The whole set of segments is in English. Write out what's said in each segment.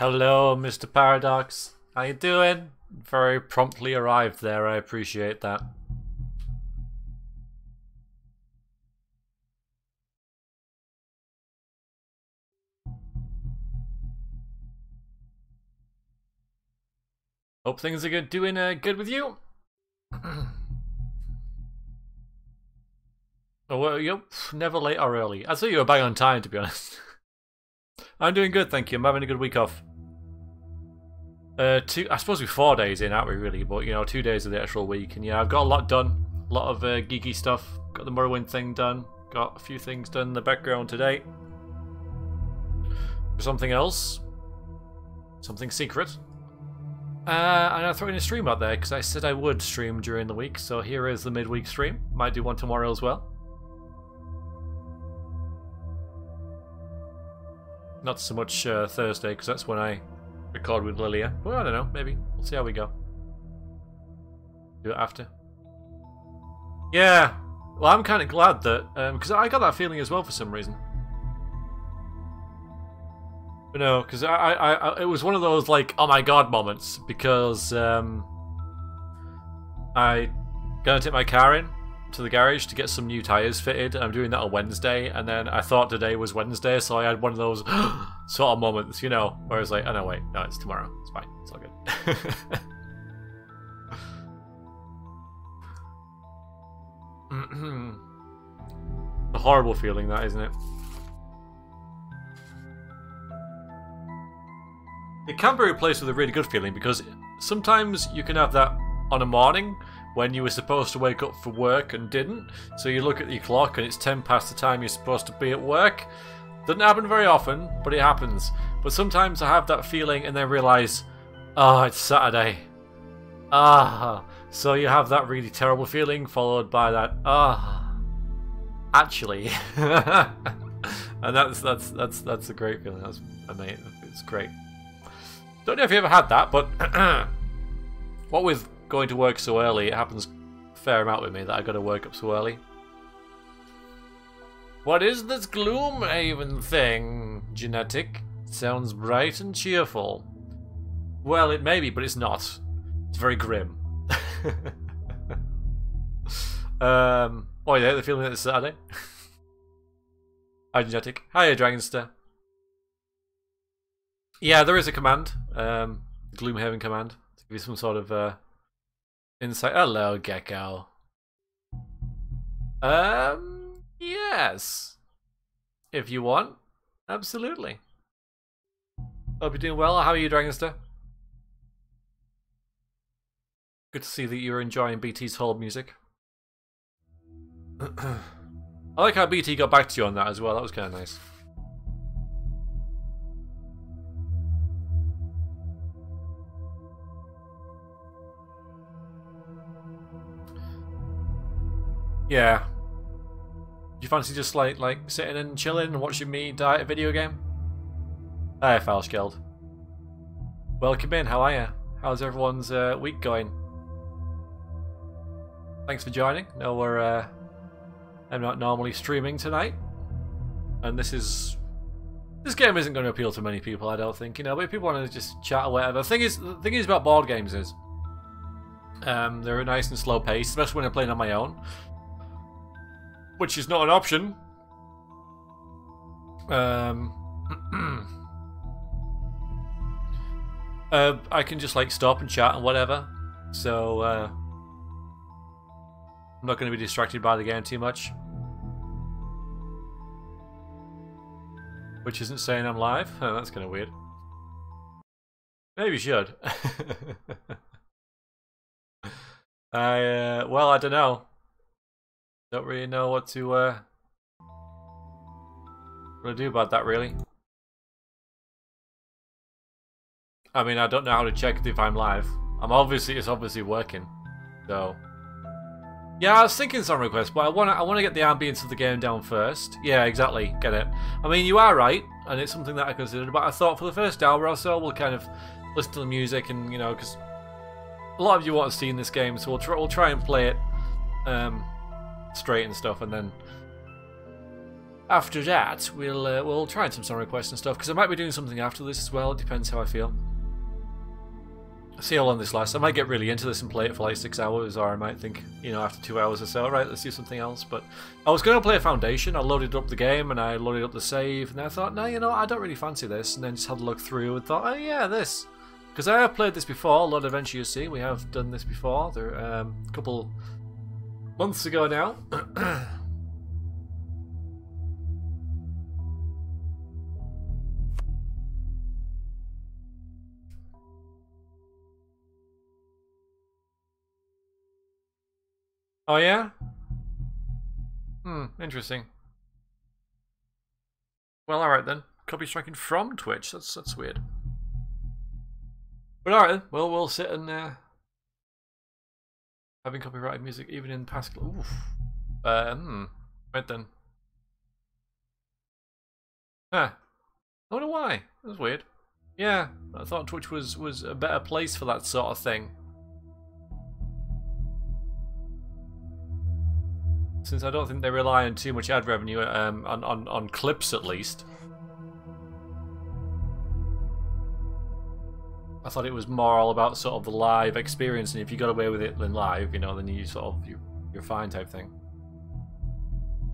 Hello, Mr. Paradox. How you doing? Very promptly arrived there. I appreciate that. Hope things are doing good with you. Oh, well, yep, never late or early. I thought you were bang on time, to be honest. I'm doing good, thank you. I'm having a good week off. I suppose we're 4 days in, aren't we, really? But, you know, 2 days of the actual week. And, yeah, I've got a lot done. A lot of geeky stuff. Got the Morrowind thing done. Got a few things done in the background today. For something else. Something secret. And I threw in a stream out there because I said I would stream during the week. So here is the midweek stream. Might do one tomorrow as well. Not so much Thursday, because that's when I record with Lilia. Well, I don't know, maybe. We'll see how we go. Do it after. Yeah. Well, I'm kind of glad that... because I got that feeling as well for some reason. But no, because it was one of those, like, oh my god moments. Because I gonna take my car in to the garage to get some new tyres fitted. I'm doing that on Wednesday, and then I thought today was Wednesday, so I had one of those sort of moments, you know, where I was like, oh no, wait, no, it's tomorrow. It's fine. It's all good. A horrible feeling, that, isn't it? It can be replaced with a really good feeling, because sometimes you can have that on a morning when you were supposed to wake up for work and didn't. So you look at your clock and it's 10 past the time you're supposed to be at work. Doesn't happen very often, but it happens. But sometimes I have that feeling and then realise, oh, it's Saturday. So you have that really terrible feeling followed by that, actually. And that's a great feeling. That's amazing. It's great. Don't know if you ever had that, but what with going to work so early, it happens a fair amount with me that I got to work up so early. What is this Gloomhaven thing? Genetic? Sounds bright and cheerful. Well, it may be, but it's not. It's very grim. Oh yeah, the feeling that it's Saturday. Hi, Genetic. Hiya, Dragonster. Yeah, there is a command. Gloomhaven command. To give you some sort of insight. Hello, Gecko. Yes. If you want. Absolutely. Hope you're doing well. How are you, Dragonster? Good to see that you're enjoying BT's whole music. I like how BT got back to you on that as well. That was kind of nice. Yeah. Do you fancy just like sitting and chilling and watching me die at a video game? Hi, Falskeld. Welcome in. How are you? How's everyone's week going? Thanks for joining. No, I'm not normally streaming tonight, and this game isn't going to appeal to many people, I don't think. You know, but if people want to just chat or whatever. The thing is about board games is they're nice and slow paced, especially when I'm playing on my own. Which is not an option. I can just like stop and chat and whatever. So I'm not going to be distracted by the game too much. Which isn't saying I'm live. Oh, that's kind of weird. Maybe you should. Well, I don't know. Don't really know what to do about that, really. I mean, I don't know how to check if I'm live. It's obviously working. So yeah, I was thinking song request, but I want to get the ambience of the game down first. Yeah, exactly. Get it. I mean, you are right, and it's something that I considered. But I thought for the first hour or so, we'll kind of listen to the music, and you know, because a lot of you want to see in this game, so we'll try and play it straight and stuff, and then after that, we'll try some song requests and stuff, because I might be doing something after this as well. It depends how I feel. See how long this lasts. I might get really into this and play it for like 6 hours, or I might think, you know, after 2 hours or so, right, let's do something else. But I was going to play a Foundation. I loaded up the game and I loaded up the save, and I thought, no, you know, I don't really fancy this. And then just had a look through and thought, oh yeah, this. Because I have played this before, Lord Adventure, you see. We have done this before. There, a couple months ago now. Oh yeah? Interesting. Well, alright then. Copy striking from Twitch. That's weird. But alright then. Well, we'll sit and having copyrighted music even in Pascal. Oof. Right then. Huh. I wonder why. That's weird. Yeah, I thought Twitch was a better place for that sort of thing. Since I don't think they rely on too much ad revenue, on clips at least. I thought it was more all about sort of the live experience, and if you got away with it in live, you know, then you sort of you're fine type thing.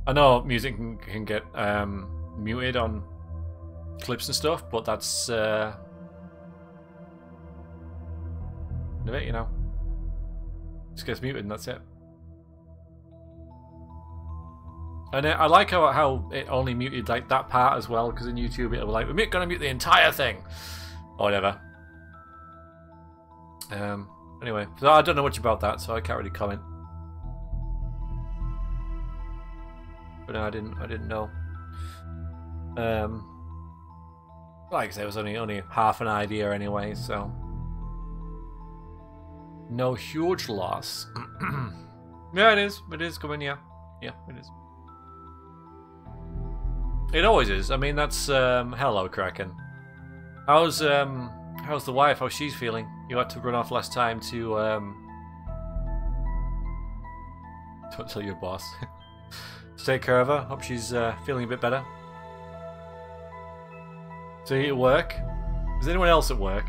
I know music can get muted on clips and stuff, but that's you know, just gets muted and that's it. And I like how it only muted like that part as well, because in YouTube it'll be like, we're gonna mute the entire thing, or whatever. Anyway, so I don't know much about that, so I can't really comment. But no, I didn't know. Like I say, it was only half an idea anyway, so no huge loss. Yeah, it is coming. Yeah, it is. It always is. I mean, that's hello, Kraken. How's the wife? How's she's feeling? You had to run off last time to don't tell your boss. To take care of her. Hope she's feeling a bit better. So you at work? Is anyone else at work?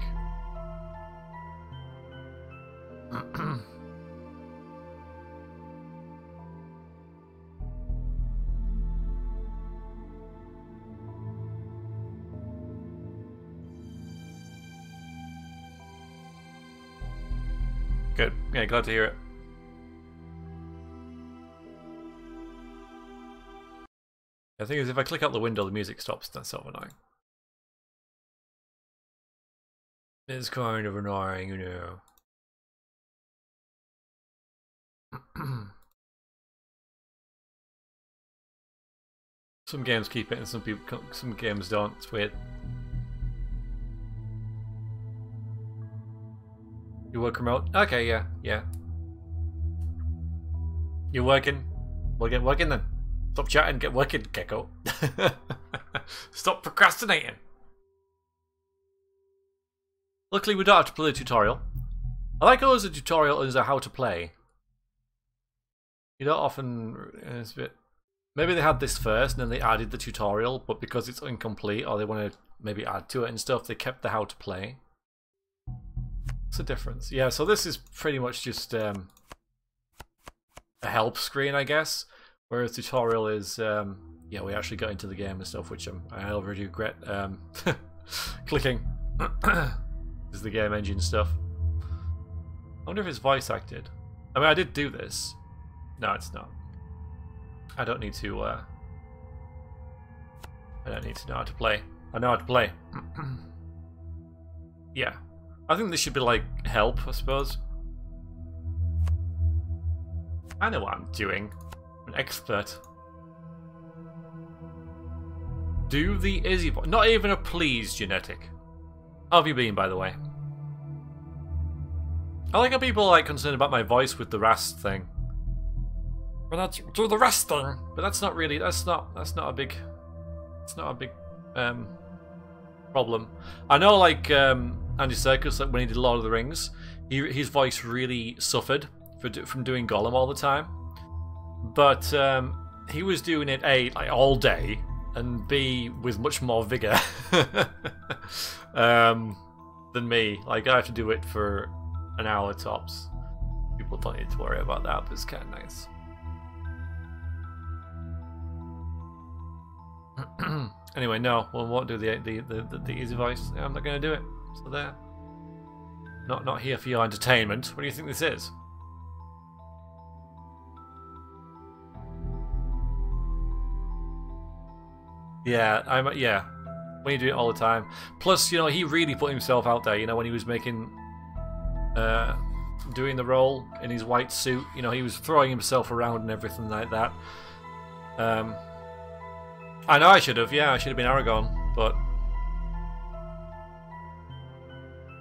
Good. Yeah, glad to hear it. The thing is, if I click out the window, the music stops. That's so annoying. It's kind of annoying, you know. Some games keep it, and some games don't. It's weird. You work remote? Okay, yeah. You're working? Well, get working then. Stop chatting, get working, Gecko. Stop procrastinating. Luckily, we don't have to play the tutorial. I like how there's a tutorial as a how to play. You don't often... It's a bit... Maybe they had this first and then they added the tutorial, but because it's incomplete or they want to maybe add to it and stuff, they kept the how to play. What's the difference? Yeah, so this is pretty much just a help screen, I guess. Whereas tutorial is, yeah, we actually got into the game and stuff, which I already regret clicking. Is the game engine stuff. I wonder if it's voice acted. I mean, I did do this. No, it's not. I don't need to. I don't need to know how to play. I know how to play. Yeah. I think this should be like help, I suppose. I know what I'm doing. I'm an expert. Do the Izzy voice. Not even a please, Genetic. How have you been, by the way? I like how people are like concerned about my voice with the rest thing. But that's do the rest thing. But that's not really. That's not a big. It's not a big problem. I know, like Andy Serkis, like when he did Lord of the Rings, his voice really suffered from doing Gollum all the time. But he was doing it A, like all day, and B, with much more vigor than me. Like, I have to do it for an hour tops. People don't need to worry about that, but it's kind of nice. Anyway, no, we won't do the easy voice. I'm not going to do it. So there. Not here for your entertainment. What do you think this is? Yeah, yeah. When you do it all the time. Plus, you know, he really put himself out there. You know, when he was making, doing the role in his white suit. You know, he was throwing himself around and everything like that. I know I should have. Yeah, I should have been Aragorn, but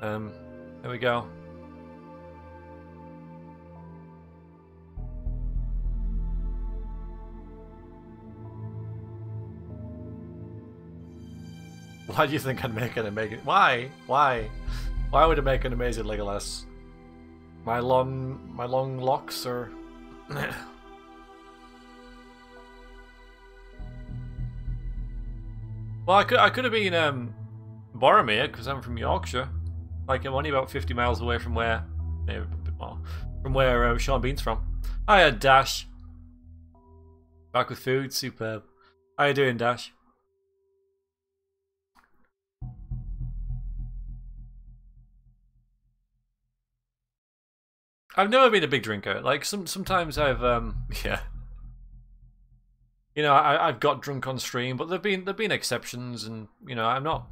there we go. Why do you think I'd make an amazing? Why? Why would I make an amazing Legolas? My long locks are. Well, I could have been Boromir because I'm from Yorkshire. Like, I'm only about 50 miles away from where, maybe a bit more, from where Sean Bean's from. Hiya, Dash. Back with food, superb. How you doing, Dash? I've never been a big drinker. Like, sometimes I've yeah. You know, I've got drunk on stream, but there've been exceptions, and you know, I'm not.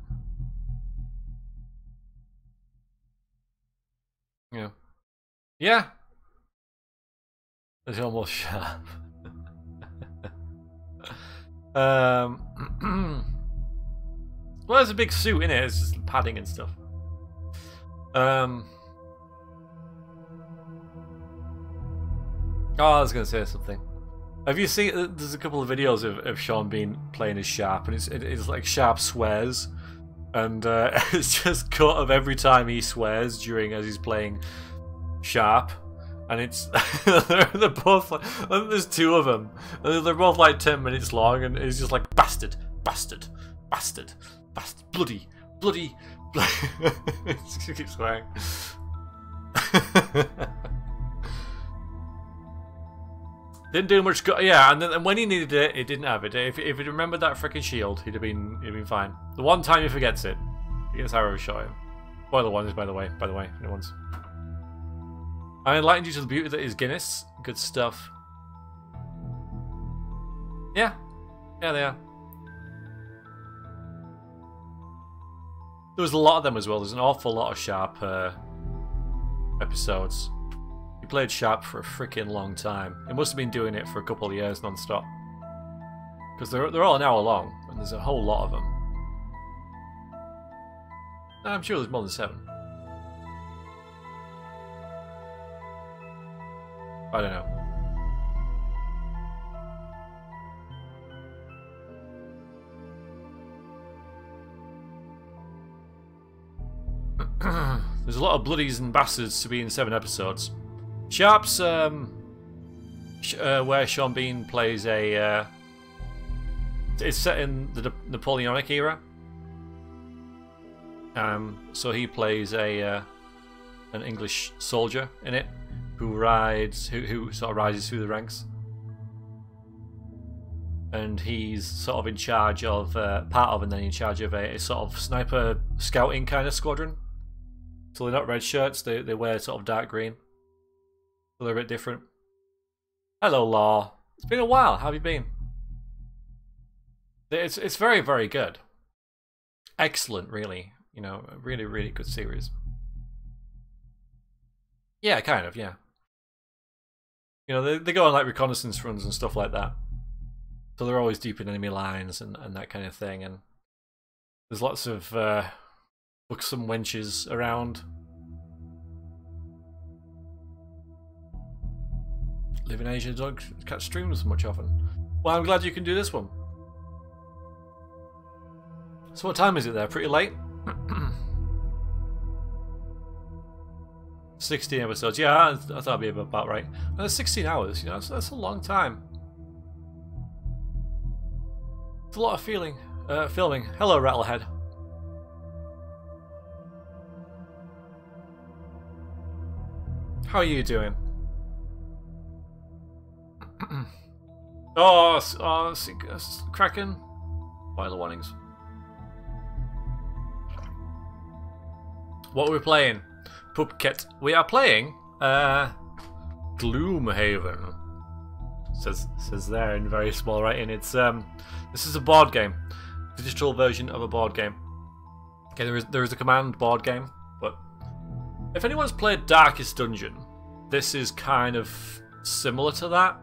Yeah. Yeah. It's almost sharp. Well, there's a big suit in it. It's just padding and stuff. Oh, I was gonna say something. Have you seen? There's a couple of videos of Sean Bean playing as Sharp, and it's like Sharp swears, and it's just cut of every time he swears as he's playing Sharp, and it's they're both like, I think there's two of them, and they're both like 10 minutes long, and it's just like bastard, bastard, bastard, bastard, bloody, bloody, bloody. It just keeps swearing. Didn't do much good. Yeah, and when he needed it, it didn't have it. If he'd remembered that freaking shield, he'd have been fine. The one time he forgets it, he gets arrows shot him. Spoiler warnings, by the way, no one's. I enlightened you to the beauty that is Guinness. Good stuff. Yeah, they are. There was a lot of them as well. There's an awful lot of Sharp episodes. He played Sharp for a freaking long time. He must have been doing it for a couple of years non-stop. Because they're all an hour long, and there's a whole lot of them. I'm sure there's more than 7. I don't know. There's a lot of bloodies and bastards to be in 7 episodes. Sharp's where Sean Bean plays a it's set in the Napoleonic era. So he plays an English soldier in it who sort of rises through the ranks, and he's sort of in charge of part of, and then in charge of a sort of sniper scouting kind of squadron. So they're not red shirts; they wear sort of dark green. So they're a bit different. Hello, Law. It's been a while. How have you been? It's very, very good. Excellent, really. You know, a really, really good series. Yeah, kind of, yeah. You know, they go on like reconnaissance runs and stuff like that. So they're always deep in enemy lines and that kind of thing. And there's lots of buxom wenches around. Live in Asia, don't catch streams much often. Well, I'm glad you can do this one. So what time is it there? Pretty late? 16 episodes. Yeah, I thought that'd be about right. 16 hours, you know, that's a long time. It's a lot of filming. Hello, Rattlehead. How are you doing? Kraken. Spoiler warnings. What are we playing? Pupket. We are playing Gloomhaven. Says there in very small writing. It's this is a board game, digital version of a board game. Okay, there is a command board game, but if anyone's played Darkest Dungeon, this is kind of similar to that.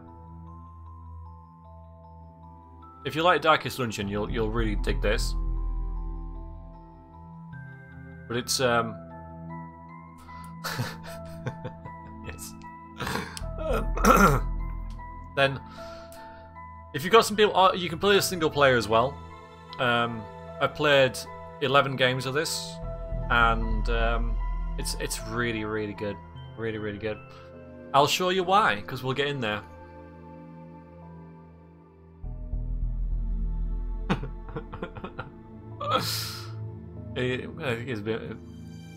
If you like Darkest Dungeon, you'll really dig this. But it's yes. Then, if you've got some people, you can play a single player as well. I played 11 games of this, and it's really, really good, really, really good. I'll show you why, because we'll get in there.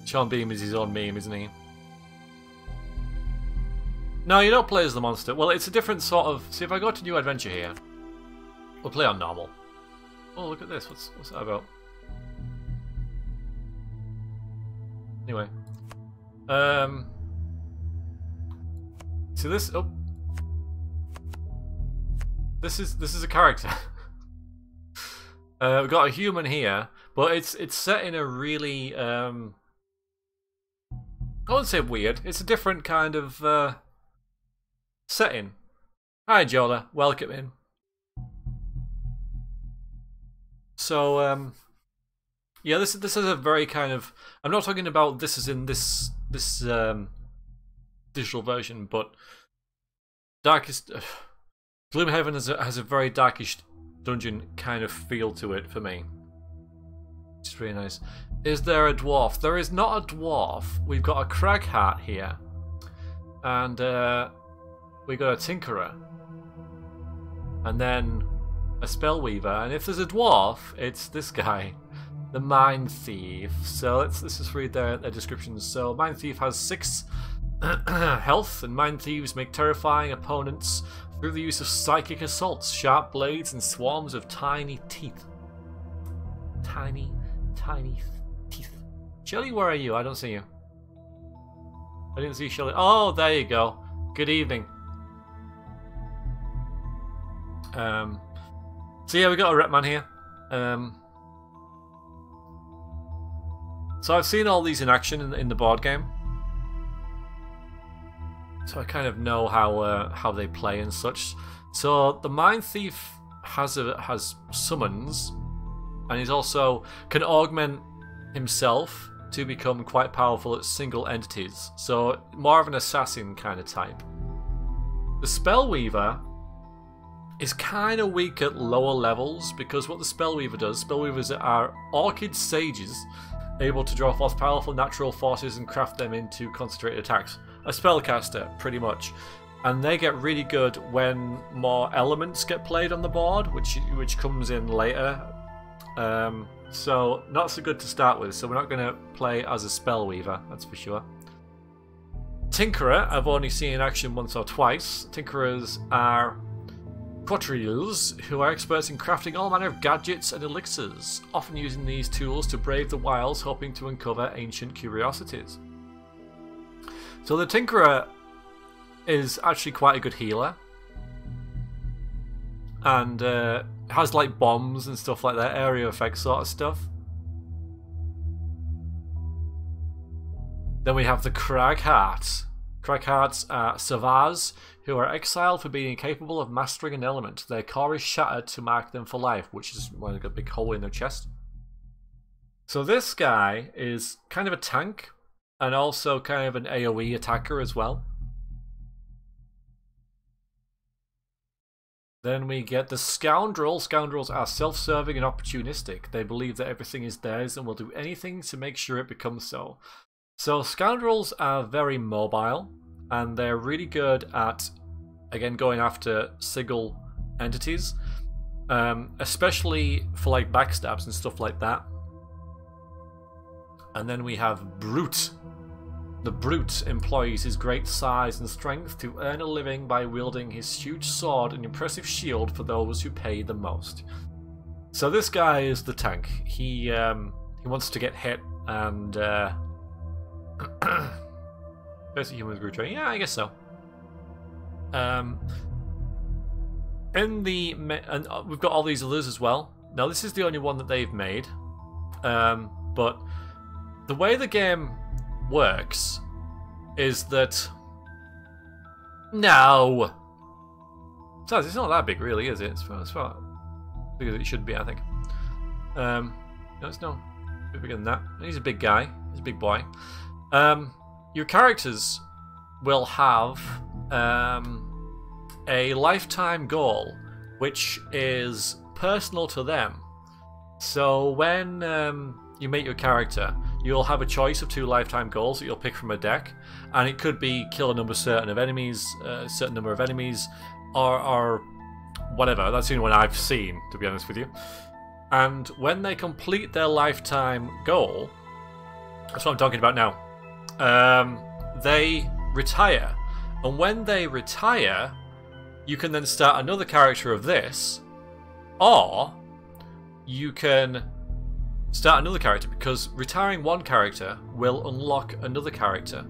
Sean Beam is his own meme, isn't he? No, you don't play as the monster. Well, it's a different sort of... See, if I go to New Adventure here, we'll play on normal. Oh, look at this. What's that about? Anyway. See this? Oh. This is a character. We've got a human here, but it's set in a really I wouldn't say weird. It's a different kind of setting. Hi, Jola. Welcome in. So yeah, this is a very kind of. I'm not talking about this is in this digital version, but Darkest Gloomhaven has a very Darkish Dungeon kind of feel to it for me. It's really nice. Is there a dwarf? There is not a dwarf. We've got a crag heart here, and we got a tinkerer, and then a spellweaver. And if there's a dwarf, it's this guy, the Mind Thief. So let's just read their descriptions. So Mind Thief has 6 health, and Mind Thieves make terrifying opponents through the use of psychic assaults, sharp blades, and swarms of tiny teeth. Tiny teeth. Shelly, where are you? I don't see you. I didn't see Shelly. Oh, there you go. Good evening. So yeah, we got a Repman here. So I've seen all these in action in the board game, so I kind of know how they play and such. So the Mind Thief has summons, and he's also can augment himself to become quite powerful at single entities. So more of an assassin kind of type. The Spellweaver is kind of weak at lower levels, because what the Spellweaver does, Spellweavers are Orchid Sages, able to draw forth powerful natural forces and craft them into concentrated attacks. A spellcaster, pretty much. And they get really good when more elements get played on the board, which comes in later. So not so good to start with, so we're not going to play as a Spellweaver, that's for sure. Tinkerer, I've only seen in action once or twice. Tinkerers are quatriles who are experts in crafting all manner of gadgets and elixirs, often using these tools to brave the wilds, hoping to uncover ancient curiosities. So the Tinkerer is actually quite a good healer, and has like bombs and stuff like that, area effect sort of stuff. Then we have the Craghearts. Craghearts are Savars who are exiled for being incapable of mastering an element. Their core is shattered to mark them for life, which is why they've got a big hole in their chest. So this guy is kind of a tank, and also kind of an AoE attacker as well. Then we get the Scoundrel. Scoundrels are self-serving and opportunistic. They believe that everything is theirs and will do anything to make sure it becomes so. So Scoundrels are very mobile, and they're really good at, again, going after single entities. especially for like backstabs and stuff like that. And then we have Brute. The Brute employs his great size and strength to earn a living by wielding his huge sword and impressive shield for those who pay the most. So this guy is the tank. He wants to get hit and basic human with Brute training. Yeah, I guess so. And we've got all these others as well. Now this is the only one that they've made, but the way the game works is that no, besides, it's not that big, really, is it? It's far bigger than it should be, I think. No, it's not a bit bigger than that. He's a big guy. He's a big boy. Your characters will have a lifetime goal, which is personal to them. So when you make your character, you'll have a choice of 2 lifetime goals that you'll pick from a deck, and it could be kill a number certain of enemies, or whatever. That's the only one I've seen, to be honest with you. And when they complete their lifetime goal, that's what I'm talking about now, they retire. And when they retire, you can then start another character of this, or you can start another character, because retiring one character will unlock another character.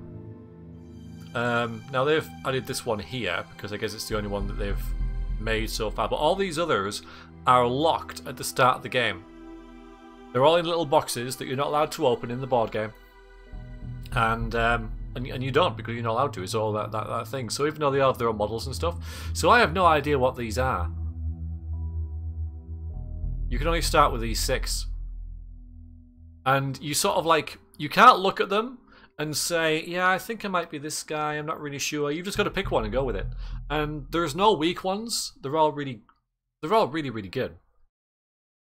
Now they've added this one here because I guess it's the only one that they've made so far, but all these others are locked at the start of the game. They're all in little boxes that you're not allowed to open in the board game, and you don't, because you're not allowed to. It's all that thing. So even though they have their own models and stuff, so I have no idea what these are. You can only start with these 6. And you sort of like, you can't look at them and say, yeah, I think I might be this guy, I'm not really sure. You've just got to pick one and go with it. And there's no weak ones. They're all really, really good.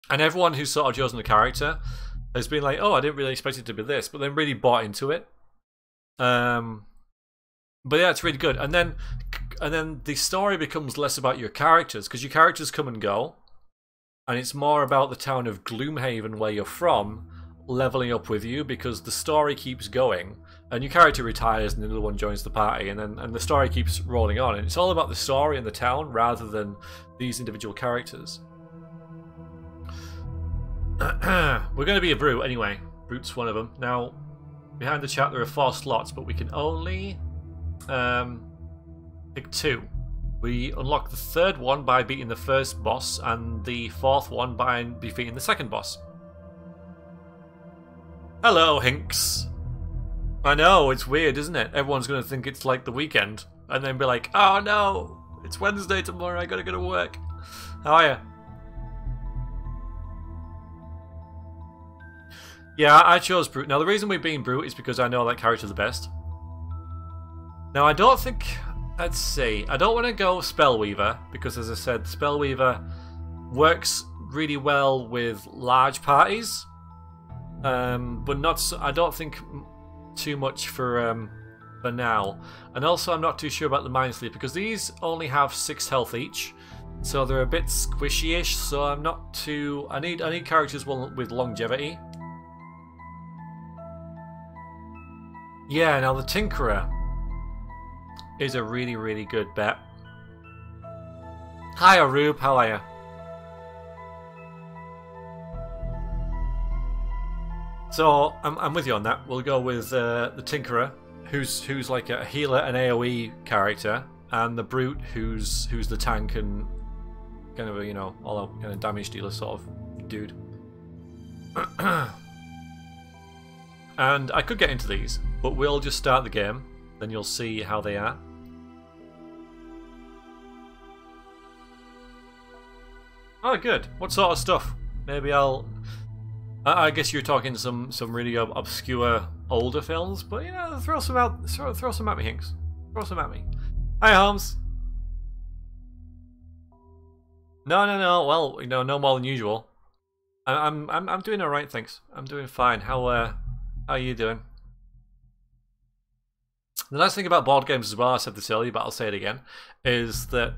And everyone who's sort of chosen a character has been like, oh, I didn't really expect it to be this, but then really bought into it. But yeah, it's really good. And then the story becomes less about your characters, because your characters come and go, and it's more about the town of Gloomhaven, where you're from, leveling up with you, because the story keeps going, and your character retires and another one joins the party, and the story keeps rolling on, and it's all about the story and the town rather than these individual characters. We're going to be a Brute anyway. Brute's one of them. Now, behind the chat there are 4 slots, but we can only pick 2. We unlock the 3rd one by beating the 1st boss, and the 4th one by defeating the 2nd boss. Hello, Hinks. I know, it's weird, isn't it? Everyone's going to think it's like the weekend, and then be like, oh no, it's Wednesday tomorrow, I gotta go to work. How are you? Yeah, I chose Brute. Now, the reason we're being Brute is because I know that character the best. Now, I don't think... Let's see. I don't want to go Spellweaver, because as I said, Spellweaver works really well with large parties. But not so, I don't think too much for now. And also I'm not too sure about the Mind Sleep, because these only have 6 health each, so they're a bit squishy-ish, so I'm not too... I need characters with longevity. Yeah, now the Tinkerer is a really, really good bet. Hi Arub, how are you? So I'm with you on that. We'll go with the Tinkerer, who's like a healer and AOE character, and the Brute, who's the tank and kind of a, you know, all out kind of damage dealer sort of dude. And I could get into these, but we'll just start the game, then you'll see how they are. Oh, good. What sort of stuff? Maybe I guess you're talking some really obscure older films, but you know, throw some out, throw some at me, Hinks. Throw some at me. Hi, Holmes. No. Well, you know, no more than usual. I'm doing all right, thanks. I'm doing fine. How are you doing? The nice thing about board games as well, I said this earlier, but I'll say it again, is that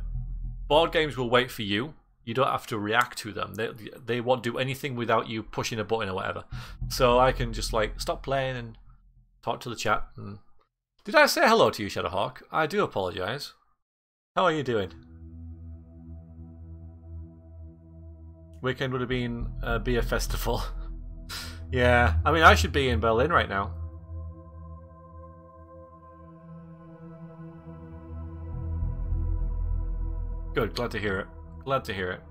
board games will wait for you. you don't have to react to them. They won't do anything without you pushing a button or whatever. So I can just like stop playing and talk to the chat. And did I say hello to you, Shadowhawk? I do apologise. How are you doing? Weekend would have been a beer festival. Yeah, I mean I should be in Berlin right now. Good, glad to hear it. Glad to hear it.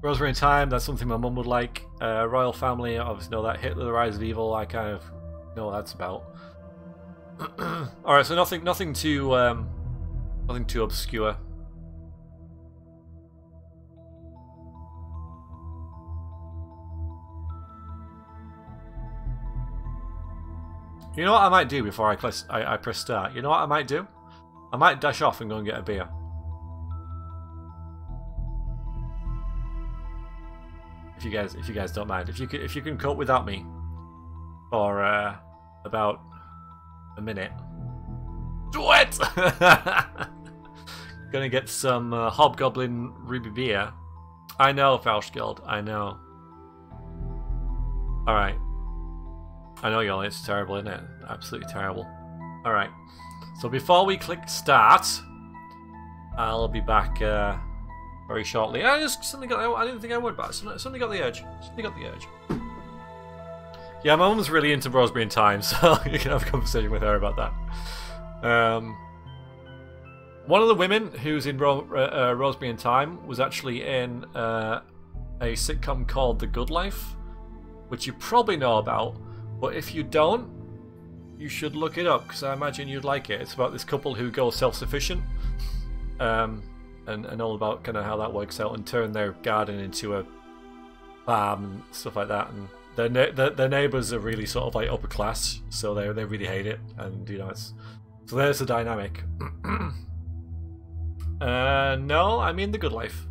Rosemary in Time, that's something my mum would like. Royal Family, I obviously know that. Hitler, The Rise of Evil, I kind of know what that's about. Alright, so nothing too obscure. You know what I might do before I press start? You know what I might do? I might dash off and go and get a beer. If you guys don't mind. If you can cope without me for about a minute. Do it! Gonna get some Hobgoblin Ruby beer. I know, Falschgeld, I know. Alright. I know, y'all, it's terrible, isn't it? Absolutely terrible. Alright. So before we click start, I'll be back very shortly. I just suddenly got, I didn't think I would, but I suddenly got the urge. Suddenly got the urge. Yeah, my mum's really into Rosemary in Time, so you can have a conversation with her about that. One of the women who's in Rosemary in Time was actually in a sitcom called The Good Life, which you probably know about. But if you don't, you should look it up, because I imagine you'd like it. It's about this couple who go self-sufficient, and all about kind of how that works out, and turn their garden into a farm and stuff like that. And their neighbours are really sort of like upper class, so they really hate it. And you know, it's so there's the dynamic. No, I mean The Good Life.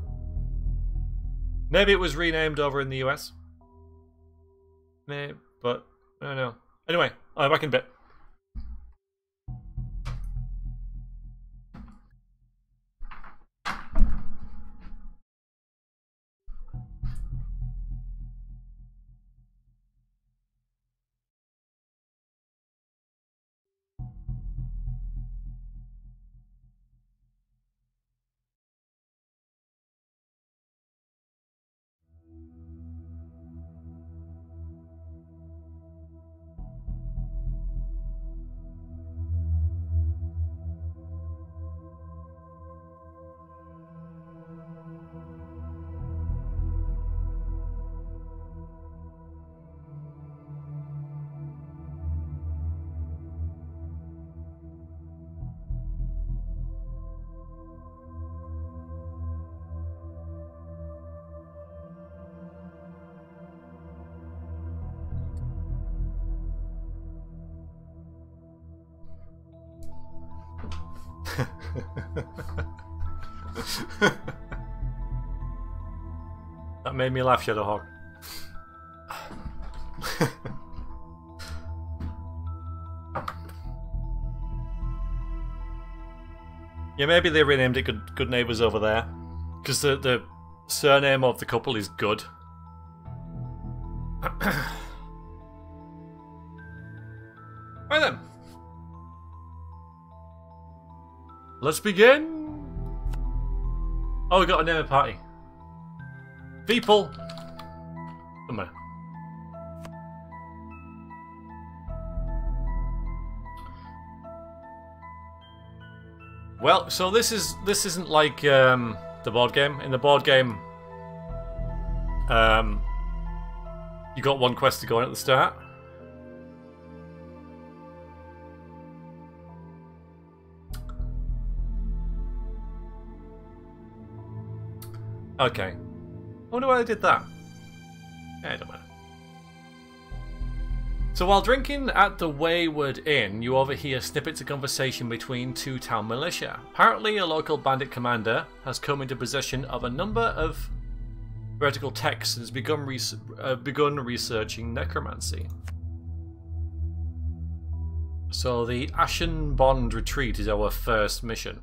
Maybe it was renamed over in the US. Maybe, but I don't know. Anyway, I'm back in a bit. That made me laugh, Shadowhawk. Yeah, maybe they renamed it Good Neighbours over there, because the surname of the couple is Good. Right then. Let's begin. Oh, we got a name of party. People. Come on. Well, so this isn't like the board game. In the board game, you got one quest to go on at the start. Okay. I wonder why they did that. Yeah, it don't matter. So while drinking at the Wayward Inn, you overhear snippets of conversation between two town militia. Apparently, a local bandit commander has come into possession of a number of heretical texts and has begun researching necromancy. So the Ashen Bond Retreat is our first mission.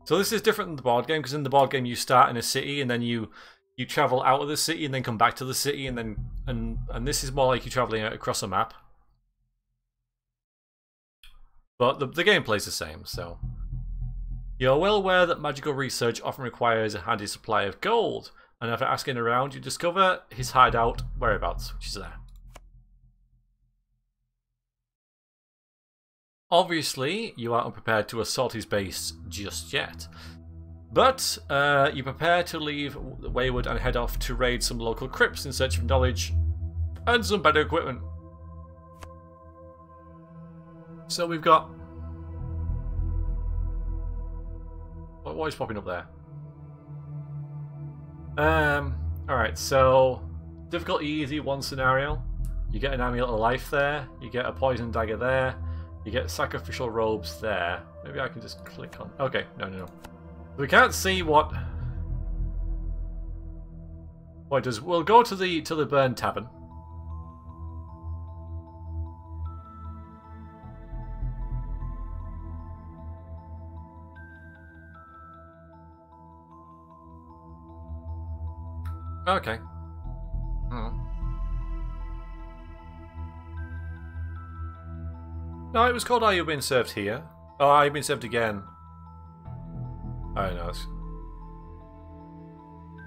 So this is different than the board game, because in the board game you start in a city and then you travel out of the city and then come back to the city, and then and this is more like you traveling across a map. But the gameplay's the same, so. You're well aware that magical research often requires a handy supply of gold, and after asking around, you discover his hideout whereabouts, which is there. Obviously, you aren't prepared to assault his base just yet, but you prepare to leave Wayward and head off to raid some local crypts in search of knowledge and some better equipment. So we've got... What is popping up there? Alright, so difficult, easy, one scenario. You get an amulet of life there, you get a poison dagger there, you get sacrificial robes there. Maybe I can just click on... Okay, no. We can't see what it does. We'll go to the Burn Tavern. Okay. No, it was called Are You Being Served Here? Oh, Are You Being Served Again? I don't know.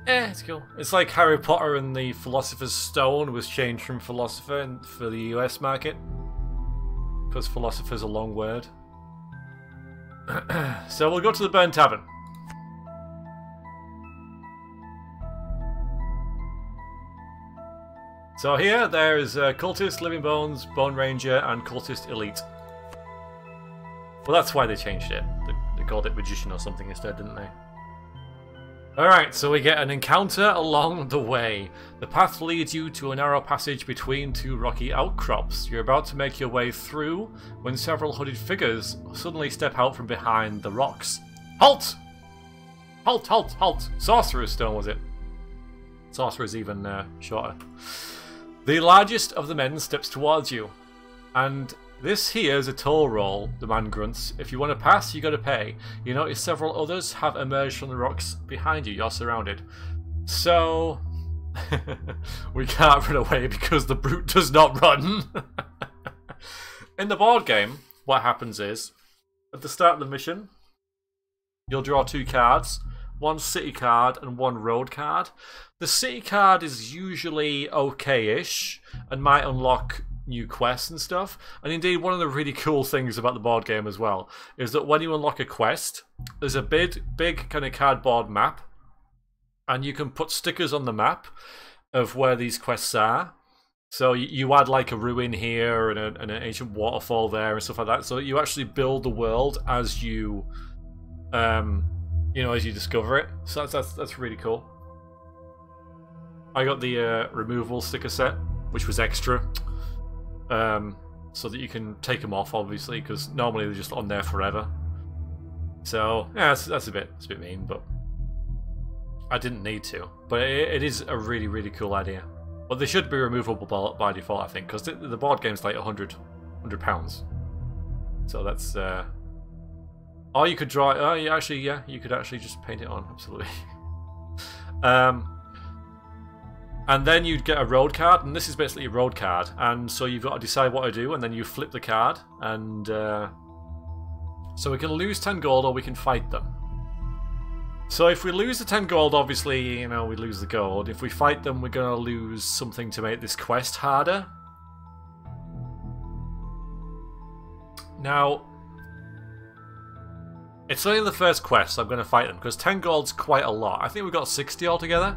It's cool. It's like Harry Potter and the Philosopher's Stone was changed from Philosopher for the US market. Because Philosopher's a long word. So we'll go to the Burn Tavern. So here, there's Cultist, Living Bones, Bone Ranger, and Cultist Elite. Well, that's why they changed it. They called it Magician or something instead, didn't they? Alright, so we get an encounter along the way. The path leads you to a narrow passage between two rocky outcrops. You're about to make your way through when several hooded figures suddenly step out from behind the rocks. Halt! Halt, halt, halt! Sorcerer's Stone, was it? Sorcerer's even shorter. The largest of the men steps towards you, and this here is a toll roll, the man grunts. If you want to pass, you got to pay. You notice several others have emerged from the rocks behind you. You're surrounded. So, we can't run away because the brute does not run. In the board game, what happens is, at the start of the mission, you'll draw two cards. One city card and one road card. The city card is usually okay-ish and might unlock new quests and stuff. And indeed, one of the really cool things about the board game as well is that when you unlock a quest, there's a big kind of cardboard map, and you can put stickers on the map of where these quests are. So you add like a ruin here and an ancient waterfall there and stuff like that. So you actually build the world as you as you discover it. So that's really cool. I got the removal sticker set, which was extra, so that you can take them off, obviously, because normally they're just on there forever. So yeah, that's a bit mean, but I didn't need to. But it is a really cool idea. But they should be removable by default, I think, because the board game's like £100. So that's. Or you could draw it. Oh, yeah, you could actually just paint it on, absolutely. And then you'd get a road card, and this is basically a road card. And so you've got to decide what to do, and then you flip the card. And so we can lose 10 gold, or we can fight them. So if we lose the 10 gold, obviously, we lose the gold. If we fight them, we're going to lose something to make this quest harder. Now, it's only the first quest, so I'm going to fight them, because 10 gold's quite a lot. I think we've got 60 altogether.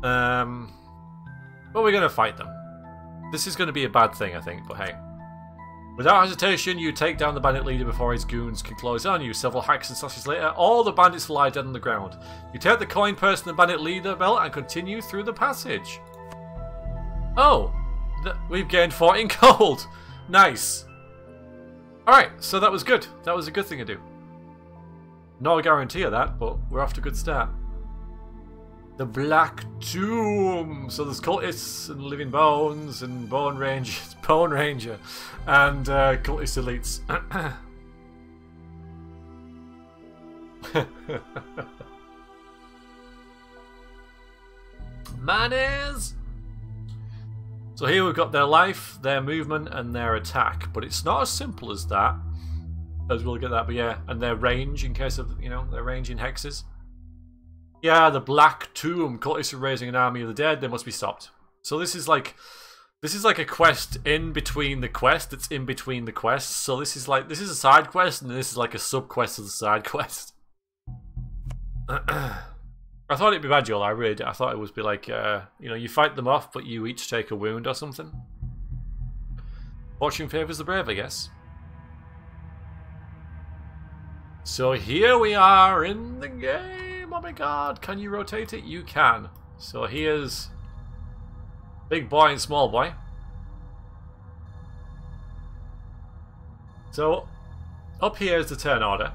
But we're going to fight them. This is going to be a bad thing, I think, but hey. Without hesitation, you take down the bandit leader before his goons can close on you. Several hacks and slashes later, all the bandits lie dead on the ground. You take the coin purse and the bandit leader belt and continue through the passage. Oh, we've gained 14 gold. Nice. Alright, so that was good. That was a good thing to do. No guarantee of that, but we're off to a good start. The Black Tomb. So there's cultists and living bones and Bone Ranger, and cultist elites. Manes. So here we've got their life, their movement, and their attack, but it's not as simple as that. As we'll get that, but yeah, and their range in case of, you know, their range in hexes. Yeah, the Black Tomb. Cultists are raising an army of the dead. They must be stopped. So this is like a quest in between the quest. That's in between the quests. So this is a side quest, and this is like a sub quest of the side quest. I thought it'd be bad, Joel. I really did. I thought it would be like, you know, you fight them off, but you each take a wound or something. Fortune favours the brave, I guess. So here we are in the game. Oh my god, can you rotate it? You can. So here's big boy and small boy. So up here is the turn order,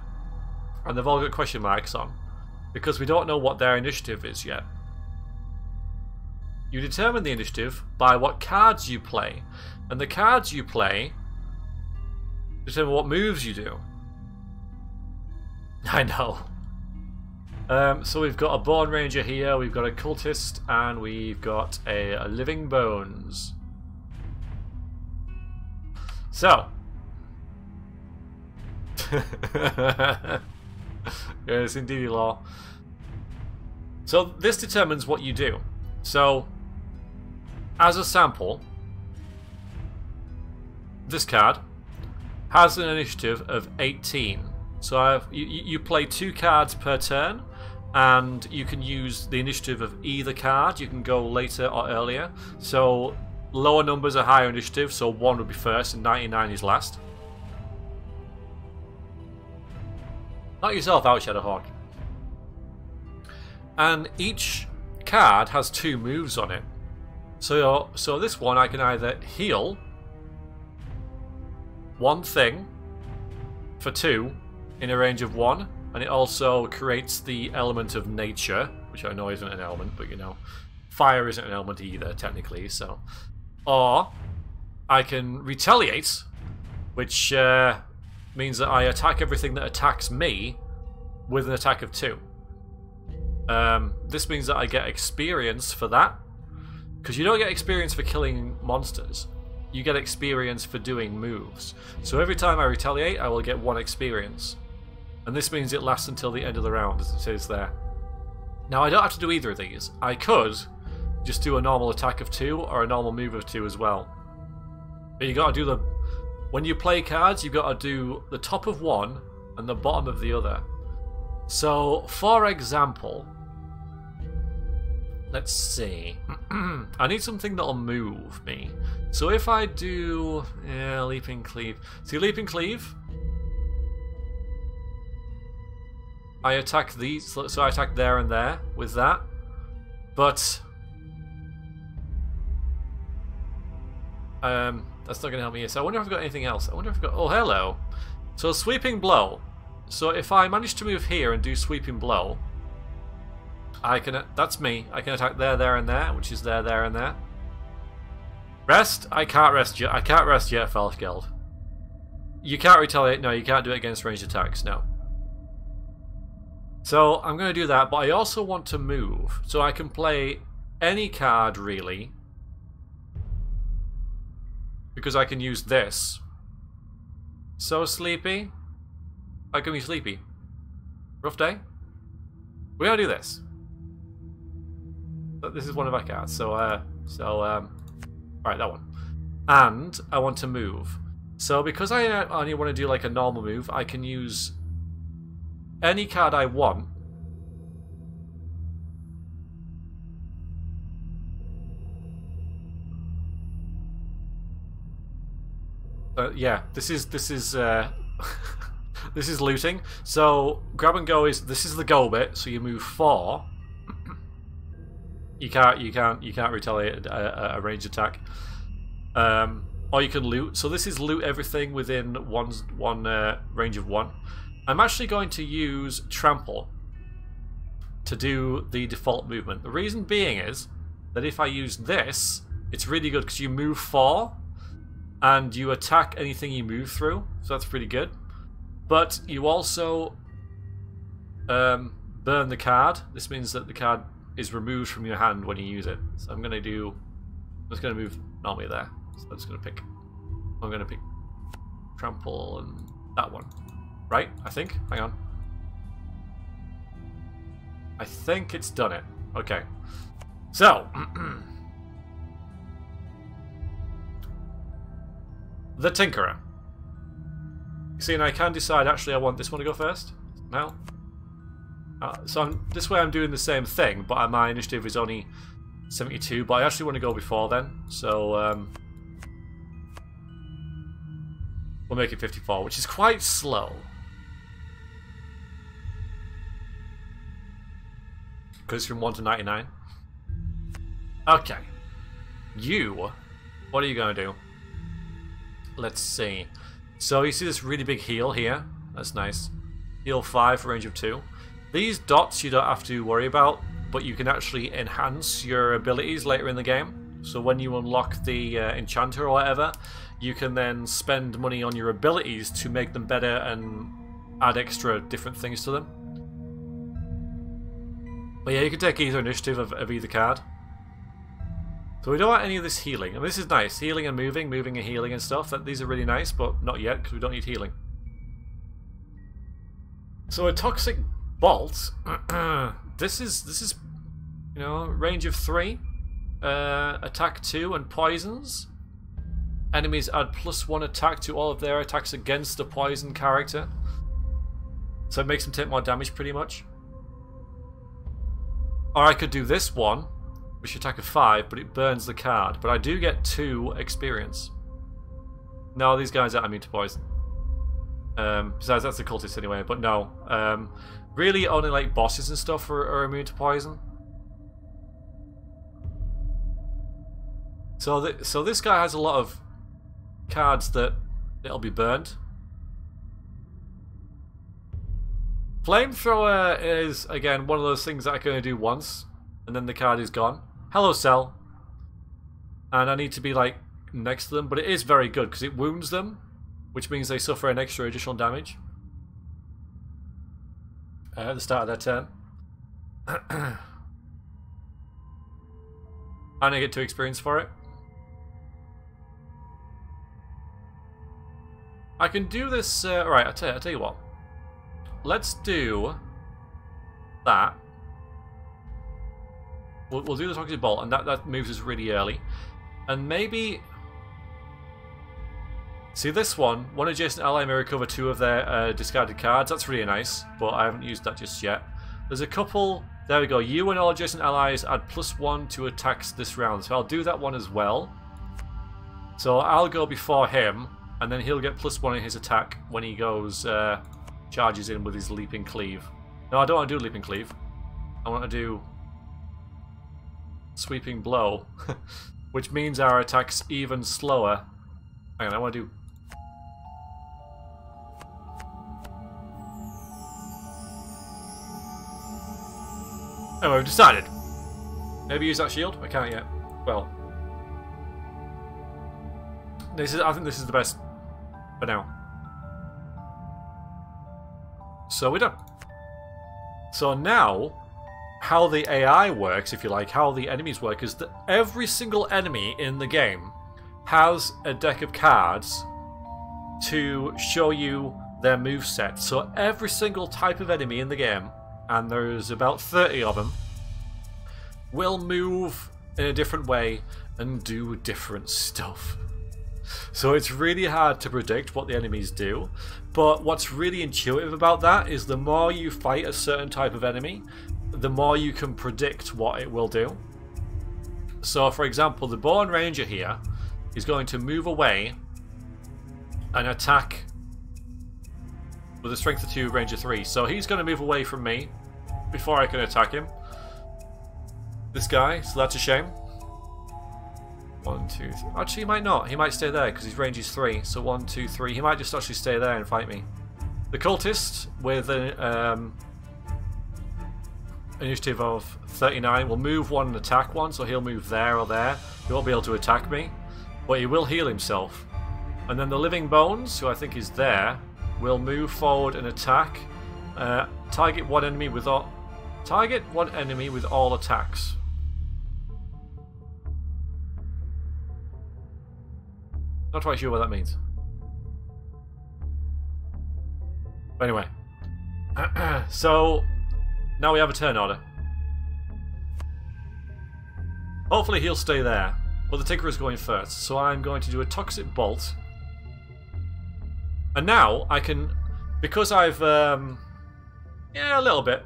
and they've all got question marks on because we don't know what their initiative is yet. You determine the initiative by what cards you play, and the cards you play determine what moves you do. I know. So we've got a Bone Ranger here, we've got a Cultist, and we've got a Living Bones. So. Yes, indeed, law. So this determines what you do. So, as a sample, this card has an initiative of 18. So you play 2 cards per turn, and you can use the initiative of either card. You can go later or earlier. So lower numbers are higher initiative, so 1 would be first and 99 is last. Knock yourself out, Shadowhawk. And each card has 2 moves on it. So this one I can either heal 1 thing for 2 in a range of 1, and it also creates the element of nature, which I know isn't an element, but you know, fire isn't an element either, technically, so. Or I can retaliate, which means that I attack everything that attacks me with an attack of 2. This means that I get experience for that, because you don't get experience for killing monsters. You get experience for doing moves. So every time I retaliate, I will get 1 experience. And this means it lasts until the end of the round, as it says there. Now, I don't have to do either of these. I could just do a normal attack of 2 or a normal move of 2 as well. But you got to do the... When you play cards, you've got to do the top of one and the bottom of the other. So, for example... Let's see. I need something that'll move me. So if I do... Yeah, Leaping Cleave. See, Leaping Cleave... I attack these, so I attack there and there with that. But... that's not going to help me here. So I wonder if I've got anything else. I wonder if I've got... Oh, hello. So Sweeping Blow. So if I manage to move here and do Sweeping Blow... I can... That's me. I can attack there, there, and there, which is there, there, and there. Rest? I can't rest yet. I can't rest yet, Falskeld. You can't retaliate. No, you can't do it against ranged attacks. No. So I'm going to do that, but I also want to move. So I can play any card, really. Because I can use this. So sleepy. How can we sleepy? Rough day? We're going to do this. This is one of our cards. So, alright, that one. And I want to move. So because I only want to do like a normal move, I can use any card I want. Yeah, this is this is looting. So grab and go this is the go bit. So you move 4. You can't retaliate a ranged attack. Or you can loot. So this is loot everything within one range of 1. I'm actually going to use Trample. to do the default movement. The reason being is that if I use this, it's really good because you move 4 and you attack anything you move through, so that's pretty good. But you also burn the card. This means that the card is removed from your hand when you use it. So I'm just going to move normally there. So I'm just going to pick trample and that one. Right, I think. Hang on. I think it's done it. Okay. So, the Tinkerer. See, and I can decide, actually, I want this one to go first. Now. This way I'm doing the same thing, but my initiative is only 72, but I actually want to go before then. So, we'll make it 54, which is quite slow. Because it's from 1 to 99. Okay. What are you going to do? Let's see. So you see this really big heal here. That's nice. Heal 5 for range of 2. These dots you don't have to worry about, but you can actually enhance your abilities later in the game. So when you unlock the enchanter or whatever, you can then spend money on your abilities to make them better and add extra different things to them. But yeah, you can take either initiative of either card. So we don't want any of this healing. I mean, this is nice. Healing and moving and healing and stuff. These are really nice, but not yet, because we don't need healing. So a Toxic Bolt. This is you know, range of 3. Attack 2 and poisons. Enemies add +1 attack to all of their attacks against a poison character. So it makes them take more damage pretty much. Or I could do this one, which attack of 5, but it burns the card. But I do get 2 experience. No, these guys aren't immune to poison. Besides, that's the cultist anyway, but no. Really, only like bosses and stuff are immune to poison. So this guy has a lot of cards that'll be burned. Flamethrower is, again, one of those things that I can only do once, and then the card is gone. Hello, Cell. And I need to be, like, next to them, but it is very good, because it wounds them, which means they suffer an extra additional damage at the start of their turn. And I get 2 experience for it. I can do this, right, I'll tell you what. Let's do that. We'll do the Toxic Bolt, and that moves us really early. And maybe... See this one adjacent ally may recover 2 of their discarded cards. That's really nice, but I haven't used that just yet. There's a couple... There we go. You and all adjacent allies add +1 to attacks this round. So I'll do that one as well. So I'll go before him, and then he'll get +1 in his attack when he goes... charges in with his Leaping Cleave. No, I don't want to do Leaping Cleave. I want to do Sweeping Blow, which means our attack's even slower. Hang on, I want to do... Oh, we've decided. Maybe use that shield? I can't yet. Well, I think this is the best for now. So we're done. So now, how the AI works, if you like, how the enemies work, is that every single enemy in the game has a deck of cards to show you their moveset. So every single type of enemy in the game, and there's about 30 of them, will move in a different way and do different stuff. So it's really hard to predict what the enemies do, but what's really intuitive about that is the more you fight a certain type of enemy, the more you can predict what it will do. So for example, the Born Ranger here is going to move away and attack with a strength of 2, range of 3. So he's going to move away from me before I can attack him. This guy, so that's a shame. 1, 2, 3. Actually, he might not. He might stay there because his range is 3. So 1, 2, 3. He might just actually stay there and fight me. The cultist with a initiative of 39 will move one and attack one, so he'll move there or there. He won't be able to attack me, but he will heal himself. And then the Living Bones, who I think is there, will move forward and attack. Target one enemy with all attacks. Not quite sure what that means. But anyway, so now we have a turn order. Hopefully he'll stay there, but the Tinker is going first, so I'm going to do a Toxic Bolt. And now I can, because I've, yeah, a little bit.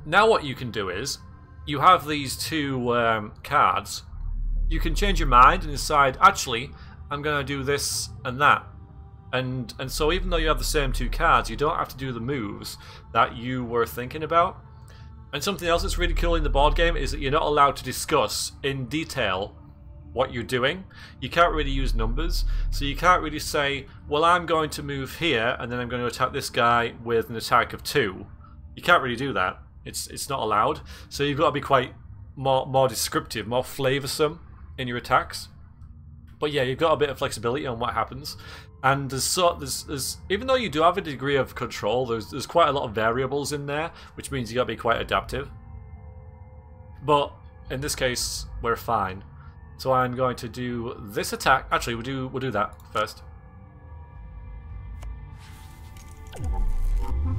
Now what you can do is, you have these two cards. You can change your mind and decide, actually, I'm going to do this and that. And so even though you have the same two cards, you don't have to do the moves that you were thinking about. And something else that's really cool in the board game is that you're not allowed to discuss in detail what you're doing. You can't really use numbers, so you can't really say, well, I'm going to move here and then I'm going to attack this guy with an attack of 2. You can't really do that. It's not allowed. So you've got to be quite more descriptive, more flavoursome in your attacks. But yeah, you've got a bit of flexibility on what happens. And there's even though you do have a degree of control, there's quite a lot of variables in there, which means you got to be quite adaptive. But in this case, we're fine. So I'm going to do this attack. Actually, we'll do that first.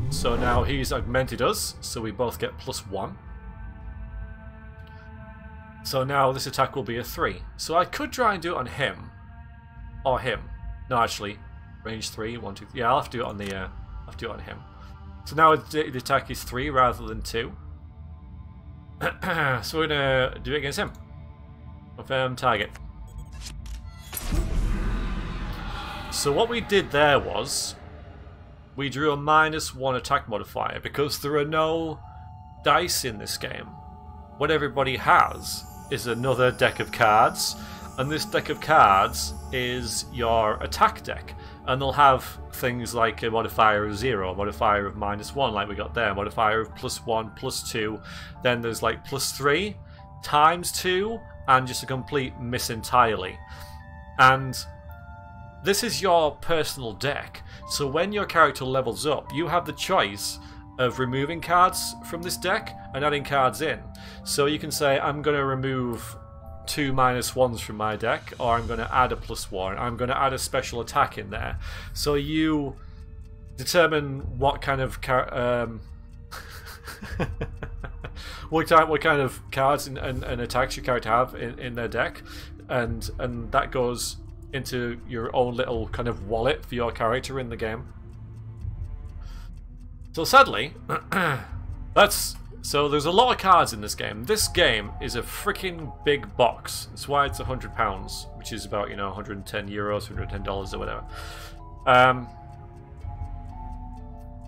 So now he's augmented us, so we both get +1. So now this attack will be a 3. So I could try and do it on him, or him. No, actually, range 3, 1, 2. Yeah, I'll have to do it on the. I'll have to do it on him. So now the attack is 3 rather than 2. So we're gonna do it against him. Confirm target. So what we did there was we drew a -1 attack modifier because there are no dice in this game. What everybody has is another deck of cards, and this deck of cards is your attack deck, and they'll have things like a modifier of 0, a modifier of -1 like we got there, a modifier of +1, +2, then there's like +3, ×2, and just a complete miss entirely. And this is your personal deck, so when your character levels up, you have the choice of removing cards from this deck and adding cards in. So you can say, I'm going to remove 2 -1s from my deck, or I'm going to add a +1, I'm going to add a special attack in there. So you determine what kind of what kind of cards and attacks your character have in their deck, and that goes into your own little kind of wallet for your character in the game. So sadly, so there's a lot of cards in this game. This game is a freaking big box. That's why it's £100, which is about, you know, €110, $110 or whatever.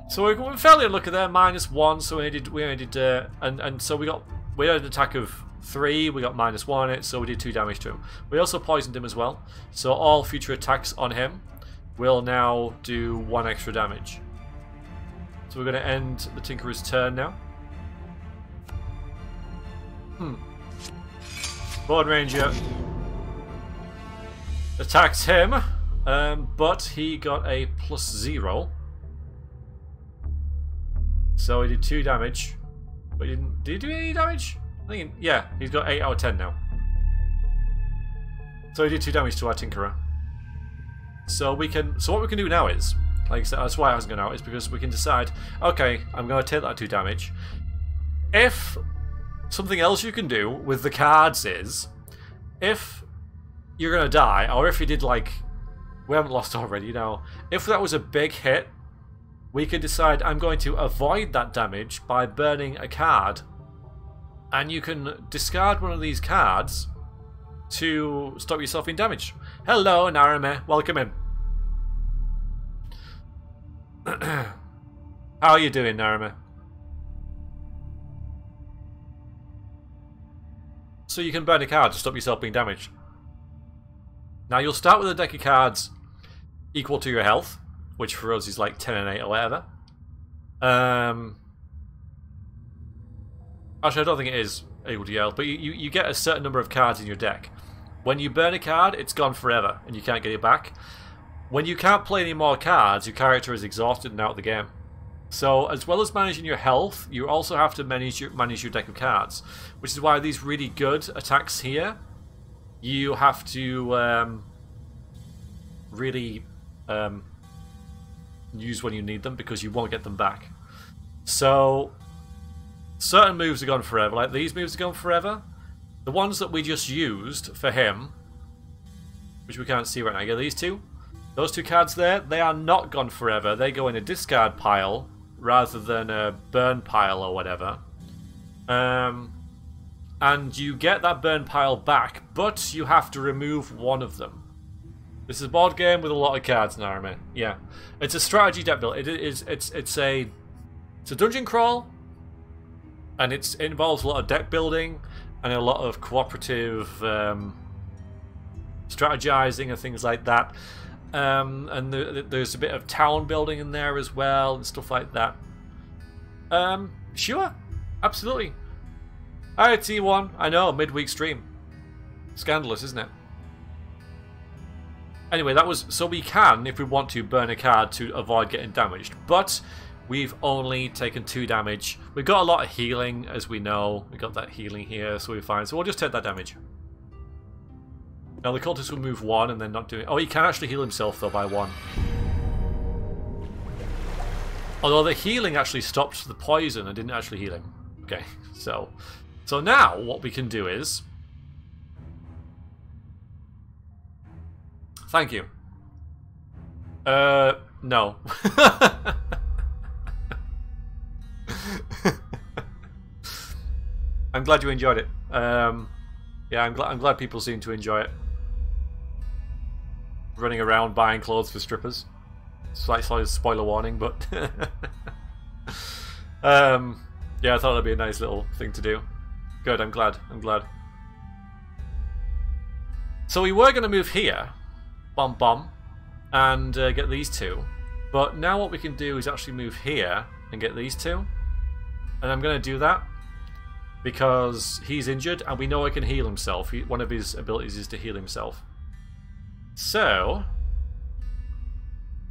So we're fairly unlucky there, -1. So we only did, and so we had an attack of 3. We got -1 on it, so we did 2 damage to him. We also poisoned him as well. So all future attacks on him will now do 1 extra damage. So we're going to end the Tinkerer's turn now. Board Ranger attacks him, but he got a +0. So he did 2 damage. But he didn't. Did he do any damage? I think yeah, he's got 8 out of 10 now. So he did 2 damage to our Tinkerer. So what we can do now is, like I said, that's why I hasn't gone out, is because we can decide, okay, I'm going to take that 2 damage. If something else you can do with the cards is, if you're going to die, or if you did, like, we haven't lost already, you know, if that was a big hit, we can decide I'm going to avoid that damage by burning a card. And you can discard one of these cards to stop yourself in damage. Hello, Narame. Welcome in. How are you doing, Narame? So you can burn a card to stop yourself being damaged. Now you'll start with a deck of cards equal to your health, which for us is like 10 and 8 or whatever. Actually, I don't think it is able to yell, but you get a certain number of cards in your deck. When you burn a card, it's gone forever, and you can't get it back. When you can't play any more cards, your character is exhausted and out of the game. So, as well as managing your health, you also have to manage your deck of cards, which is why these really good attacks here, you have to really use when you need them, because you won't get them back. So, certain moves are gone forever, like these moves are gone forever. The ones that we just used for him, which we can't see right now, yeah, these two. Those two cards there, they are not gone forever. They go in a discard pile rather than a burn pile or whatever. And you get that burn pile back, but you have to remove one of them. This is a board game with a lot of cards, Narame. Yeah, it's a strategy deck build. It's a dungeon crawl, and it involves a lot of deck building and a lot of cooperative strategizing and things like that. And there's a bit of town building in there as well and stuff like that. Sure, absolutely. Alright, T1, I know, midweek stream. Scandalous, isn't it? Anyway, that was... So we can, if we want to, burn a card to avoid getting damaged. But we've only taken 2 damage. We've got a lot of healing, as we know. We got that healing here, so we're fine. So we'll just take that damage. Now the cultist will move 1 and then not do it. Oh, he can actually heal himself, though, by 1. Although the healing actually stopped the poison and didn't actually heal him. Okay, so now what we can do is... Thank you. No. I'm glad you enjoyed it. Yeah, I'm glad people seem to enjoy it. Running around buying clothes for strippers. Slightly spoiler warning, but yeah, I thought that'd be a nice little thing to do. Good, I'm glad. So we were going to move here, and get these 2. But now what we can do is actually move here and get these 2. And I'm going to do that because he's injured and we know he can heal himself. One of his abilities is to heal himself. So,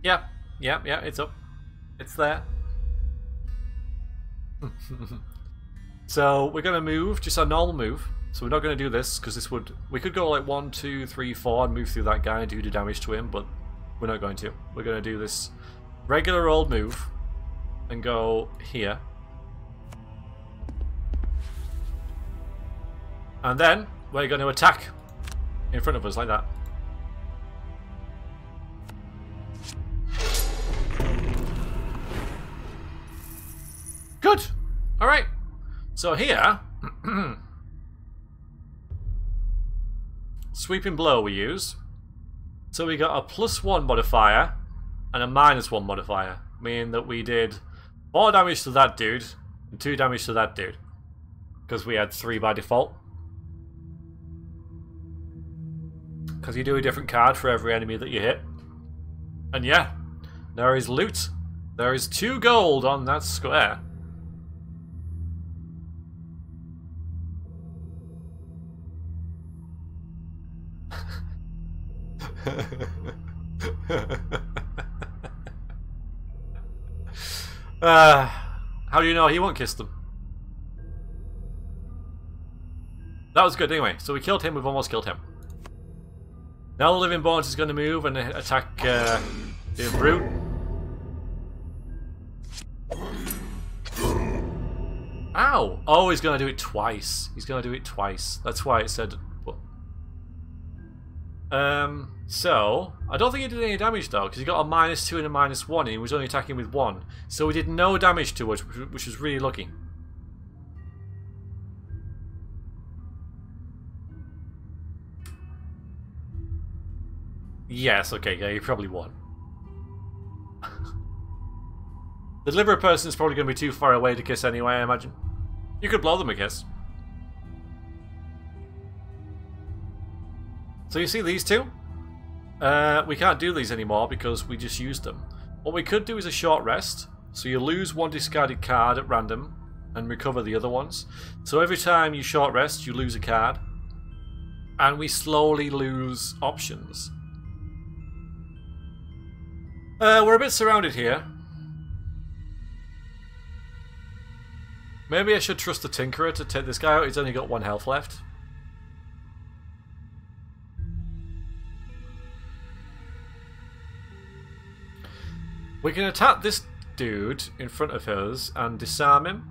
yeah, it's up. It's there. So we're going to move, just a normal move. So we're not going to do this because this would... We could go like 1, 2, 3, 4 and move through that guy and do the damage to him, but we're not going to. We're going to do this regular old move and go here. And then we're going to attack in front of us like that. Good! Alright. So here... Sweeping blow we use. So we got a +1 modifier and a -1 modifier, meaning that we did 4 damage to that dude and 2 damage to that dude. Because we had 3 by default. Because you do a different card for every enemy that you hit. And yeah, there is loot. There is 2 gold on that square. How do you know he won't kiss them? That was good anyway. So we killed him, we've almost killed him. Now the Living Bones is going to move and attack the Brute. Ow! Oh, he's going to do it twice. He's going to do it twice. That's why it said... So, I don't think he did any damage though, because he got a -2 and a -1 and he was only attacking with 1. So he did no damage to us, which was really lucky. Yes, okay, yeah, he probably won. The delivery person is probably going to be too far away to kiss anyway, I imagine. You could blow them a kiss. So you see these 2? We can't do these anymore because we just used them. What we could do is a short rest. So you lose one discarded card at random and recover the other ones. So every time you short rest, you lose a card. And we slowly lose options. We're a bit surrounded here. Maybe I should trust the Tinkerer to take this guy out. He's only got 1 health left. We can attack this dude in front of us and disarm him.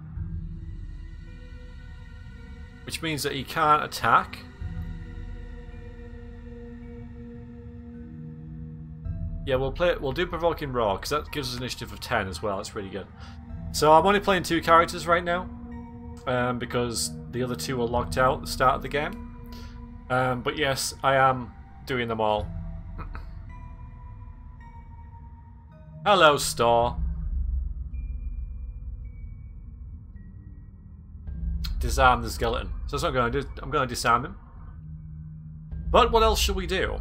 Which means that he can't attack. Yeah, we'll do Provoking Roar, because that gives us an initiative of 10 as well. That's really good. So I'm only playing 2 characters right now, because the other 2 were locked out at the start of the game. But yes, I am doing them all. Hello, Store. Disarm the skeleton. So that's what I'm going to do. I'm going to disarm him. But what else should we do?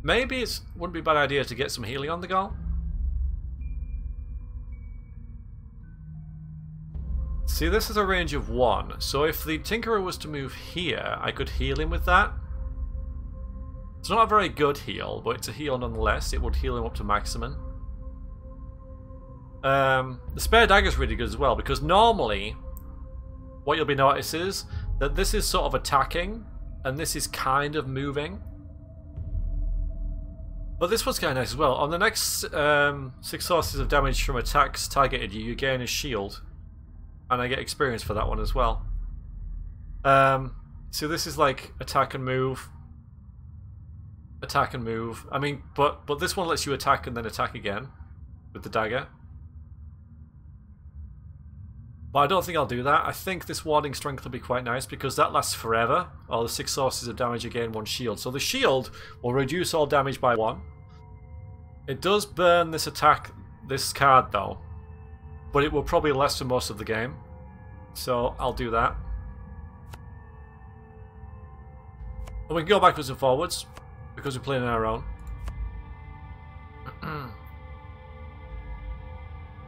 Maybe it wouldn't be a bad idea to get some healing on the go. See, this is a range of 1. So if the Tinkerer was to move here, I could heal him with that. It's not a very good heal, but it's a heal nonetheless. It would heal him up to maximum. The Spare Dagger is really good as well, because normally what you'll be noticing is that this is sort of attacking, and this is kind of moving. But this one's kind of nice as well. On the next 6 sources of damage from attacks targeted you, you gain a shield. And I get experience for that one as well. So this is like attack and move. Attack and move. I mean, but this one lets you attack and then attack again with the dagger. But I don't think I'll do that. I think this warding strength will be quite nice because that lasts forever. All the 6 sources of damage again, 1 shield. So the shield will reduce all damage by 1. It does burn this attack, this card though. But it will probably last for most of the game. So I'll do that. And we can go backwards and forwards because we're playing on our own.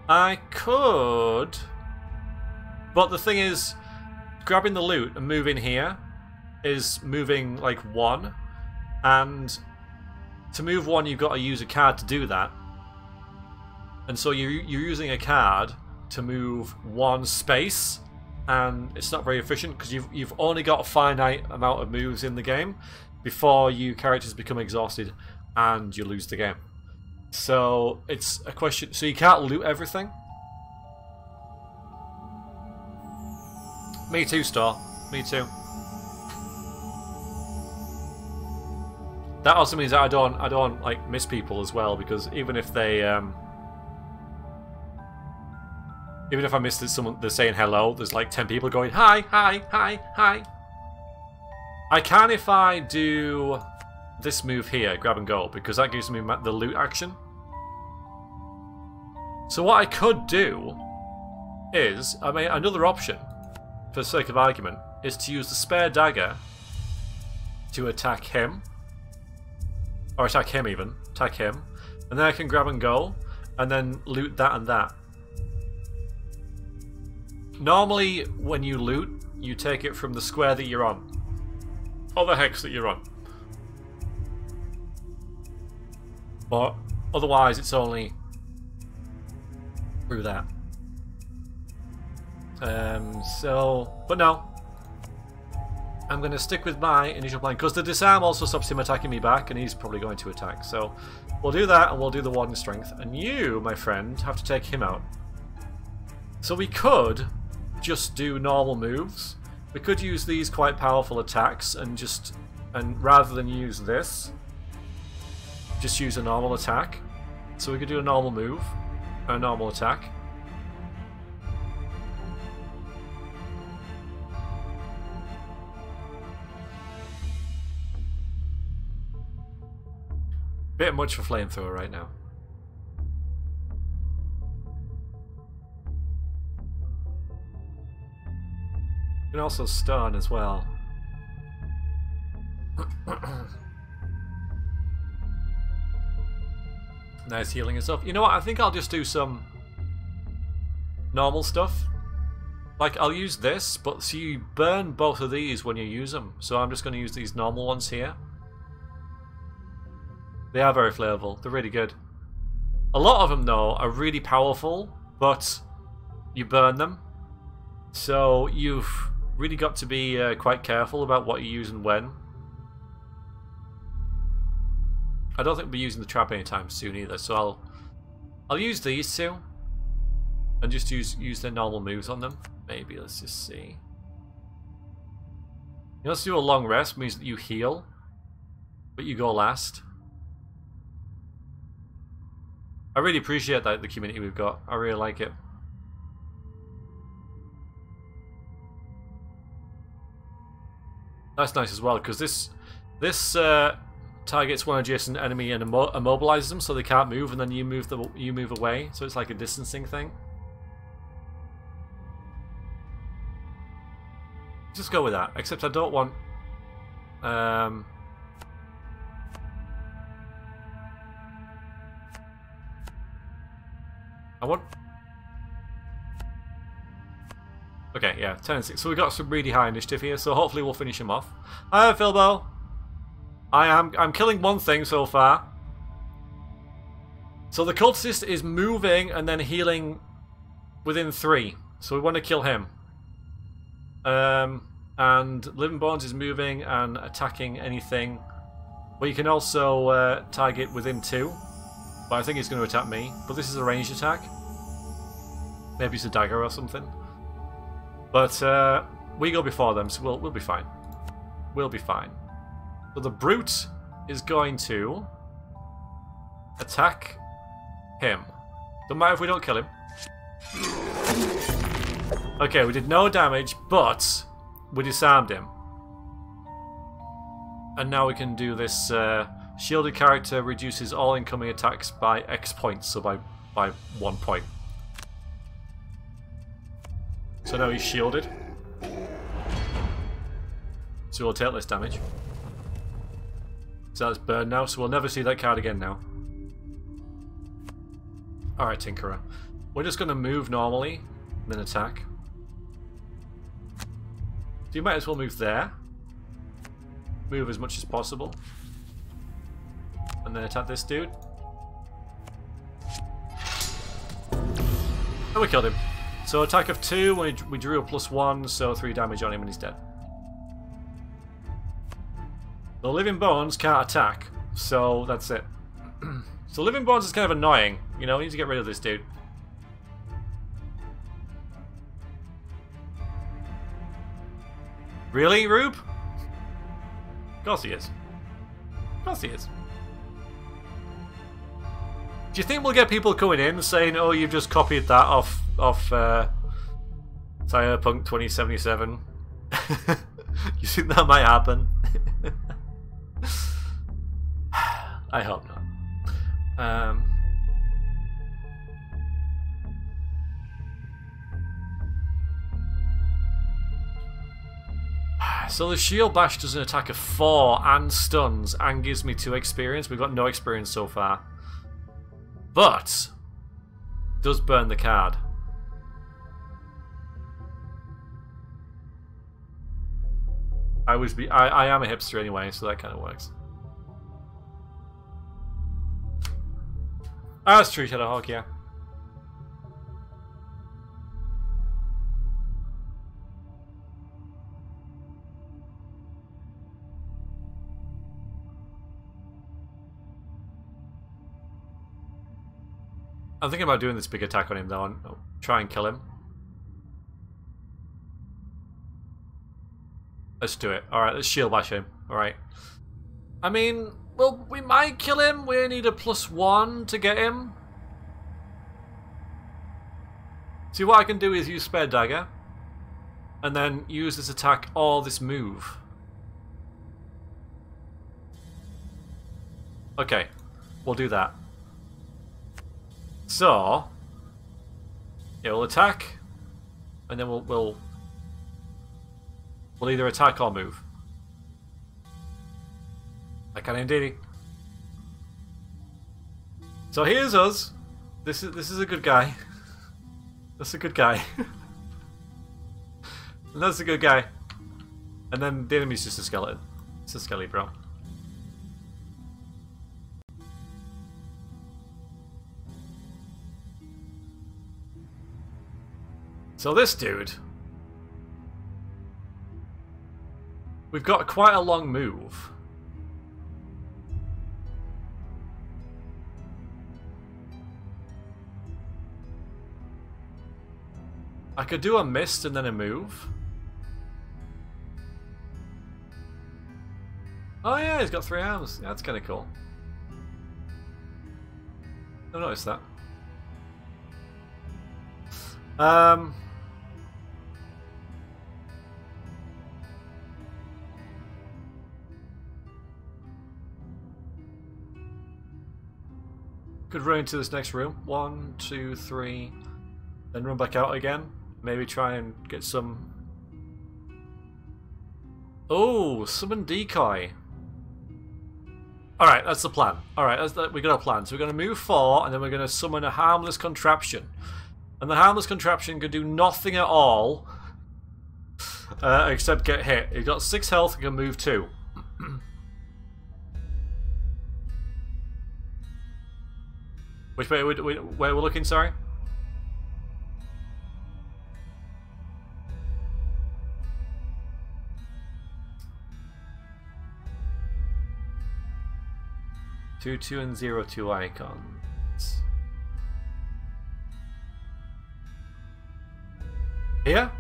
I could... But the thing is, grabbing the loot and moving here is moving like 1. And to move 1, you've got to use a card to do that. And so you're using a card to move 1 space, and it's not very efficient because you've only got a finite amount of moves in the game before your characters become exhausted and you lose the game. So it's a question. So you can't loot everything. Me too, Star. Me too. That also means that I don't like miss people as well, because even if they even if I miss someone, they're saying hello, there's like 10 people going hi, hi, hi, hi. I can if I do this move here, grab and go, because that gives me the loot action. So what I could do is, I mean, another option, for the sake of argument, is to use the Spare Dagger to attack him. Or attack him even. Attack him. And then I can grab and go, and then loot that and that. Normally, when you loot, you take it from the square that you're on. Or the hex that you're on. But otherwise, it's only through that. But no. I'm going to stick with my initial plan, because the disarm also stops him attacking me back, and he's probably going to attack. So we'll do that, and we'll do the warding strength. And you, my friend, have to take him out. So we could just do normal moves. We could use these quite powerful attacks, and rather than use this, just use a normal attack. So we could do a normal move, a normal attack. Bit much for flamethrower right now. You can also stun as well. Nice healing and stuff. You know what? I think I'll just do some normal stuff. Like, I'll use this, but so you burn both of these when you use them. So I'm just going to use these normal ones here. They are very flavorful. They're really good. A lot of them, though, are really powerful, but you burn them. So you've really got to be quite careful about what you use and when. I don't think we'll be using the trap anytime soon either, so I'll use these two. And just use their normal moves on them. Maybe, let's just see. Let's do a long rest, means that you heal, but you go last. I really appreciate that, the community we've got. I really like it. That's nice as well, because this targets one adjacent enemy and immobilizes them so they can't move, and then you move away, so it's like a distancing thing. Just go with that, except I don't want I want okay, yeah, 10 and 6. So we got some really high initiative here, so hopefully we'll finish him off. Hi Philbo. I'm killing one thing so far. So the cultist is moving and then healing within 3. So we want to kill him. And Living Bones is moving and attacking anything. But you can also target within 2. But I think he's going to attack me. But this is a ranged attack. Maybe it's a dagger or something. But we go before them, so we'll be fine. We'll be fine. So the brute is going to attack him. Don't matter if we don't kill him. Okay, we did no damage, but we disarmed him. And now we can do this. Shielded character reduces all incoming attacks by X points, so by 1 point. So now he's shielded. So we'll take less damage. So that's burned now, so we'll never see that card again now. Alright, Tinkerer. We're just going to move normally, and then attack. So you might as well move there. Move as much as possible. And then attack this dude. And we killed him. So attack of 2, we drew a +1, so 3 damage on him and he's dead. The Living Bones can't attack, so that's it. So Living Bones is kind of annoying, you know, we need to get rid of this dude. Really, Rube? Of course he is. Of course he is. Do you think we'll get people coming in saying, oh, you've just copied that off Cyberpunk 2077? You think that might happen? I hope not. So the shield bash does an attack of 4 and stuns and gives me 2 experience. We've got no experience so far. But does burn the card. I am a hipster anyway, so that kind of works. Ah, that's true, Shadowhawk, yeah. I'm thinking about doing this big attack on him though, and try and kill him. Let's do it. Alright, let's shield bash him. Alright. I mean, well, we might kill him. We need a +1 to get him. See, what I can do is use Spare Dagger. And then use this attack or this move. Okay, we'll do that. So, yeah, we'll attack, and then we'll either attack or move. I can indeed. So here's us. This is a good guy. That's a good guy. That's a good guy. And then the enemy's just a skeleton. It's a skelly, bro. So this dude... We've got quite a long move. I could do a mist and then a move. Oh yeah, he's got 3 arms. Yeah, that's kind of cool. I noticed that. Could run into this next room. 1, 2, 3. Then run back out again. Maybe try and get some... Oh, summon decoy. Alright, that's the plan. Alright, we got a plan. So we're going to move 4, and then we're going to summon a harmless contraption. And the harmless contraption could do nothing at all except get hit. He's got 6 health and can move 2. Which way where we're looking, sorry? Two, 2, and 0, 2 icons. Here?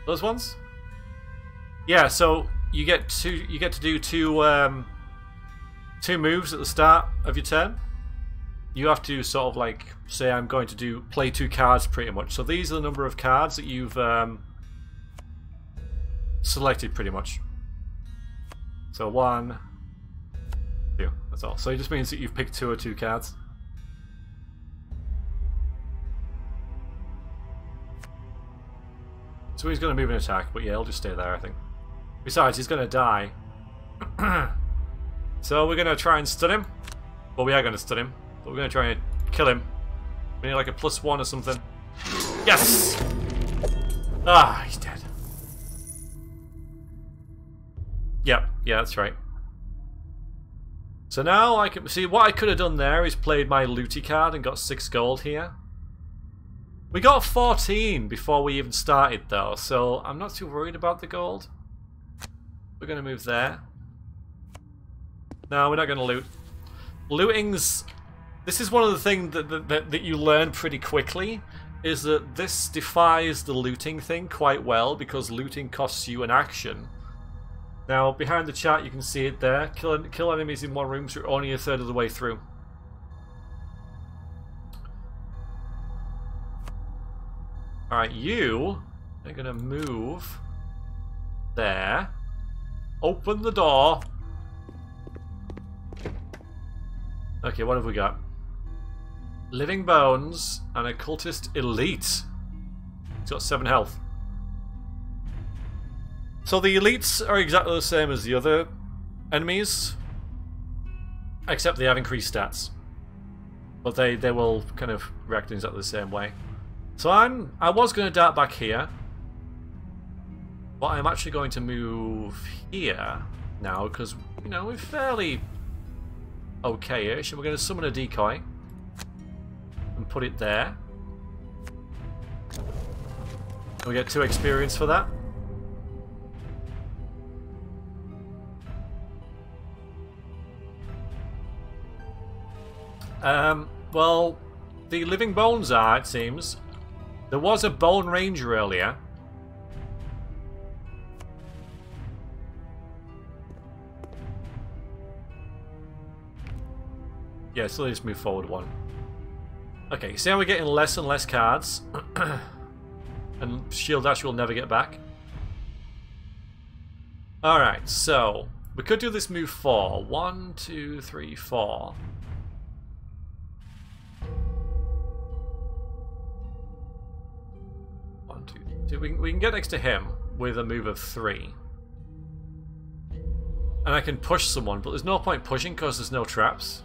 Those ones? Yeah, so you get to do two moves at the start of your turn. You have to sort of like say I'm going to play 2 cards pretty much. So these are the number of cards that you've selected pretty much. So 1, 2, that's all. So it just means that you've picked 2 or 2 cards. So he's going to move an attack, but yeah, he'll just stay there, I think. Besides, he's going to die. So we're going to try and stun him. Well, we are going to stun him, but we're going to try and kill him. We need like a +1 or something. Yes! Ah, he's dead. Yep, yeah, that's right. So now I can see what I could have done there is played my looty card and got 6 gold here. We got 14 before we even started though, so I'm not too worried about the gold. We're going to move there. No, we're not going to loot. Looting's... This is one of the things that you learn pretty quickly, is that this defies the looting thing quite well, because looting costs you an action. Now, behind the chat you can see it there. Kill enemies in one room, so you're only 1/3 of the way through. Alright, you are going to move there. Open the door. Okay, what have we got? Living Bones and Occultist Elite. He's got 7 health. So the elites are exactly the same as the other enemies, except they have increased stats. But they will kind of react in exactly the same way. So I was going to dart back here, but I'm actually going to move here now because, you know, we're fairly okay-ish. And we're going to summon a decoy and put it there. We get 2 experience for that. Well, the Living Bones are, it seems. There was a Bone Ranger earlier. Yeah, so let's move forward 1. Okay, see how we're getting less and less cards? And Shield Dash will never get back. Alright, so we could do this move 4. 1, 2, 3, 4. We can get next to him with a move of 3. And I can push someone, but there's no point pushing because there's no traps.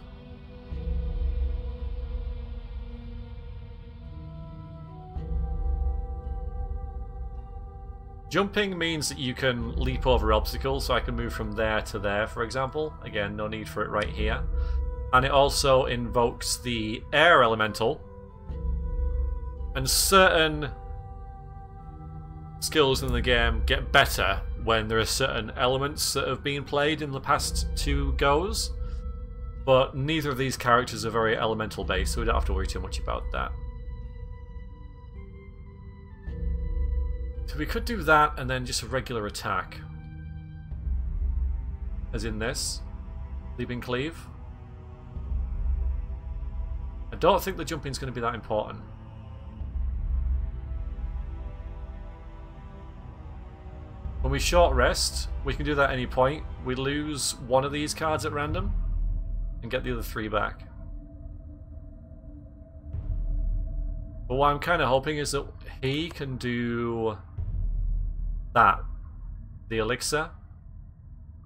Jumping means that you can leap over obstacles, so I can move from there to there, for example. Again, no need for it right here. And it also invokes the air elemental. And certain skills in the game get better when there are certain elements that have been played in the past 2 goes. But neither of these characters are very elemental based, so we don't have to worry too much about that. So we could do that and then just a regular attack. As in this. Leaping cleave. I don't think the jumping's going to be that important. When we short rest, we can do that at any point. We lose one of these cards at random and get the other 3 back. But what I'm kind of hoping is that he can do that, the elixir.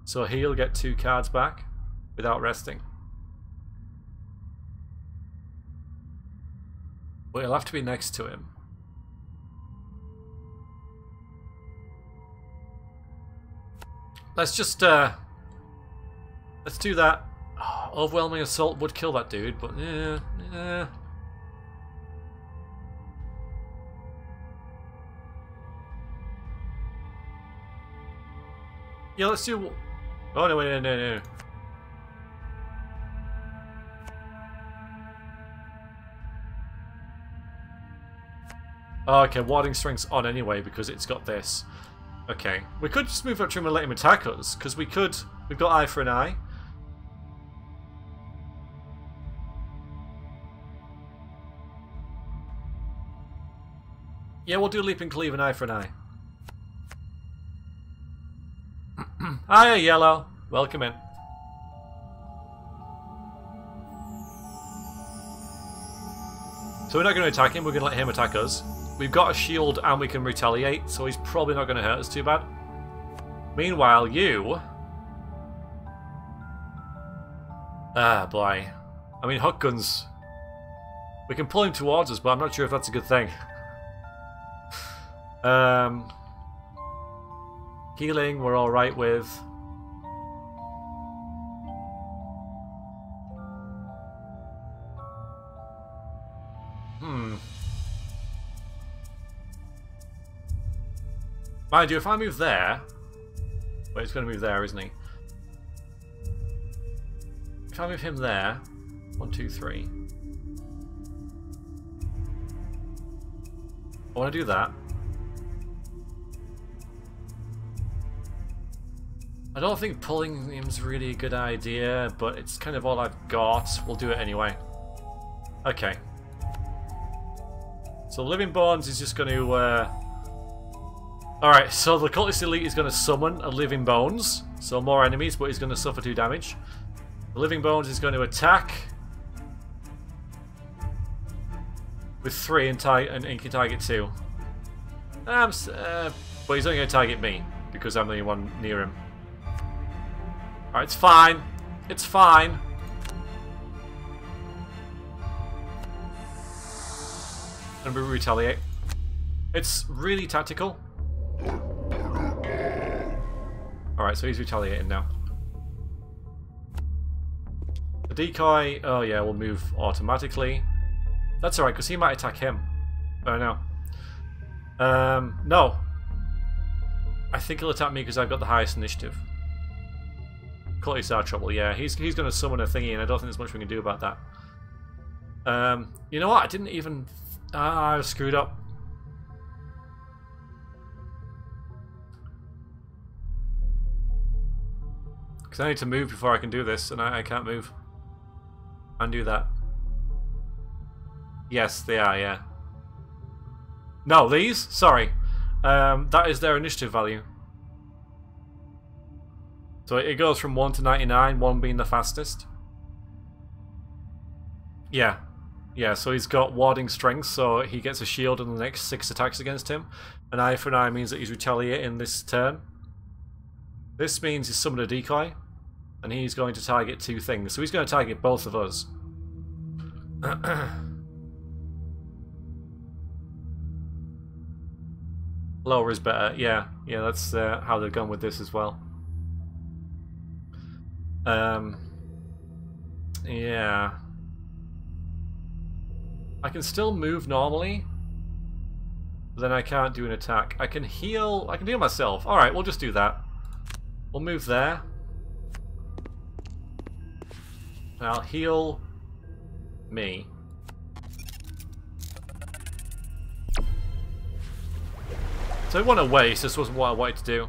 So he'll get 2 cards back without resting. But he'll have to be next to him. Let's just, let's do that. Oh, overwhelming assault would kill that dude, but yeah. Yeah, let's do... Oh, no, wait, no. Oh, okay, warding strength's on anyway because it's got this. Okay, we could just move up to him and let him attack us, because we could... We've got eye for an eye. Yeah, we'll do leaping cleave and eye for an eye. Hiya, Yellow. Welcome in. So we're not going to attack him, we're going to let him attack us. We've got a shield and we can retaliate, so he's probably not going to hurt us too bad. Meanwhile, you... Ah, boy. I mean, hook guns... We can pull him towards us, but I'm not sure if that's a good thing. Healing, we're alright with. Mind you, if I move there... Wait, he's going to move there, isn't he? If I move him there... 1, 2, 3... I want to do that. I don't think pulling him's really a good idea, but it's kind of all I've got. We'll do it anyway. Okay. So Living Bones is just going to... Alright, so the Cultist Elite is going to summon a Living Bones. So more enemies, but he's going to suffer 2 damage. The Living Bones is going to attack with 3 and he can target 2. But he's only going to target me because I'm the only one near him. Alright, it's fine. It's fine. And we retaliate. It's really tactical. Alright, so he's retaliating now. The decoy, oh yeah, will move automatically. That's alright, because he might attack him. Oh no. No. I think he'll attack me because I've got the highest initiative. Cultists are trouble, yeah. He's going to summon a thingy and I don't think there's much we can do about that. You know what? I didn't even... I screwed up. Because I need to move before I can do this, and I can't move. Undo that. Yes, they are, yeah. No, these? Sorry. That is their initiative value. So it goes from 1 to 99, 1 being the fastest. Yeah. Yeah, so he's got warding strength, so he gets a shield on the next 6 attacks against him. An eye for an eye means that he's retaliating this turn. This means he's summoned a decoy, and he's going to target 2 things. So he's going to target both of us. Lower is better. Yeah, yeah, that's how they've gone with this as well. Yeah. I can still move normally, but then I can't do an attack. I can heal myself. Alright, we'll just do that. We'll move there. And I'll heal me. So it wasn't a waste, this wasn't what I wanted to do.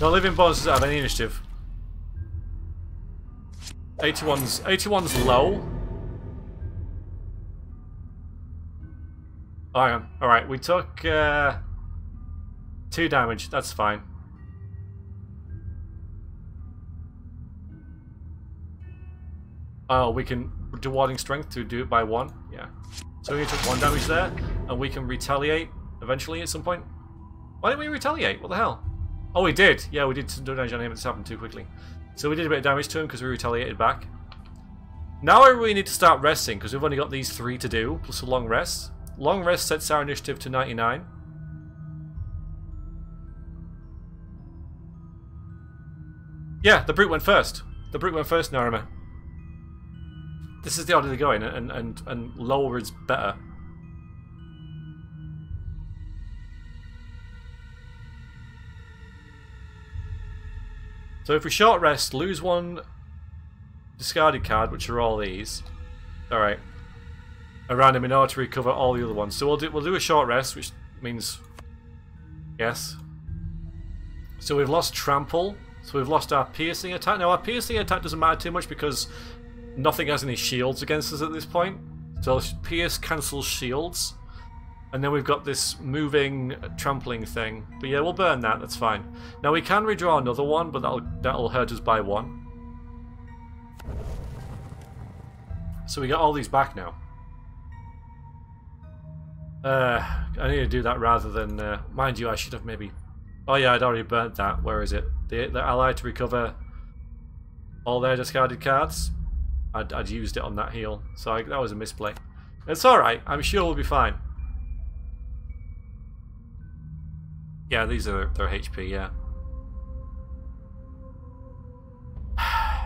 No living bonuses out of any initiative. 81's low. Oh, hang on. Alright, we took 2 damage, that's fine. Oh, we can do warding strength to do it by 1. Yeah. So we took 1 damage there, and we can retaliate eventually at some point. Why didn't we retaliate? What the hell? Oh, we did. Yeah, we did some damage on him. This happened too quickly. So we did a bit of damage to him because we retaliated back. Now I really need to start resting because we've only got these 3 to do, plus a long rest. Long rest sets our initiative to 99. Yeah, the brute went first. The brute went first, Narima. This is the order they're going, and lower is better. So if we short rest, lose 1 discarded card, which are all these. Alright. A random in order to recover all the other ones. So we'll do a short rest, which means yes. So we've lost trample. So we've lost our piercing attack. Now our piercing attack doesn't matter too much because nothing has any shields against us at this point. So pierce cancels shields. And then we've got this moving trampling thing. But yeah, we'll burn that, that's fine. Now we can redraw another one, but that'll hurt us by 1. So we got all these back now. I need to do that rather than... mind you, I should have maybe... Oh yeah, I'd already burnt that. Where is it? The ally to recover all their discarded cards. I'd used it on that heal. So that was a misplay. It's alright. I'm sure we'll be fine. Yeah, these are their HP, yeah.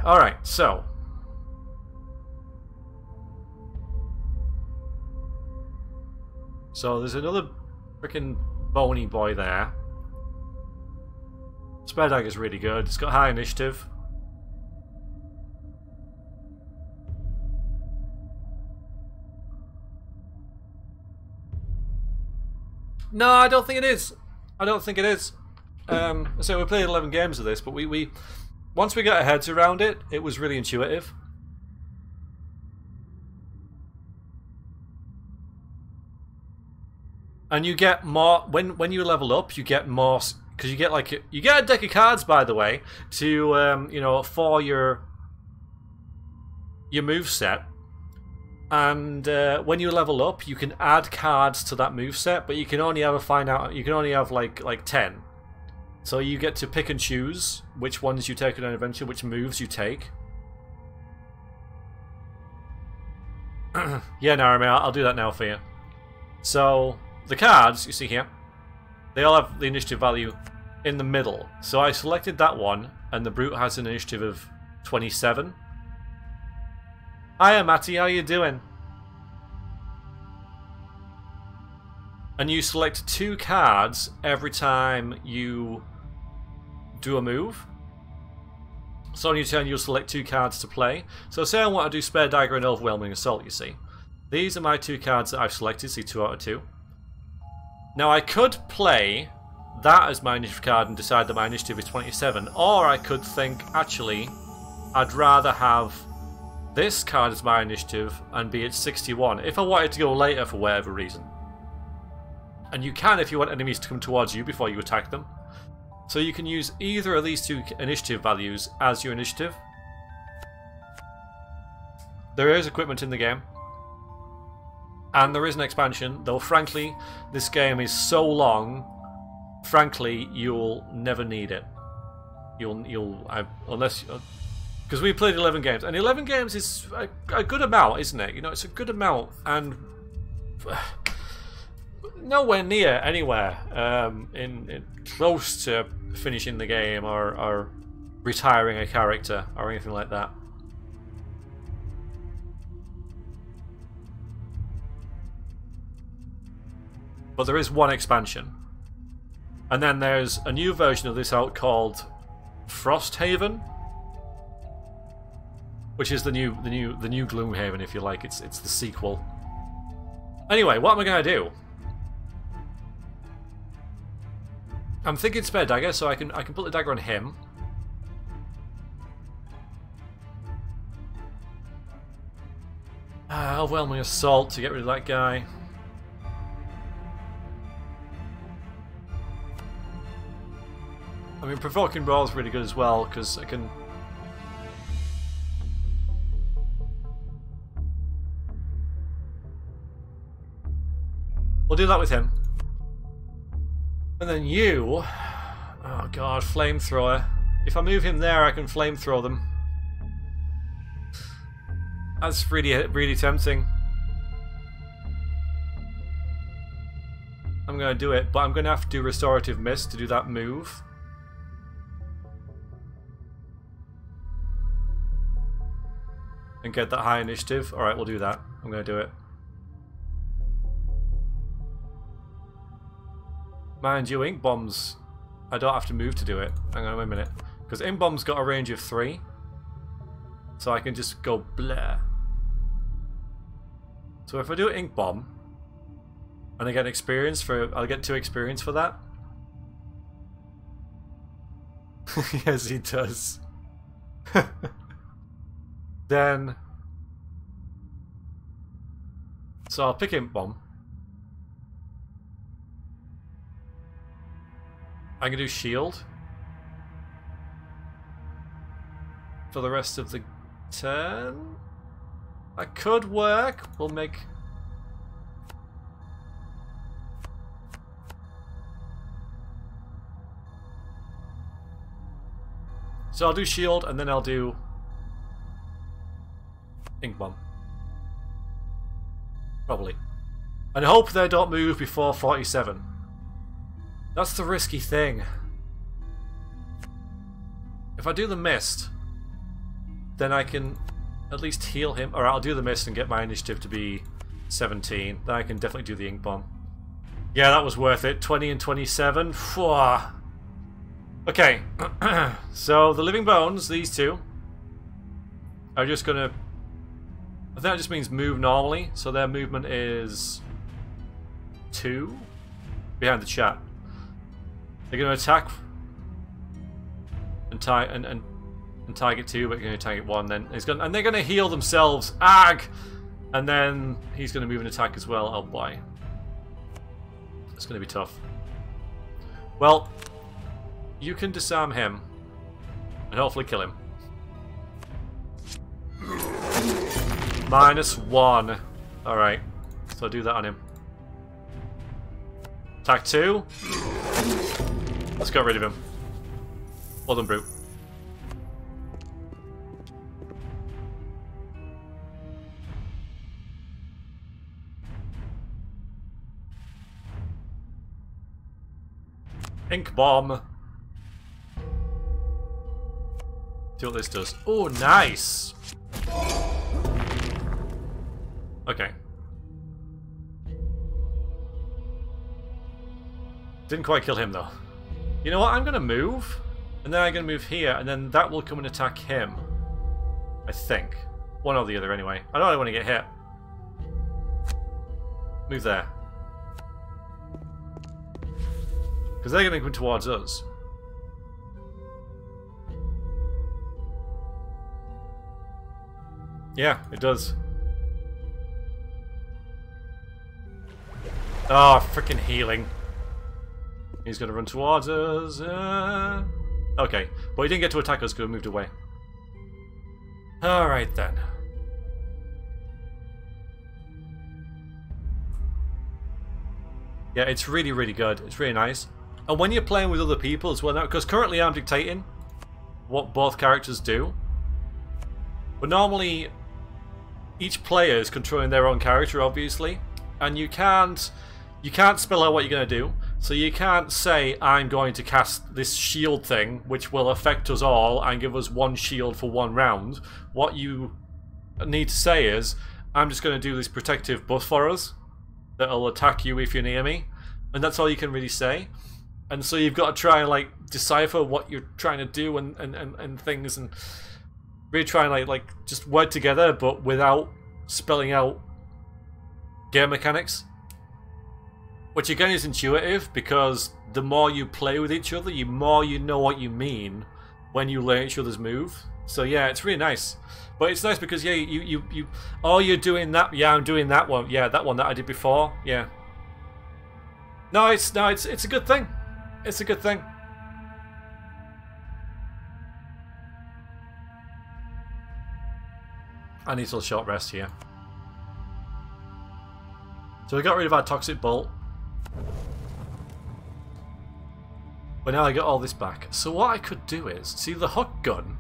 Alright, so... So there's another freaking bony boy there. Spare Dagger's really good. It's got high initiative. No, I don't think it is. I don't think it is. So we played 11 games of this, but we once we got our heads around it, it was really intuitive. And you get more when you level up. You get more because you get a deck of cards, by the way, to you know, for your move set. And when you level up, you can add cards to that move set, but you can only have you can only have like 10. So you get to pick and choose which ones you take on an adventure, which moves you take. Yeah, Narame, I'll do that now for you. So the cards you see here, they all have the initiative value in the middle. So I selected that one, and the brute has an initiative of 27. Hiya, Matty, how you doing? And you select 2 cards every time you do a move. So on your turn, you'll select 2 cards to play. So say I want to do Spare Dagger and Overwhelming Assault, you see. These are my 2 cards that I've selected, see 2 out of 2. Now I could play that as my initiative card and decide that my initiative is 27. Or I could think, actually, I'd rather have this card as my initiative and be at 61 if I wanted to go later for whatever reason. And you can if you want enemies to come towards you before you attack them. So you can use either of these 2 initiative values as your initiative. There is equipment in the game. And there is an expansion, though frankly, this game is so long, frankly, you'll never need it. Unless... Because we played 11 games, and 11 games is a good amount, isn't it? You know, it's a good amount, and nowhere near anywhere in close to finishing the game or retiring a character or anything like that. But there is one expansion. And then there's a new version of this out called Frosthaven, which is the new Gloomhaven, if you like. It's the sequel. Anyway, what am I gonna do? I'm thinking spare dagger, so I can put the dagger on him. Overwhelming assault to get rid of that guy. I mean, provoking roll is really good as well because I can. We'll do that with him. And then you... Oh god, flamethrower. If I move him there, I can flamethrow them. That's really tempting. I'm going to do it, but I'm going to have to do Restorative Mist to do that move. And get that high initiative. Alright, we'll do that. I'm going to do it. Mind you, ink bombs, I don't have to move to do it. Hang on a minute. Because ink bomb's got a range of 3. So I can just go blah. So if I do ink bomb, and I get experience for, I'll get 2 experience for that. Yes, he does. Then, so I'll pick ink bomb. I can do shield for the rest of the turn. That could work. We'll make. So I'll do shield and then I'll do ink bomb. Probably. And hope they don't move before 47. That's the risky thing. If I do the mist, then I can at least heal him. Or I'll do the mist and get my initiative to be 17. Then I can definitely do the ink bomb. Yeah, that was worth it. 20 and 27. Phew. Okay. So the living bones, these two, are just gonna... I think that just means move normally. So their movement is 2 behind the chat. They're going to attack and target 2, but you're going to target 1. Then and they're going to heal themselves. Ag, and then he's going to move and attack as well. Oh boy, it's going to be tough. Well, you can disarm him and hopefully kill him. -1. All right, so I'll do that on him. Attack 2. Let's get rid of him. Well done, brute. Ink bomb. See what this does. Oh, nice. Okay. Didn't quite kill him though. You know what? I'm going to move, and then I'm going to move here, and then that will come and attack him. I think. One or the other anyway. I don't want to get hit. Move there. Because they're going to come towards us. Yeah, it does. Oh, freaking healing. He's going to run towards us. Okay, but he didn't get to attack us because we moved away. Alright then. Yeah, it's really, really good. It's really nice. And when you're playing with other people as well, because currently I'm dictating what both characters do. But normally, each player is controlling their own character, obviously. And you can't you can't spell out what you're going to do. So you can't say, I'm going to cast this shield thing, which will affect us all and give us 1 shield for 1 round. What you need to say is, I'm just going to do this protective buff for us that'll attack you if you're near me. And that's all you can really say. And so you've got to try and like decipher what you're trying to do and things, and really try and like just work together, but without spelling out game mechanics. Which again is intuitive, because the more you play with each other, the more you know what you mean when you learn each other's move. So yeah, it's really nice. But it's nice because yeah, you oh, you're doing that. Yeah, I'm doing that one. Yeah, that one that I did before. Yeah. No, it's a good thing. It's a good thing. I need a little short rest here. So we got rid of our toxic bolt. But now I get all this back. So what I could do is, see the hook gun,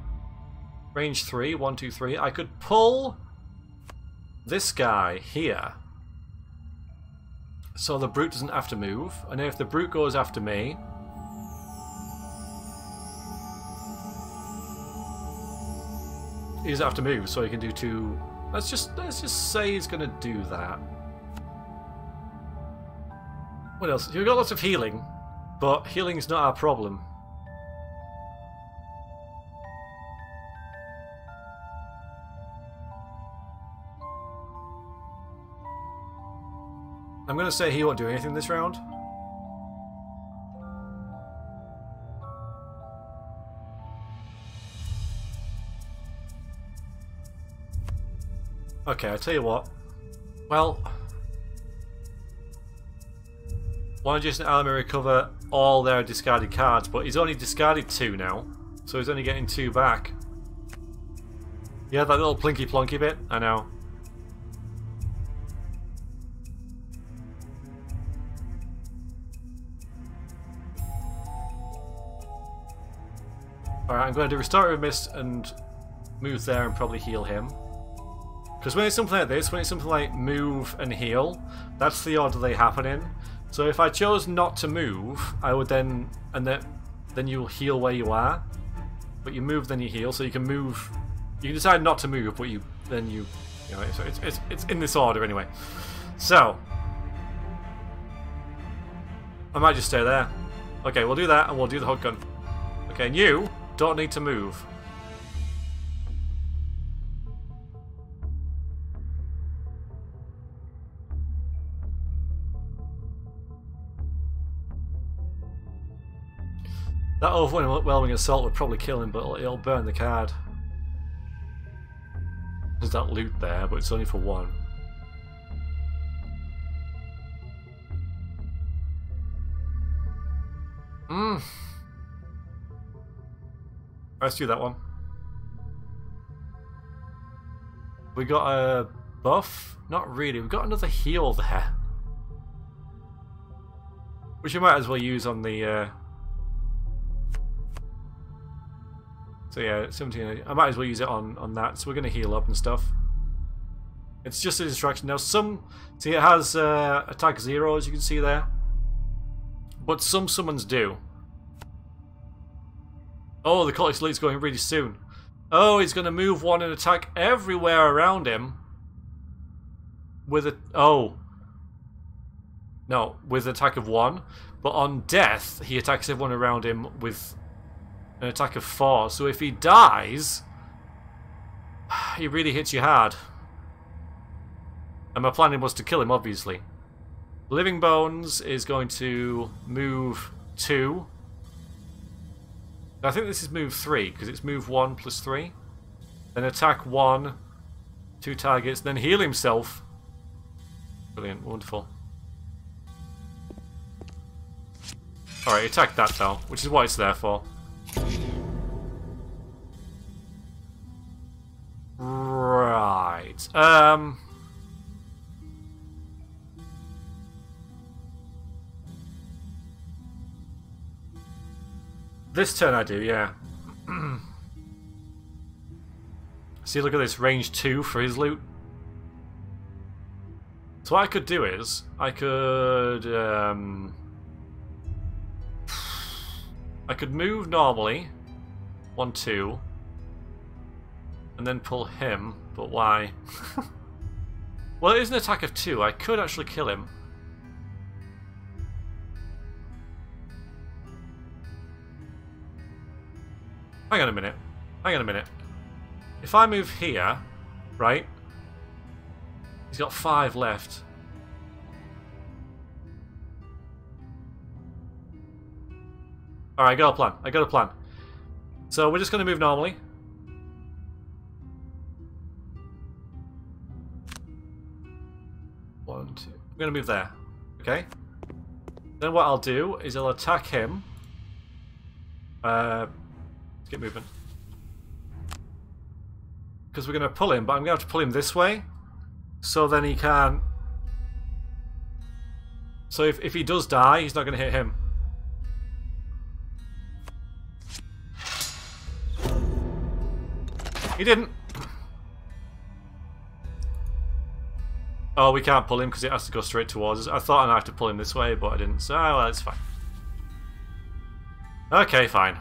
range 3, 1, 2, 3. I could pull this guy here, so the brute doesn't have to move. And if the brute goes after me, he doesn't have to move, so he can do 2. Let's just say he's gonna do that. What else? You've got lots of healing, but healing's not our problem. I'm gonna say he won't do anything this round. Okay, I tell you what. Well, why don't Jason and Alamy recover all their discarded cards? But he's only discarded 2 now, so he's only getting 2 back. Yeah, that little plinky plonky bit. I know. Alright, I'm going to do Restorative Mist and move there and probably heal him. Because when it's something like this, when it's something like move and heal, that's the order they happen in. So if I chose not to move, I would then, and then you'll heal where you are. But you move, then you heal, so you can move. You can decide not to move, but you know, so it's in this order anyway. So I might just stay there. Okay, we'll do that, and we'll do the hook gun. Okay, and you don't need to move. That overwhelming assault would probably kill him, but it'll burn the card. There's that loot there, but it's only for 1. Let's do that one. We got a buff? Not really. We've got another heal there, which we might as well use on the. So yeah, 17. I might as well use it on that. So we're going to heal up and stuff. It's just a distraction. Now see, it has attack 0, as you can see there. But some summons do. Oh, the Cultist Elite's going really soon. Oh, he's going to move 1 and attack everywhere around him. With a... Oh. No, with an attack of 1. But on death, he attacks everyone around him with an attack of 4. So if he dies, he really hits you hard. And my plan was to kill him, obviously. Living Bones is going to move 2. I think this is move 3, because it's move 1 plus 3. Then attack 1, 2 targets, then heal himself. Brilliant, wonderful. Alright, attack that though, which is what it's there for. Right. This turn I do, yeah. See, look at this, range 2 for his loot. So what I could do is, I could move normally, 1, 2, and then pull him, but why? Well, it is an attack of 2, I could actually kill him. Hang on a minute, hang on a minute. If I move here, right, he's got 5 left. Alright, I got a plan. I got a plan. So we're just going to move normally. One, two. I'm going to move there. Okay? Then what I'll do is I'll attack him. Let's get moving. Because we're going to pull him, but I'm going to have to pull him this way. So then he can't... So if he does die, he's not going to hit him. He didn't. Oh, we can't pull him because it has to go straight towards us. I thought I'd have to pull him this way, but I didn't. So, well, it's fine. Okay, fine.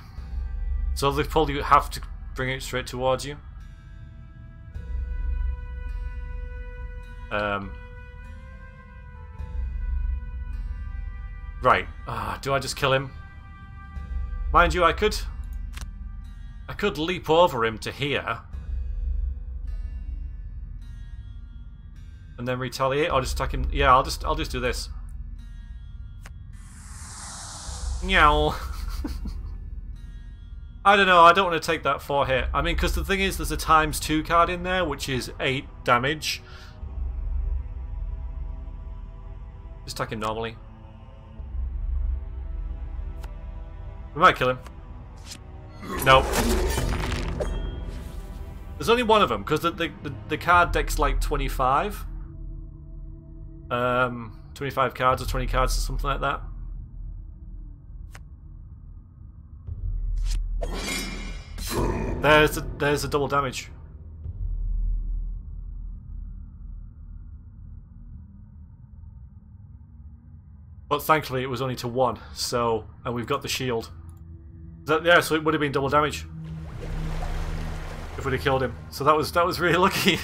So the pull, you have to bring it straight towards you. Right. Do I just kill him? Mind you, I could leap over him to here. And then retaliate, or just attack him. Yeah, I'll just do this. Meow. I don't know, I don't want to take that 4 hit. I mean, because the thing is, there's a ×2 card in there, which is 8 damage. Just attack him normally. We might kill him. Nope. There's only one of them, because the card deck's like 25. 25 cards or 20 cards or something like that. There's the double damage. But thankfully it was only to 1, so, and we've got the shield. Yeah, so it would have been double damage if we'd have killed him. So that was really lucky.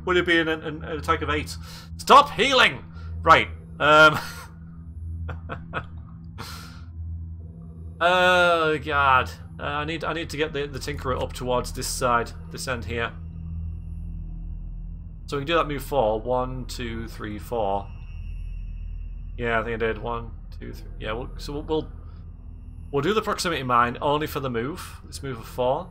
Would have been an attack of 8. Stop healing! Right. Oh god. I need to get the Tinkerer up towards this side, this end here. So we can do that move 4. 1, 2, 3, 4. Yeah, I think I did. 1, 2, 3. Yeah, we'll do the proximity mine only for the move. This move of 4.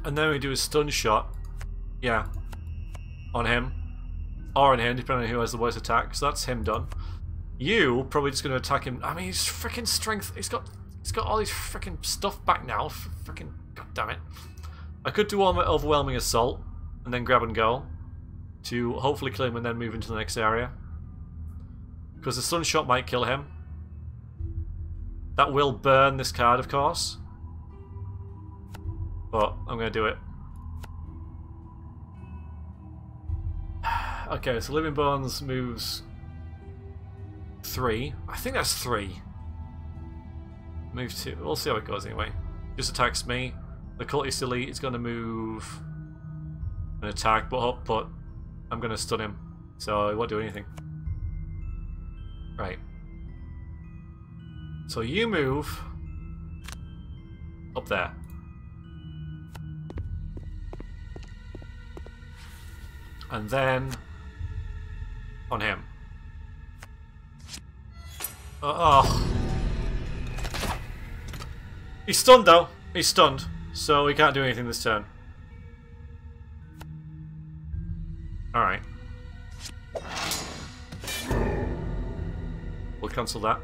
And then we do a stun shot. Yeah. On him. Or on him, depending on who has the worst attack. So that's him done. You probably just going to attack him. I mean, he's freaking strength. He's got all his freaking stuff back now. Freaking goddamn it. I could do overwhelming assault and then grab and go to hopefully kill him and then move into the next area. Because the stun shot might kill him. That will burn this card, of course. But I'm going to do it. Okay, so Living Bones moves 3. I think that's 3. Move 2. We'll see how it goes anyway. Just attacks me. The Cultist Elite is going to move an attack, but I'm going to stun him. So it won't do anything. Right. So you move up there. And then on him. Oh. He's stunned though. He's stunned. So he can't do anything this turn. Alright. We'll cancel that.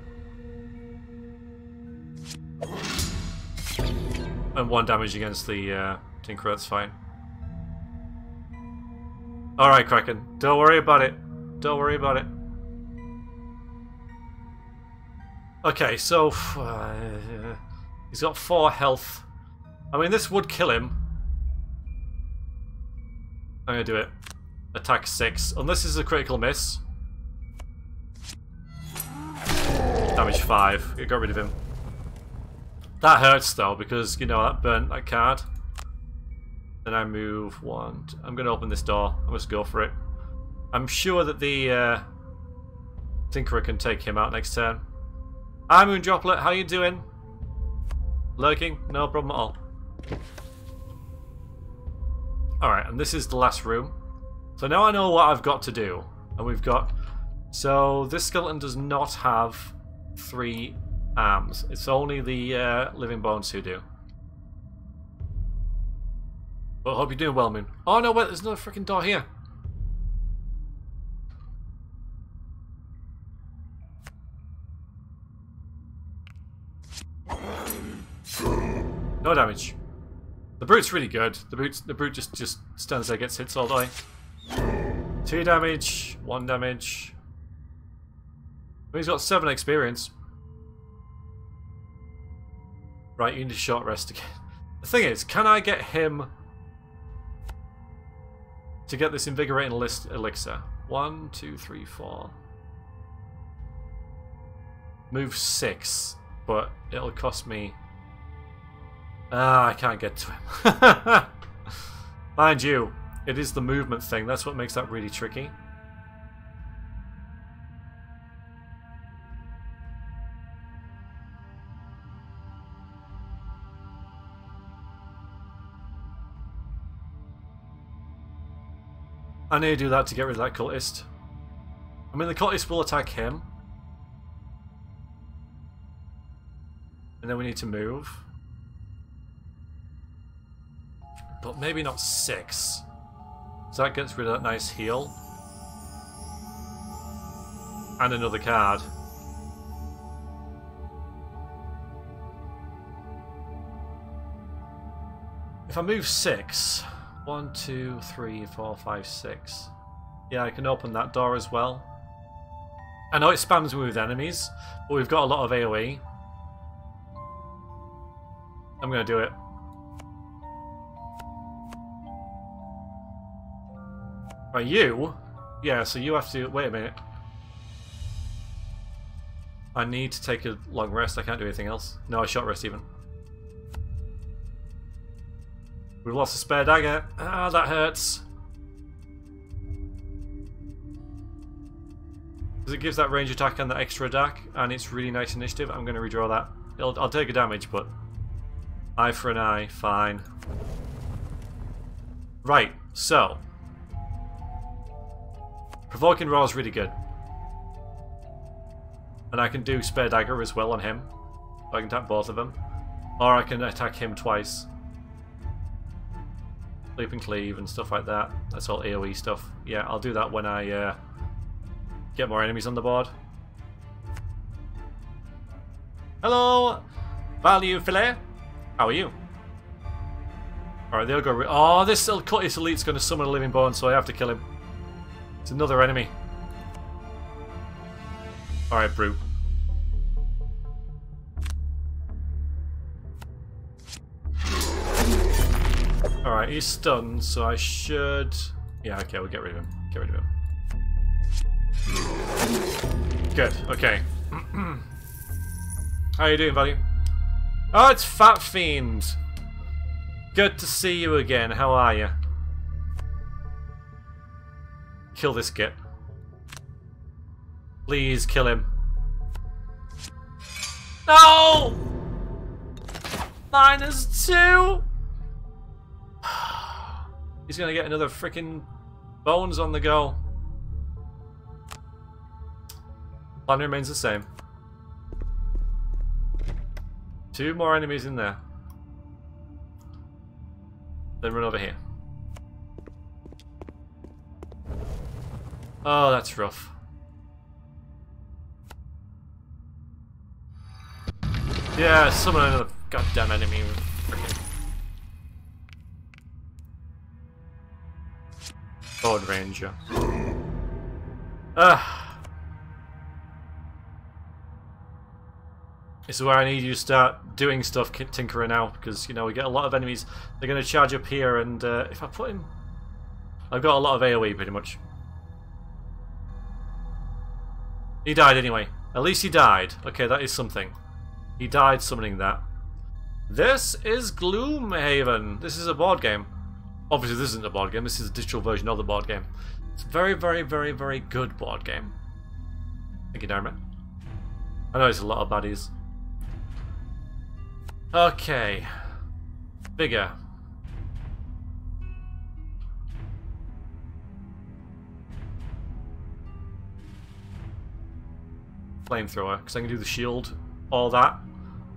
And 1 damage against the Tinkerer, that's fine. Alright, Kraken. Don't worry about it. Don't worry about it. Okay, so... he's got 4 health. I mean, this would kill him. I'm gonna do it. Attack 6. Unless this is a critical miss. Damage 5. It got rid of him. That hurts though, because, you know, that burnt that card. Then I move 1. I'm gonna open this door. I'm just go for it. I'm sure that the Tinkerer can take him out next turn. Hi Moon Droplet, how you doing? Lurking? No problem at all. Alright, and this is the last room. So now I know what I've got to do. And we've got... So this skeleton does not have 3 arms. It's only the living bones who do. But I hope you're doing well, Moon. Oh no, wait, there's another freaking door here. No damage. The brute's really good. The brute just stands there, gets hits all day. 2 damage, 1 damage. He's got 7 experience. Right, you need a short rest again. The thing is, can I get him to get this invigorating elixir? 1, 2, 3, 4. Move 6, but it'll cost me... I can't get to him. Mind you, it is the movement thing. That's what makes that really tricky. I need to do that to get rid of that cultist. I mean, the cultist will attack him. And then we need to move. But maybe not 6. So that gets rid of that nice heal. And another card. If I move 6... 1, 2, 3, 4, 5, 6. Yeah, I can open that door as well. I know it spams me with enemies, but we've got a lot of AoE. I'm gonna do it. Right, you? Yeah, so you have to... Wait a minute. I need to take a long rest. I can't do anything else. No, a short rest even. We've lost a spare dagger. Ah, that hurts. Because it gives that range attack and that extra attack, and it's really nice initiative. I'm going to redraw that. I'll take a damage, but eye for an eye, fine. Right, so Provoking Roar is really good, and I can do spare dagger as well on him. I can attack both of them, or I can attack him twice. Leap and cleave and stuff like that. That's all AoE stuff. Yeah, I'll do that when I get more enemies on the board. Hello, Value Filet. How are you? Alright, they'll go... Oh, this cultist elite's going to summon a living bone, so I have to kill him. It's another enemy. Alright, Brute. Alright, he's stunned, so I should... Yeah, okay, we'll get rid of him. Get rid of him. Good, okay. How are you doing, buddy? Oh, it's Fat Fiend! Good to see you again, how are you? Kill this git. Please kill him. No! -2! He's gonna get another freaking bones on the go. Plan remains the same. 2 more enemies in there. Then run over here. Oh, that's rough. Yeah, summon another goddamn enemy. Freaking Sword Ranger. This is where I need you to start doing stuff, Tinkerer, now, because, you know, we get a lot of enemies. They're going to charge up here, and if I put him... I've got a lot of AoE pretty much. He died anyway. At least he died. Okay, that is something. He died summoning that. This is Gloomhaven. This is a board game. Obviously this isn't a board game, this is a digital version of the board game. It's a very, very, very, very good board game. Thank you, Darren. I know there's a lot of baddies. Okay. Bigger. Flamethrower, because I can do the shield, all that,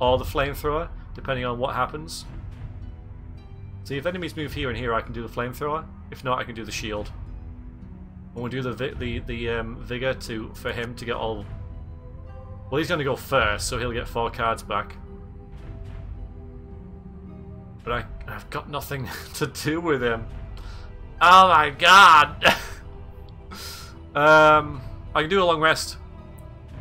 or the flamethrower, depending on what happens. See, if enemies move here and here, I can do the flamethrower. If not, I can do the shield. And we'll do the vigor for him to get all. Well, he's going to go first, so he'll get 4 cards back. But I've got nothing to do with him. Oh my god! I can do a long rest.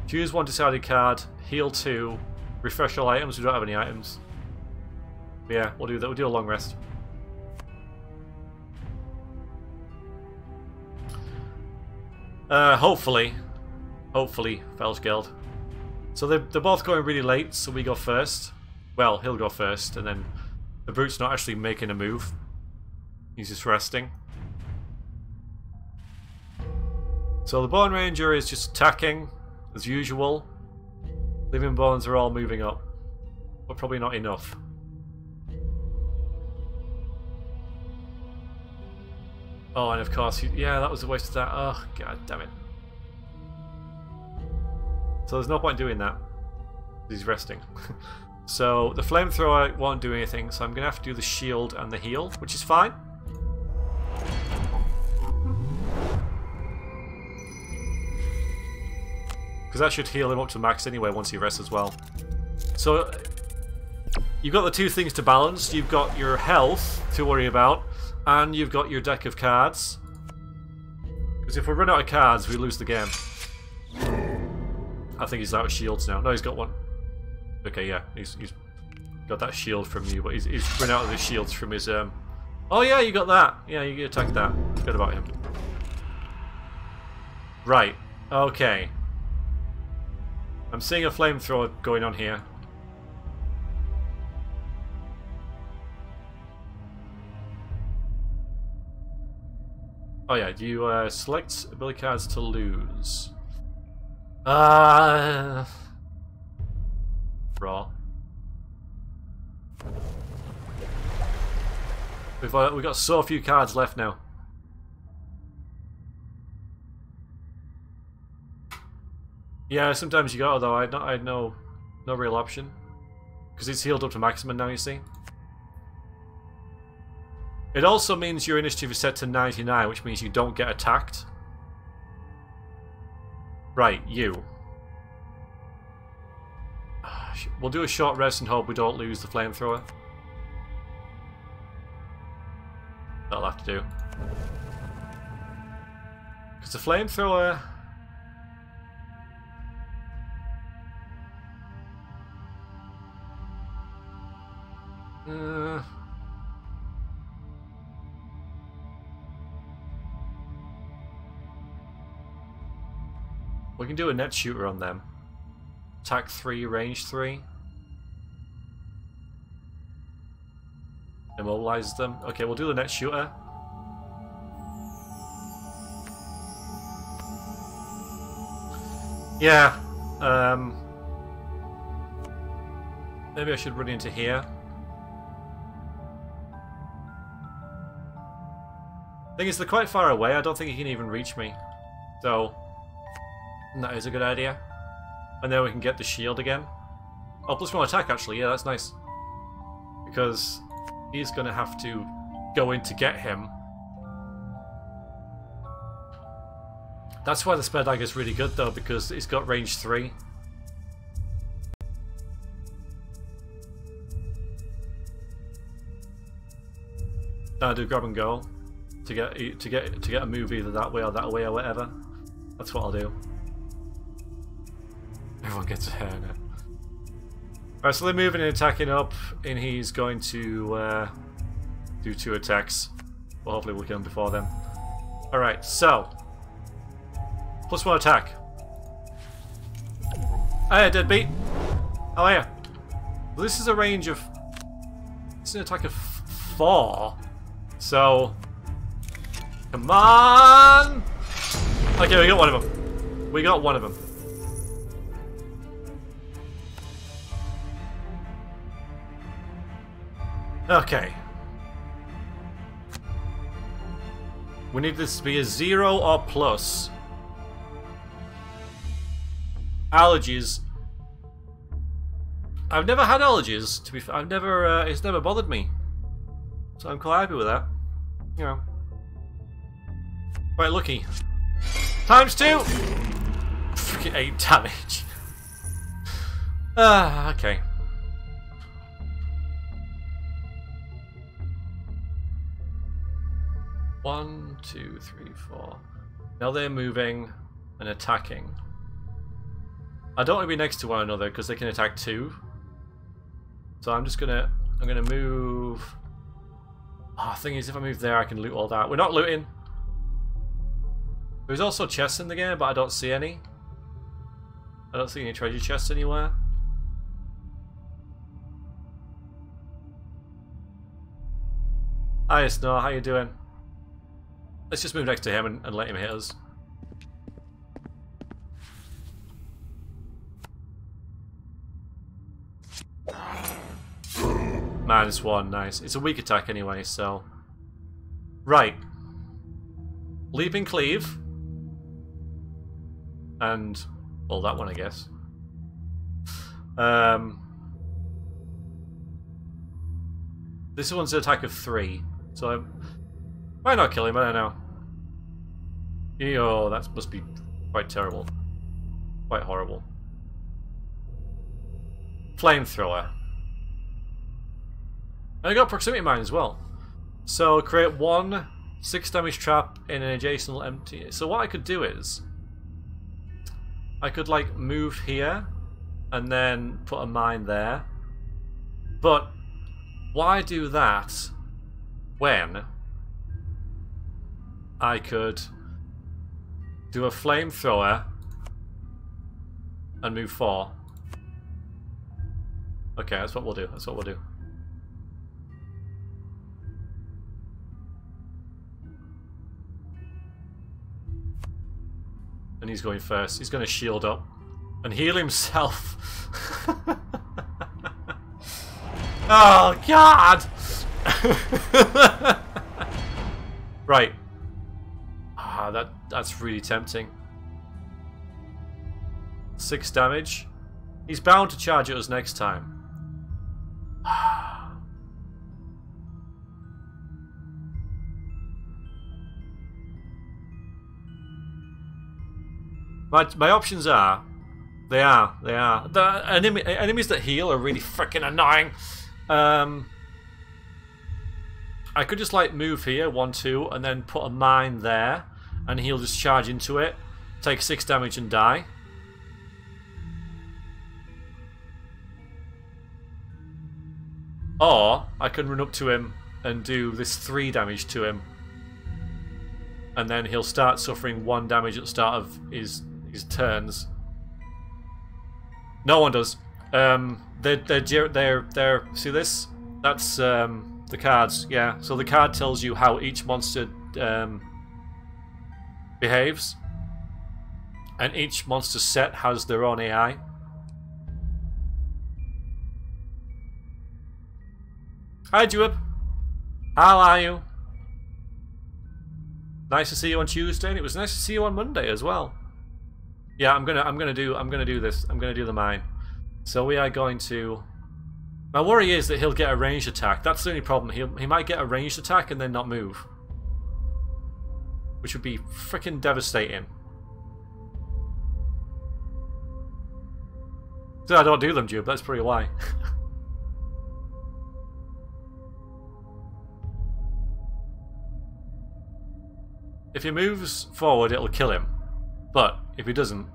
Choose 1 discarded card, heal 2, refresh all items. We don't have any items. But yeah, we'll do that. We'll do a long rest. Hopefully, Fel's Guild. So they're both going really late, so we go first. Well, he'll go first, and then the Brute's not actually making a move. He's just resting. So the Bone Ranger is just attacking, as usual. Living Bones are all moving up, but probably not enough. Oh, and of course, yeah, that was a waste of that. Oh, god damn it. So there's no point doing that. He's resting. So the flamethrower won't do anything, so I'm going to have to do the shield and the heal, which is fine. Because that should heal him up to max anyway once he rests as well. So you've got the 2 things to balance. You've got your health to worry about, and you've got your deck of cards. Because if we run out of cards, we lose the game. I think he's out of shields now. No, he's got 1. Okay, yeah, he's got that shield from you, but he's run out of the shields from his... Oh yeah, you got that. Yeah, you attacked that. Forgot about him. Right, okay. I'm seeing a flamethrower going on here. Oh yeah, do you select ability cards to lose? Raw. We've got so few cards left now. Yeah, sometimes you got, though. I had no real option because it's healed up to maximum now. You see. It also means your initiative is set to 99, which means you don't get attacked. Right, you. We'll do a short rest and hope we don't lose the flamethrower. That'll have to do. Because the flamethrower... We can do a net shooter on them. Attack 3, range 3. Immobilize them. Okay, we'll do the net shooter. Yeah. Maybe I should run into here. Thing is, they're quite far away. I don't think he can even reach me. So... that is a good idea. And then we can get the shield again. Oh, +1 attack actually, yeah, that's nice. Because he's going to have to go in to get him. That's why the spare dagger is really good though, because it's got range 3. I do grab and go to get a move either that way or whatever. That's what I'll do. Everyone gets a hair now. Alright, so they're moving and attacking up, and he's going to do 2 attacks. Well, hopefully we'll kill him before them. Alright, so. +1 attack. Hiya, deadbeat. How are you? Well, this is a range of... It's an attack of 4. So... Come on! Okay, we got one of them. We got one of them. Okay. We need this to be a 0 or plus. Allergies. I've never had allergies, to be fair. I've never, it's never bothered me. So I'm quite happy with that. You know. Quite lucky. ×2! Freaking 8 damage. Okay. One, 2, 3, 4. Now they're moving and attacking. I don't want to be next to one another because they can attack 2. So I'm gonna move. Oh, the thing is, if I move there, I can loot all that. We're not looting. There's also chests in the game, but I don't see any. I don't see any treasure chests anywhere. Hi, Snow. How you doing? Let's just move next to him and let him hit us. -1, nice. It's a weak attack anyway, so... Right. Leap and cleave. And... well, that one, I guess. This one's an attack of 3, so I might not kill him, I don't know. Oh, that must be quite terrible. Quite horrible. Flamethrower. And I got proximity mine as well. So create 1 6 damage trap in an adjacent empty. So what I could do is I could like move here and then put a mine there. But why do that when I could do a flamethrower and move 4? Okay, that's what we'll do. That's what we'll do. And he's going first. He's going to shield up and heal himself. Oh, God! Right. Ah, that's really tempting. 6 damage. He's bound to charge at us next time. My options are, they are. The enemies that heal are really freaking annoying. I could just like move here, 1, 2, and then put a mine there, and he'll just charge into it, take 6 damage and die. Or I can run up to him and do this 3 damage to him, and then he'll start suffering 1 damage at the start of his turns. No one does. They're see this? That's the cards. Yeah. So the card tells you how each monster behaves, and each monster set has their own AI. Hi, Juip. How are you? Nice to see you on Tuesday, and it was nice to see you on Monday as well. Yeah, I'm gonna do this. I'm gonna do the mine. So we are going to. My worry is that he'll get a ranged attack. That's the only problem. He might get a ranged attack and then not move, which would be freaking devastating. So I don't do them, Jube. That's probably why. If he moves forward, it'll kill him. But if he doesn't,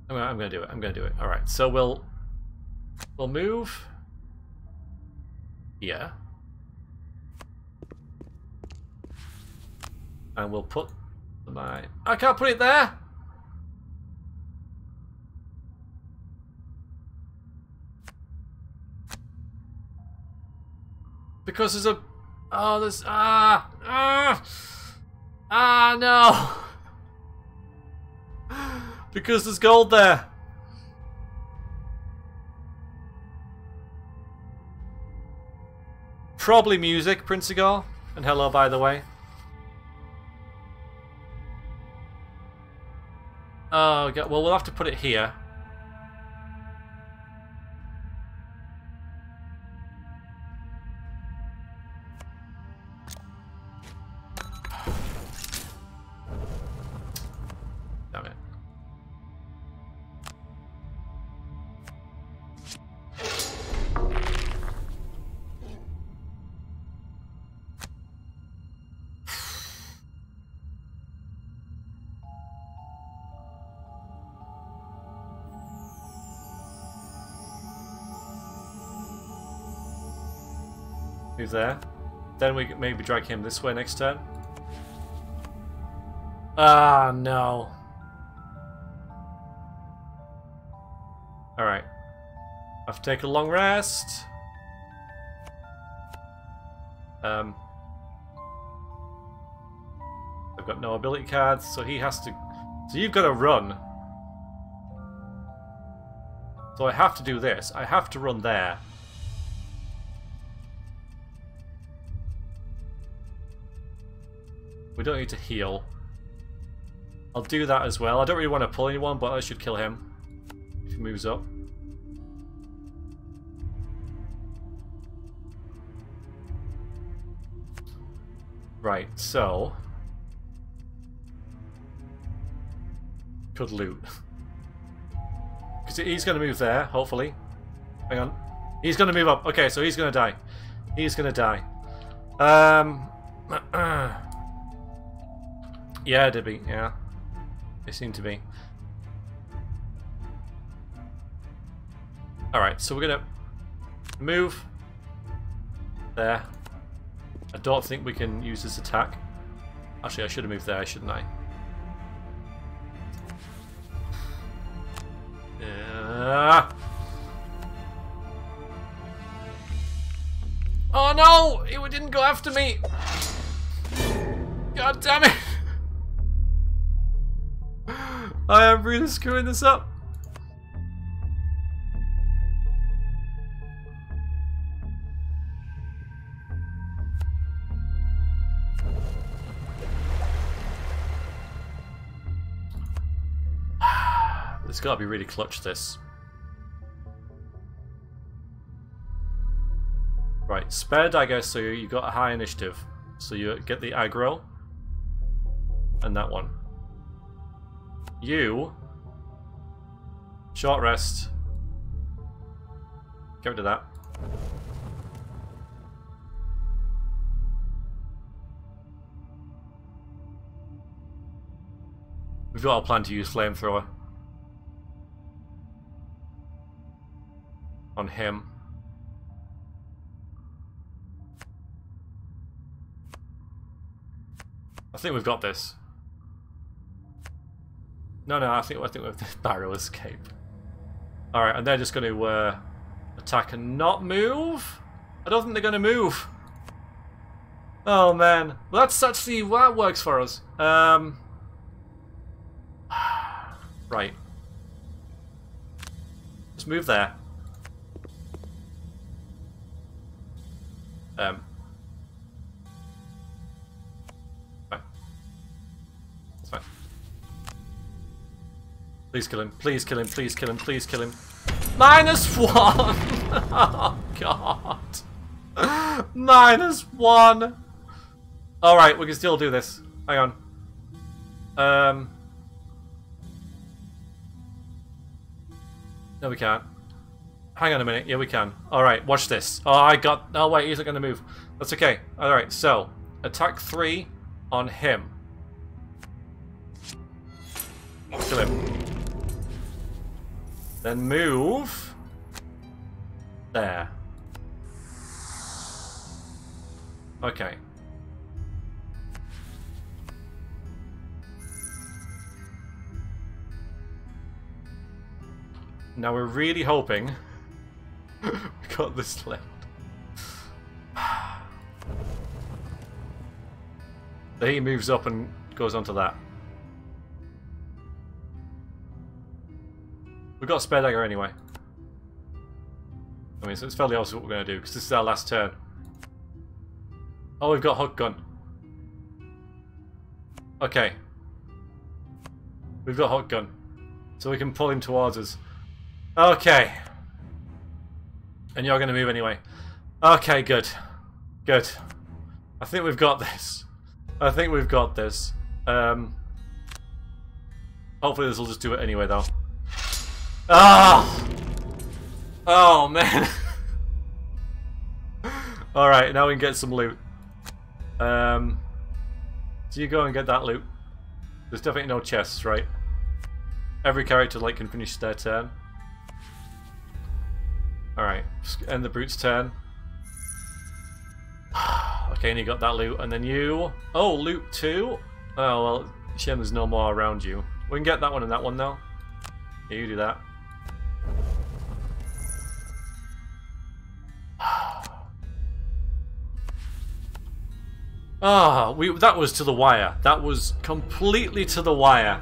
I'm gonna do it. I'm gonna do it. All right. So we'll move. here. And we'll put my... I can't put it there! Because there's a... Oh, there's... no! Because there's gold there. Probably music, Princigal. And hello, by the way. Oh, God. Well, we'll have to put it here. Damn it. Who's there? Then we can maybe drag him this way next turn. Ah, no. Alright. I have to take a long rest. I've got no ability cards, so he has to... So you've got to run. So I have to do this. I have to run there. We don't need to heal. I'll do that as well. I don't really want to pull anyone, but I should kill him if he moves up. Right, so... Could loot. Because he's going to move there, hopefully. Hang on. He's going to move up. Okay, so he's going to die. He's going to die. Yeah, did be. Yeah. They seem to be. Alright, so we're going to move there. I don't think we can use this attack. Actually, I should have moved there, shouldn't I? Oh no! It didn't go after me! God damn it! I am really screwing this up. It's got to be really clutch, this. Right, spare dagger, so you got a high initiative. So you get the aggro. And that one. You... Short rest. Get rid of that. We've got a plan to use flamethrower. On him. I think we've got this. No, I think we have this barrow escape. Alright, and they're just going to attack and not move? I don't think they're going to move. Oh man. Well, that's actually, that works for us. Right. Just move there. Fine. That's fine. Please kill him. Please kill him. Please kill him. Please kill him. -1! Oh, God. -1! Alright, we can still do this. Hang on. No, we can't. Hang on a minute. Yeah, we can. Alright, watch this. Oh, I got... Oh, wait, he's not going to move. That's okay. Alright, so... Attack 3 on him. Kill him. Then move... There. Okay. Now we're really hoping we got this left. So he moves up and goes onto that. We've got a spare dagger anyway. I mean, so it's fairly obvious what we're going to do, because this is our last turn. Oh, we've got hook gun. Okay. We've got hook gun. So we can pull him towards us. Okay. And you're going to move anyway. Okay, good. Good. I think we've got this. I think we've got this. Hopefully this will just do it anyway, though. Ah! Oh, man. Alright, now we can get some loot. So you go and get that loot. There's definitely no chests, right? Every character like can finish their turn. Alright, end the brute's turn. Okay, and you got that loot, and then you... Oh, loot 2? Oh, well, shame there's no more around you. We can get that one and that one, though. Yeah, you do that. Ah, that was to the wire. That was completely to the wire.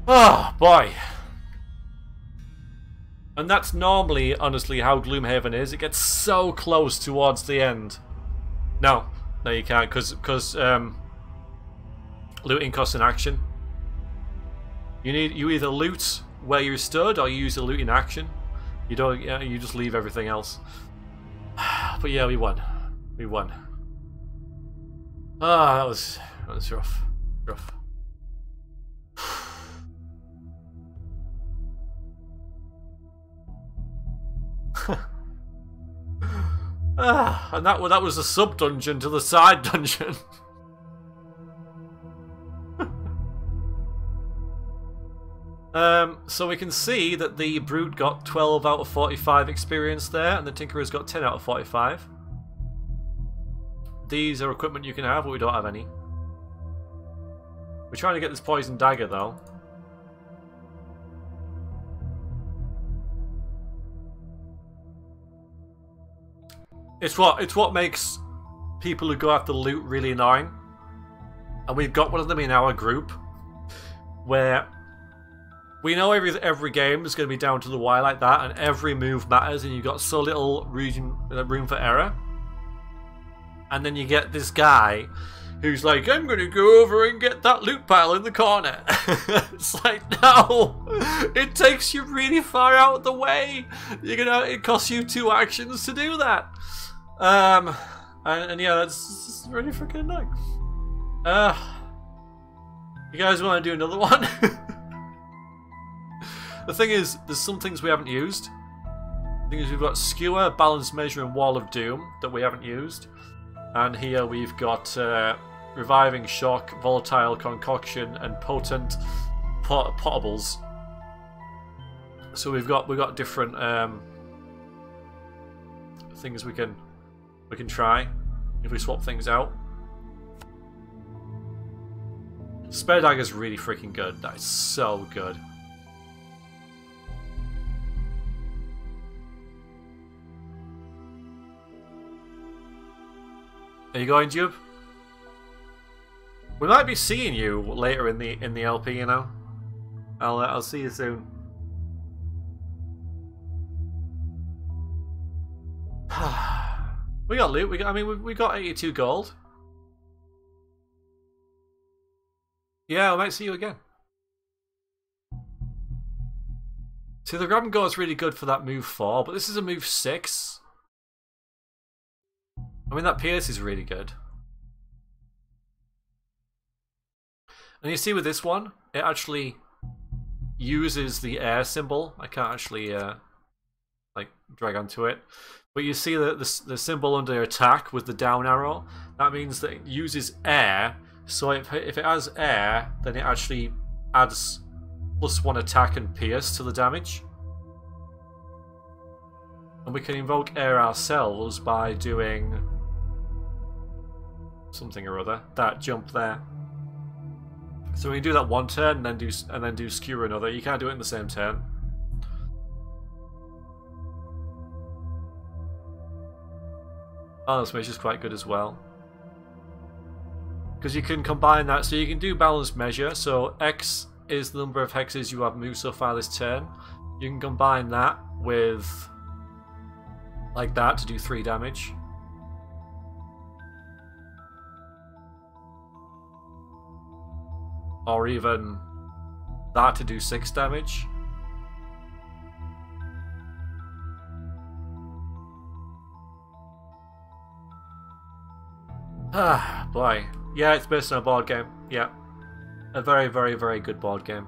Oh, boy. And that's normally, honestly, how Gloomhaven is. It gets so close towards the end. No, you can't, because looting costs an action. You either loot where you stood, or you use a loot in action. You don't. You just leave everything else. But yeah, we won. We won. Ah, that was rough. Rough. And that was a sub dungeon to the side dungeon. So we can see that the Brute got 12 out of 45 experience there, and the Tinkerer's got 10 out of 45. These are equipment you can have, but we don't have any. We're trying to get this poison dagger, though. It's what makes people who go after loot really annoying. And we've got one of them in our group, where we know every game is going to be down to the wire like that, and every move matters, and you've got so little room for error. And then you get this guy who's like, I'm going to go over and get that loot pile in the corner. It's like, no! It takes you really far out of the way. It costs you 2 actions to do that. And yeah, that's really freaking annoying. You guys want to do another one? The thing is, there's some things we haven't used. The thing is, we've got Skewer, Balance Measure, and Wall of Doom that we haven't used. And here we've got Reviving Shock, Volatile Concoction, and Potent Potables. So we've got different things we can try if we swap things out. Spare Dagger's really freaking good. That is so good. Are you going, Jube? We might be seeing you later in the LP, you know. I'll see you soon. We got loot. We got 82 gold. Yeah, I might see you again. See, the grab and go is really good for that move 4, but this is a move 6. I mean, that Pierce is really good. And you see with this one, it actually uses the air symbol. I can't actually like drag onto it. But you see the symbol under attack with the down arrow. That means that it uses air. So if it has air, then it actually adds +1 attack and pierce to the damage. And we can invoke air ourselves by doing something or other. That jump there. So we can do that one turn and then do skewer another. You can't do it in the same turn. Balance measure is quite good as well. Because you can combine that, so you can do balance measure. So X is the number of hexes you have moved so far this turn. You can combine that with like that to do 3 damage. Or even that to do 6 damage. Ah, boy. Yeah, it's based on a board game. Yeah. A very, very, very good board game.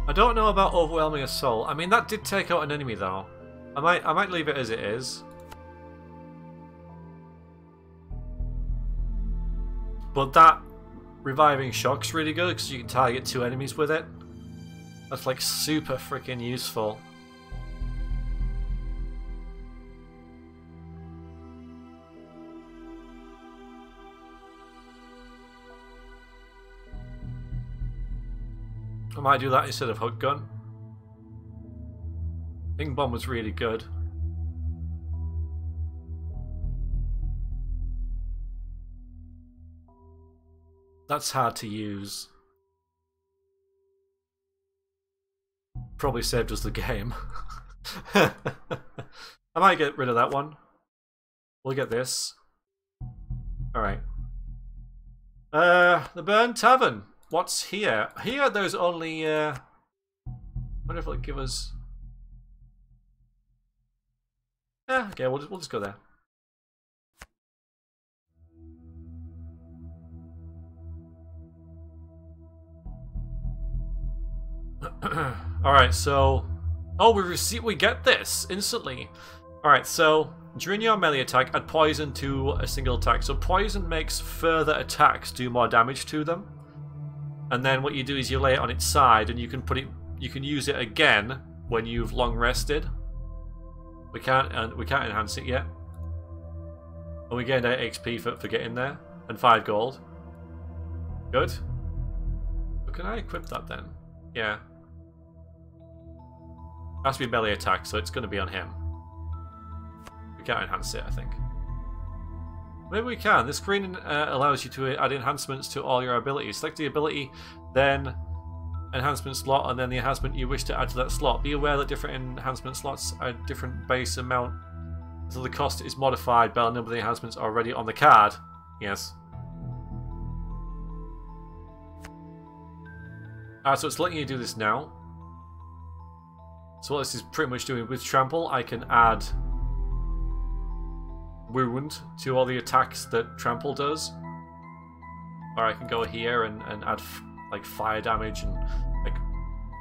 I don't know about overwhelming assault. I mean, that did take out an enemy though. I might leave it as it is. But that reviving shock's really good because you can target 2 enemies with it. That's like super freaking useful. I might do that instead of hook gun. Ping bomb was really good. That's hard to use. Probably saved us the game. I might get rid of that one. We'll get this. Alright. The Burn Tavern. What's here? Here there's only I wonder if it'll give us... Yeah, okay, we'll just go there. Alright, so... Oh, we get this instantly. Alright, so during your melee attack, add poison to a single attack. So poison makes further attacks do more damage to them. And then what you do is you lay it on its side, and you can use it again when you've long rested. We can't enhance it yet. And we gained 8 XP for getting there, and 5 gold. Good. But can I equip that then? Yeah. Has to be melee attack, so it's going to be on him. We can't enhance it, I think. Maybe we can. This screen allows you to add enhancements to all your abilities. Select the ability, then enhancement slot, and then the enhancement you wish to add to that slot. Be aware that different enhancement slots are different base amount, so the cost is modified by the number of the enhancements already on the card. Yes. So it's letting you do this now. So what this is pretty much doing with Trample, I can add wound to all the attacks that Trample does. Or I can go here and add like fire damage, and like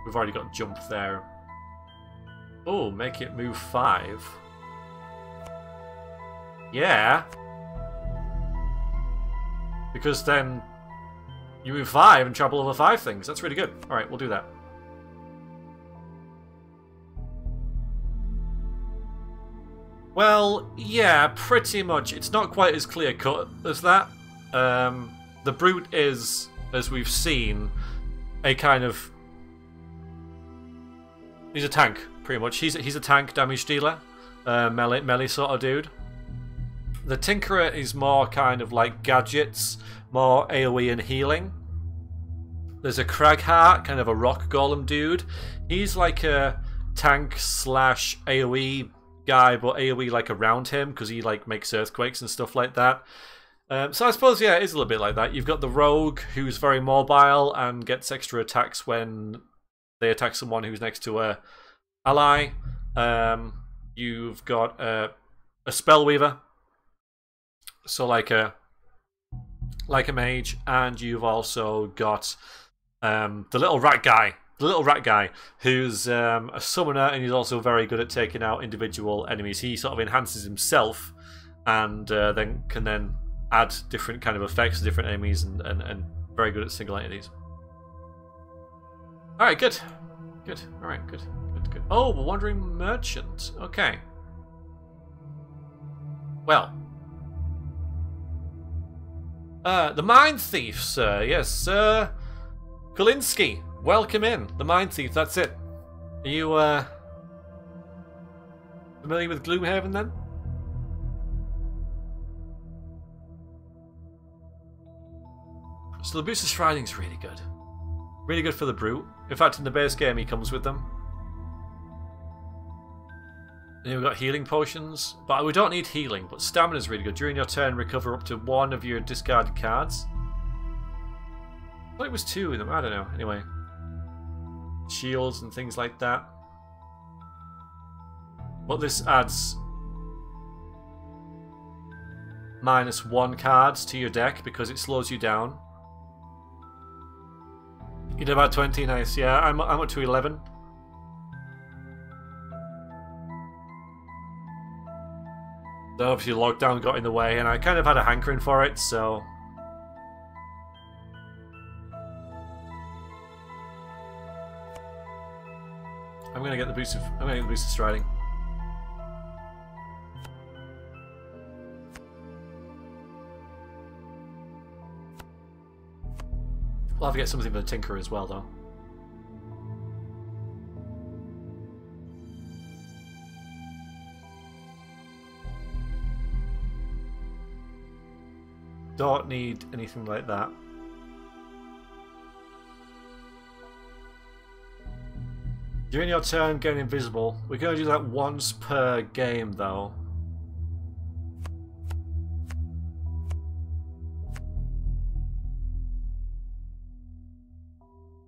we've already got jump there. Oh, make it move 5. Yeah. Because then you move 5 and trample over 5 things. That's really good. Alright, we'll do that. Well, yeah, pretty much. It's not quite as clear-cut as that. The Brute is, as we've seen, a kind of... He's a tank, pretty much. He's a tank damage dealer. Melee sort of dude. The Tinkerer is more kind of like gadgets, more AoE and healing. There's a Cragheart, kind of a rock golem dude. He's like a tank slash AoE guy, but AoE like around him because he like makes earthquakes and stuff like that. So I suppose, yeah, it is a little bit like that. You've got the Rogue, who's very mobile and gets extra attacks when they attack someone who's next to a ally. You've got a Spellweaver, so like a like a mage, and you've also got the little rat guy. The little rat guy, who's a summoner, and he's also very good at taking out individual enemies. He sort of enhances himself, and then can add different kind of effects to different enemies, and very good at single entities. All right, good, good. All right, good, good, good. Oh, the wandering merchant. Okay. Well, the mine thief, sir. Yes, Sir Kolinsky. Welcome in. The mine thief. That's it. Are you familiar with Gloomhaven then? So the booster striding is really good. Really good for the brute. In fact, in the base game, he comes with them. And we've got healing potions, but we don't need healing. But stamina is really good. During your turn, recover up to 1 of your discarded cards. I thought it was 2 of them. I don't know. Anyway, shields and things like that. But this adds -1 cards to your deck because it slows you down. You did about 20, nice. Yeah, I'm up to 11. So obviously lockdown got in the way, and I kind of had a hankering for it, so I'm gonna get the boost of striding. We'll have to get something for the Tinker as well, though. Don't need anything like that. During your turn, going invisible. We're going to do that once per game, though.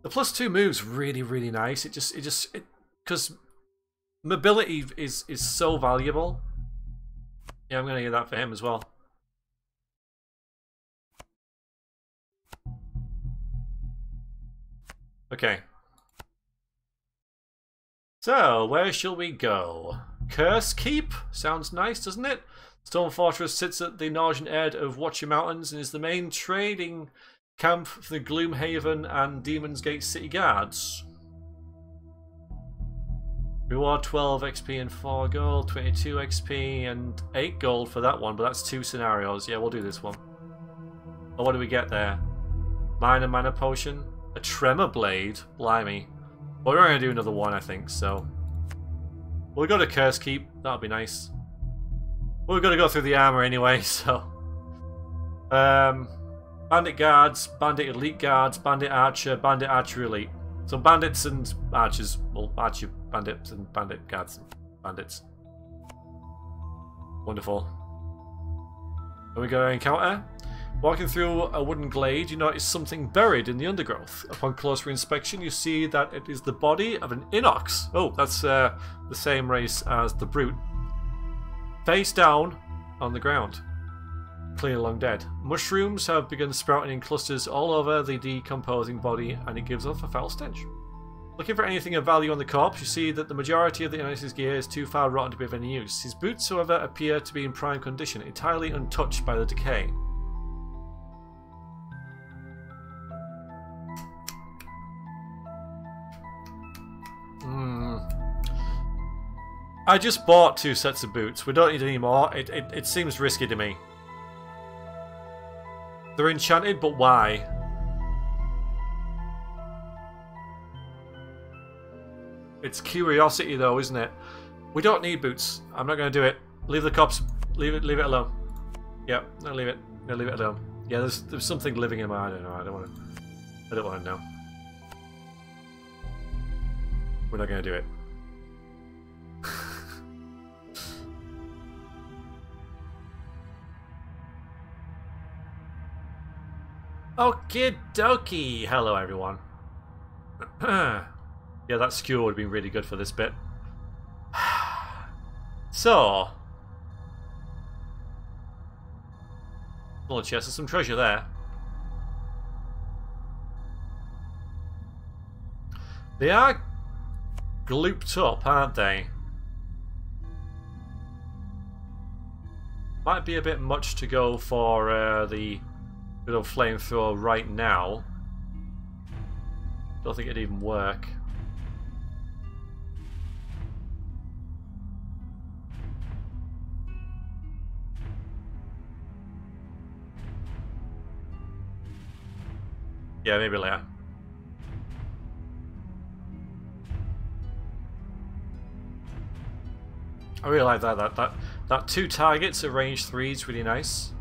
The +2 move's really, really nice. Because mobility is so valuable. Yeah, I'm going to get that for him as well. Okay. So, where shall we go? Curse Keep? Sounds nice, doesn't it? Stone Fortress sits at the northern edge of Watcher Mountains and is the main trading camp for the Gloomhaven and Demon's Gate City Guards. Reward 12 XP and 4 gold, 22 XP and 8 gold for that one, but that's 2 scenarios. Yeah, we'll do this one. Oh, what do we get there? Minor mana potion, a tremor blade, blimey. Well, we're going to do another one, I think, so we'll go to Curse Keep. That'll be nice. Well, we've got to go through the armor anyway, so Bandit Guards, Bandit Elite Guards, Bandit Archer, Bandit Archer Elite. So bandits and archers, well, archer bandits and bandit guards and bandits. Wonderful. And we got our encounter. Walking through a wooden glade, you notice something buried in the undergrowth. Upon closer inspection, you see that it is the body of an Inox. Oh, that's the same race as the Brute. Face down on the ground. Clearly long dead. Mushrooms have begun sprouting in clusters all over the decomposing body, and it gives off a foul stench. Looking for anything of value on the corpse, you see that the majority of the Inox's gear is too far rotten to be of any use. His boots, however, appear to be in prime condition, entirely untouched by the decay. I just bought 2 sets of boots. We don't need any more. It seems risky to me. They're enchanted, but why? It's curiosity, though, isn't it? We don't need boots. I'm not going to do it. Leave the cops. Leave it alone. Yep, no, leave it. No, leave it alone. Yeah, there's something living in my. I don't know. I don't want to know. We're not going to do it. Okie dokie. Hello, everyone. Yeah, that skewer would have been really good for this bit. So, little chest, there's some treasure there. They are glooped up, aren't they? Might be a bit much to go for the little flamethrower right now. Don't think it'd even work. Yeah, maybe later. I really like that 2 targets at range 3 is really nice.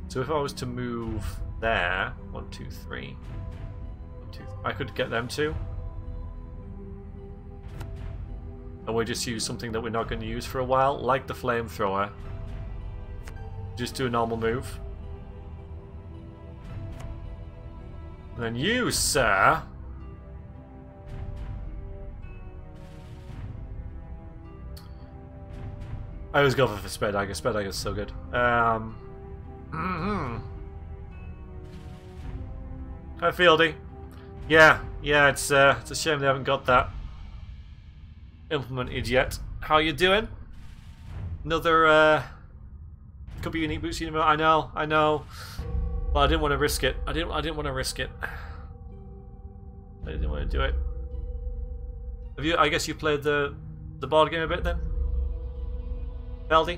So if I was to move there, 1, 2, 3, 1, 2, I could get them too. And we just use something that we're not going to use for a while, like the flamethrower. Just do a normal move. And then you, sir. I always go for Spare Dagger. Spare Dagger is so good. Hi, Fieldy. Yeah, it's a shame they haven't got that implemented yet. How you doing? Another could be unique boots. I know. But I didn't want to risk it. I didn't want to risk it. I didn't want to do it. Have you? I guess you played the board game a bit then, Beldy?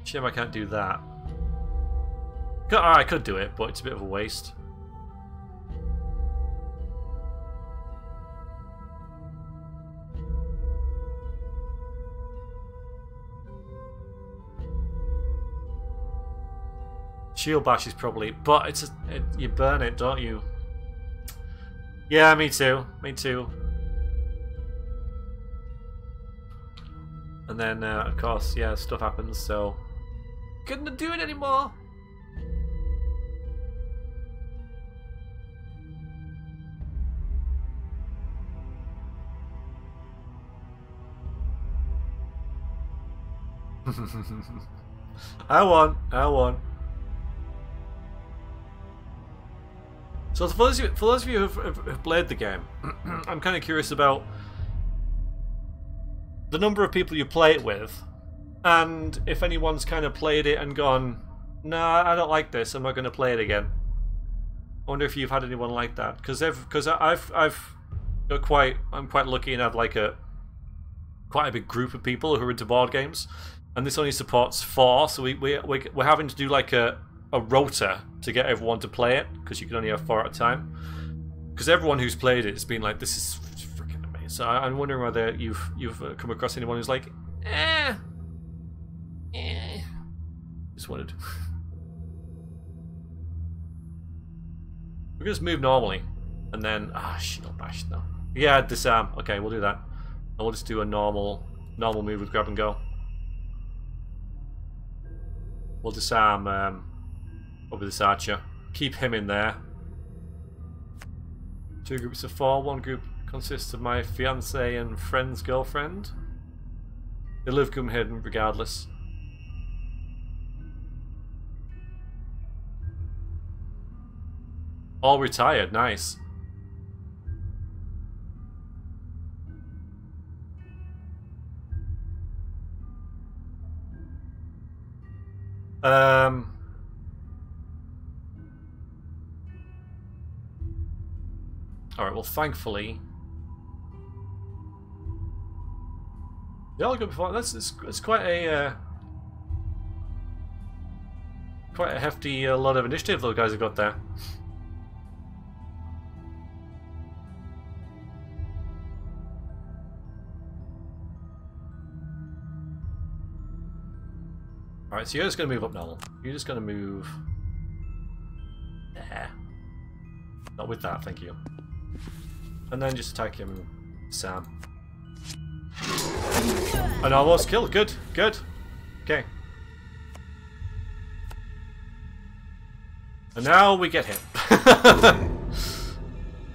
Shame I can't do that. I could do it, but it's a bit of a waste. Shield bash is probably, but it's you burn it, don't you? Yeah, me too. Me too. And then, of course, yeah, stuff happens. So couldn't do it anymore. I won. So for those of you who've played the game, I'm kind of curious about the number of people you play it with, and if anyone's kind of played it and gone, nah, I don't like this, I'm not going to play it again. I wonder if you've had anyone like that, because I'm quite lucky and have like quite a big group of people who are into board games, and this only supports 4, so we're having to do like a rota to get everyone to play it, because you can only have 4 at a time. Because everyone who's played it has been like, this is freaking amazing. So I'm wondering whether you've come across anyone who's like, just wanted. We can just move normally, and then shield bash. No, yeah, disarm. Okay, we'll do that, and we'll just do a normal move with grab and go. We'll disarm over this archer. Keep him in there. 2 groups of 4. One group consists of my fiancée and friend's girlfriend. They live Gloomhaven regardless. All retired. Nice. Alright, well, thankfully they all go before. It's quite a hefty lot of initiative those guys have got there. Alright, so you're just going to move up normal. You're just going to move there. Not with that, thank you. And then just attack him, Sam. An almost kill. Good. Okay. And now we get him.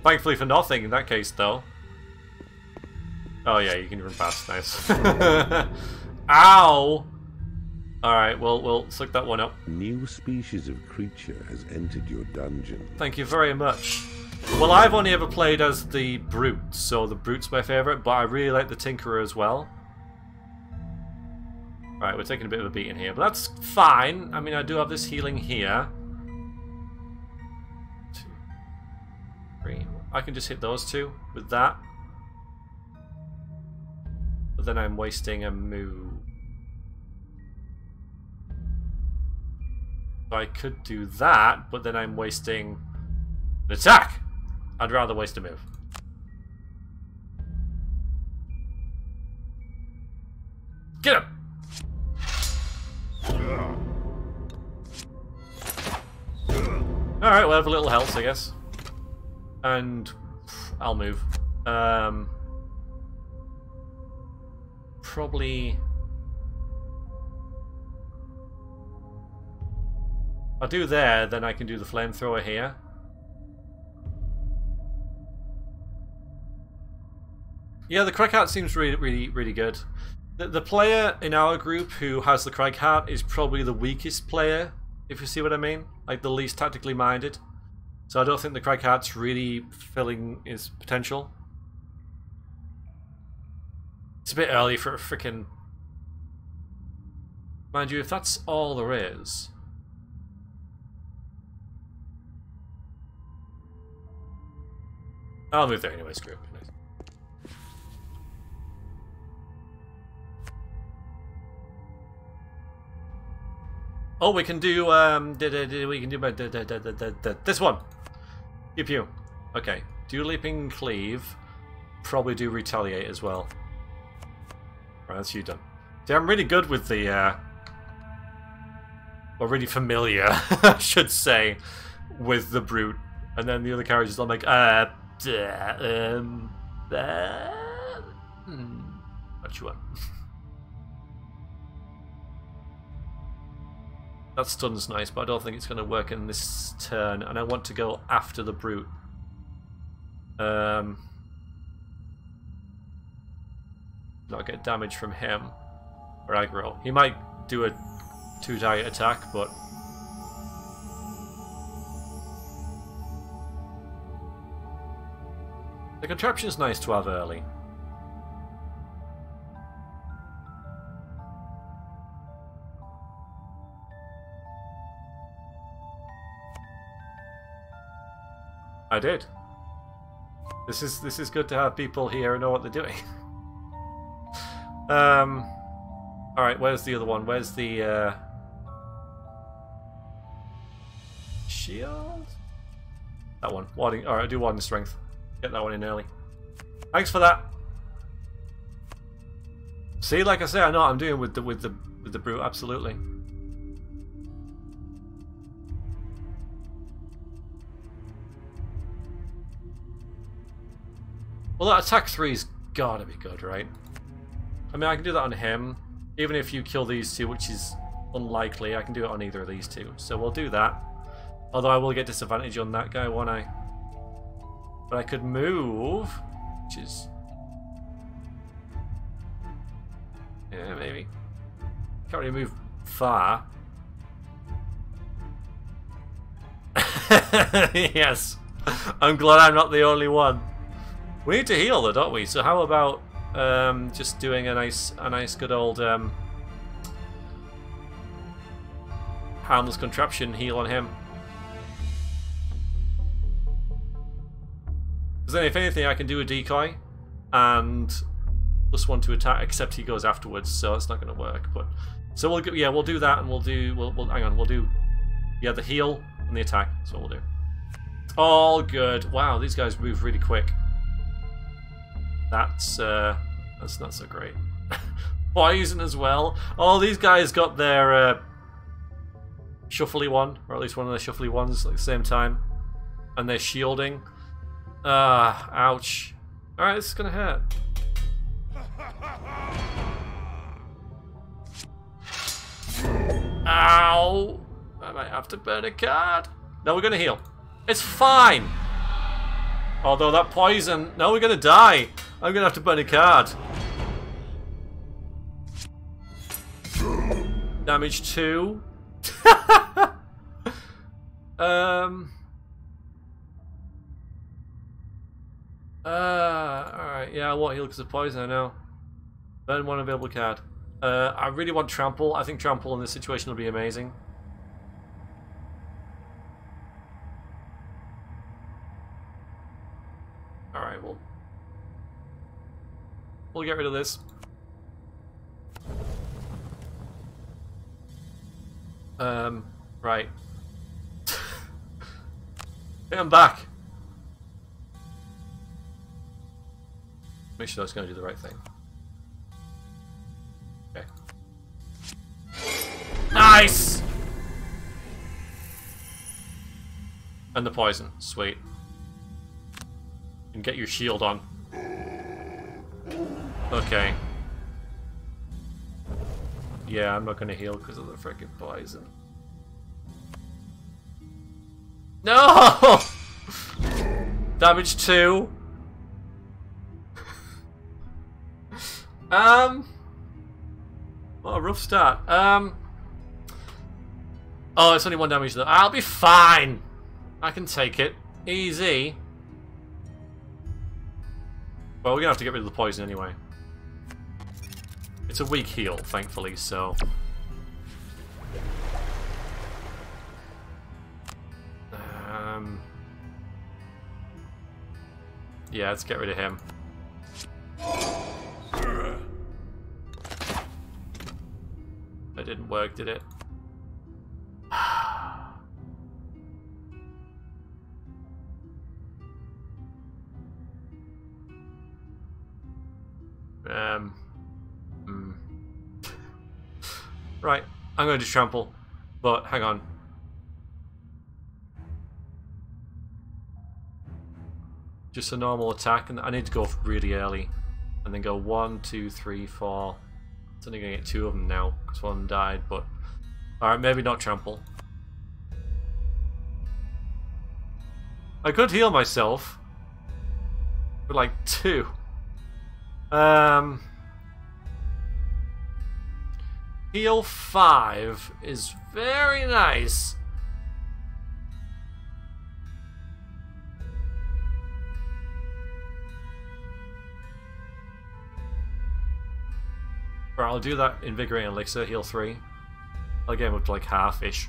Thankfully for nothing in that case, though. Oh yeah, you can run past. Nice. Ow! Alright, we'll suck that one up. A new species of creature has entered your dungeon. Thank you very much. Well, I've only ever played as the Brute, so the Brute's my favourite, but I really like the Tinkerer as well. Right, we're taking a bit of a beating here, but that's fine. I mean, I do have this healing here. 2, 3. I can just hit those two with that. But then I'm wasting a move. I could do that, but then I'm wasting an attack. I'd rather waste a move. Get him! Alright, we'll have a little health, I guess. And I'll move. Probably... I'll do there, then I can do the flamethrower here. Yeah, the Crag Hat seems really good. The player in our group who has the Crag Hat is probably the weakest player, if you see what I mean. Like, the least tactically minded. So I don't think the Crag Hat's really fulfilling his potential. It's a bit early for a frickin'... Mind you, if that's all there is... I'll move there anyway, screw it. Nice. Oh, we can do, we can do this one. Pew pew. Okay. Do Leaping Cleave. Probably do Retaliate as well. Right, that's you done. See, I'm really good with the, or really familiar, I should say, with the Brute. And then the other characters, I'm like, not sure. That stun's nice, but I don't think it's going to work in this turn, and I want to go after the Brute. Not get damage from him, or aggro. He might do a 2-target attack, but... The contraption's nice to have early. I did. This is good to have people here who know what they're doing. Alright, where's the other one? Where's the shield? That one. Warding. Alright, I do warding strength. Get that one in early. Thanks for that. See, like I say, I know what I'm doing with the Brute, absolutely. Well, that attack 3's gotta be good, right? I mean, I can do that on him. Even if you kill these two, which is unlikely, I can do it on either of these two. So we'll do that. Although I will get disadvantage on that guy, won't I? But I could move, which is... Yeah, maybe. Can't really move far. Yes. I'm glad I'm not the only one. We need to heal though, don't we? So how about just doing a nice good old harmless contraption heal on him. Because then if anything I can do a decoy and +1 to attack, except he goes afterwards, so it's not going to work. But so we'll do that, and we'll do the heal and the attack. That's what we'll do. All good. Wow, these guys move really quick. That's not so great. Poison as well. Oh, these guys got their shuffly one, or at least one of the shuffly ones at the same time, and they're shielding. Ouch. Alright, this is gonna hurt. Ow! I might have to burn a card. No, we're gonna heal. It's fine! Although that poison... No, we're gonna die! I'm gonna have to burn a card. Damage 2. Alright, yeah, I won't heal because of poison, I know. Burn one available card. I really want Trample. I think Trample in this situation will be amazing. Alright, we'll get rid of this. Right. Hey, I'm back. Make sure that's going to do the right thing. Okay. Nice! And the poison. Sweet. And get your shield on. Okay. Yeah, I'm not going to heal because of the freaking poison. No! Damage 2. What a rough start. Oh, it's only 1 damage though. I'll be fine. I can take it. Easy. Well, we're gonna have to get rid of the poison anyway. It's a weak heal, thankfully, so... yeah, let's get rid of him. That didn't work, did it? Right, I'm going to trample, but hang on. Just a normal attack, and I need to go really early. And then go 1, 2, 3, 4. It's only going to get 2 of them now, because one died, but... Alright, maybe not trample. I could heal myself. For like 2. Heal 5 is very nice. Right, I'll do that invigorating elixir, heal 3. I'll get him up to like half-ish.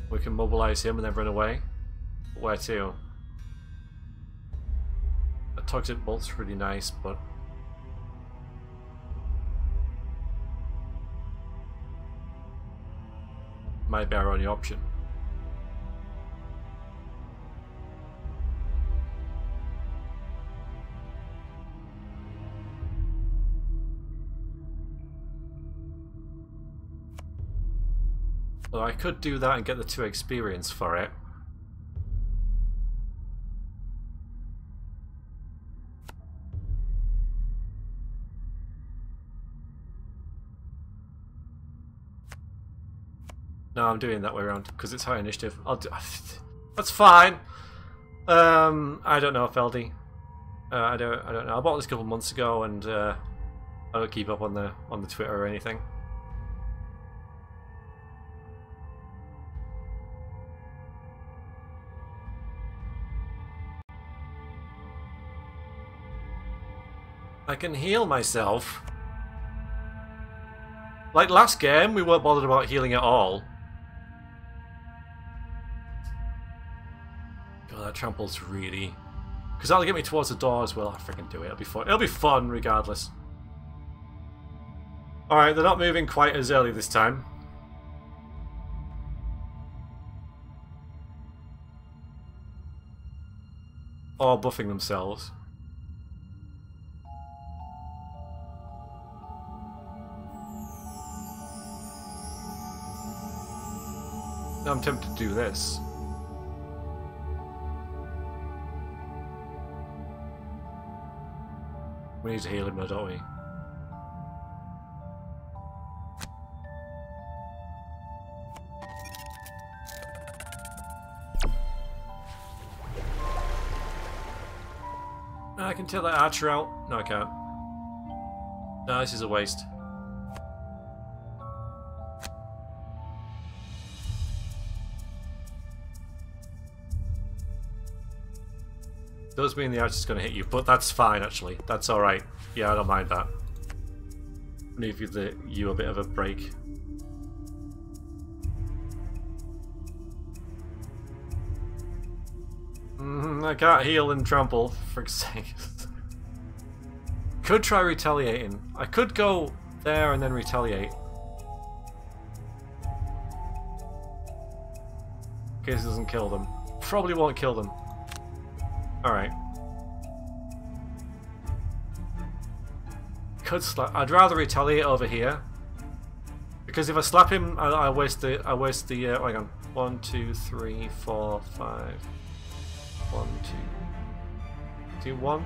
We can mobilize him and then run away. Where to? A toxic bolt's really nice, but... might be our only option. Well, I could do that and get the 2 experience for it. No, I'm doing it that way around because it's high initiative. I'll do. That's fine. I don't know, Feldy. I don't know. I bought this a couple months ago, and I don't keep up on the Twitter or anything. I can heal myself. Like last game, we weren't bothered about healing at all. God, that trample's really... because that'll get me towards the door as well. I freaking do it. It'll be fun. It'll be fun regardless. Alright, they're not moving quite as early this time. Or buffing themselves. Now I'm tempted to do this. We need to heal him though, don't we? I can take that archer out. No, I can't. No, this is a waste. Does mean the archer's going to hit you, but that's fine actually. That's alright. Yeah, I don't mind that. Give you a bit of a break. I can't heal and trample, for sake. Could try retaliating. I could go there and then retaliate. In case it doesn't kill them. Probably won't kill them. Alright. Could slap. I'd rather retaliate over here. Because if I slap him, I waste the hang on. 1, 2, 3, 4, 5. 1, 2. 1,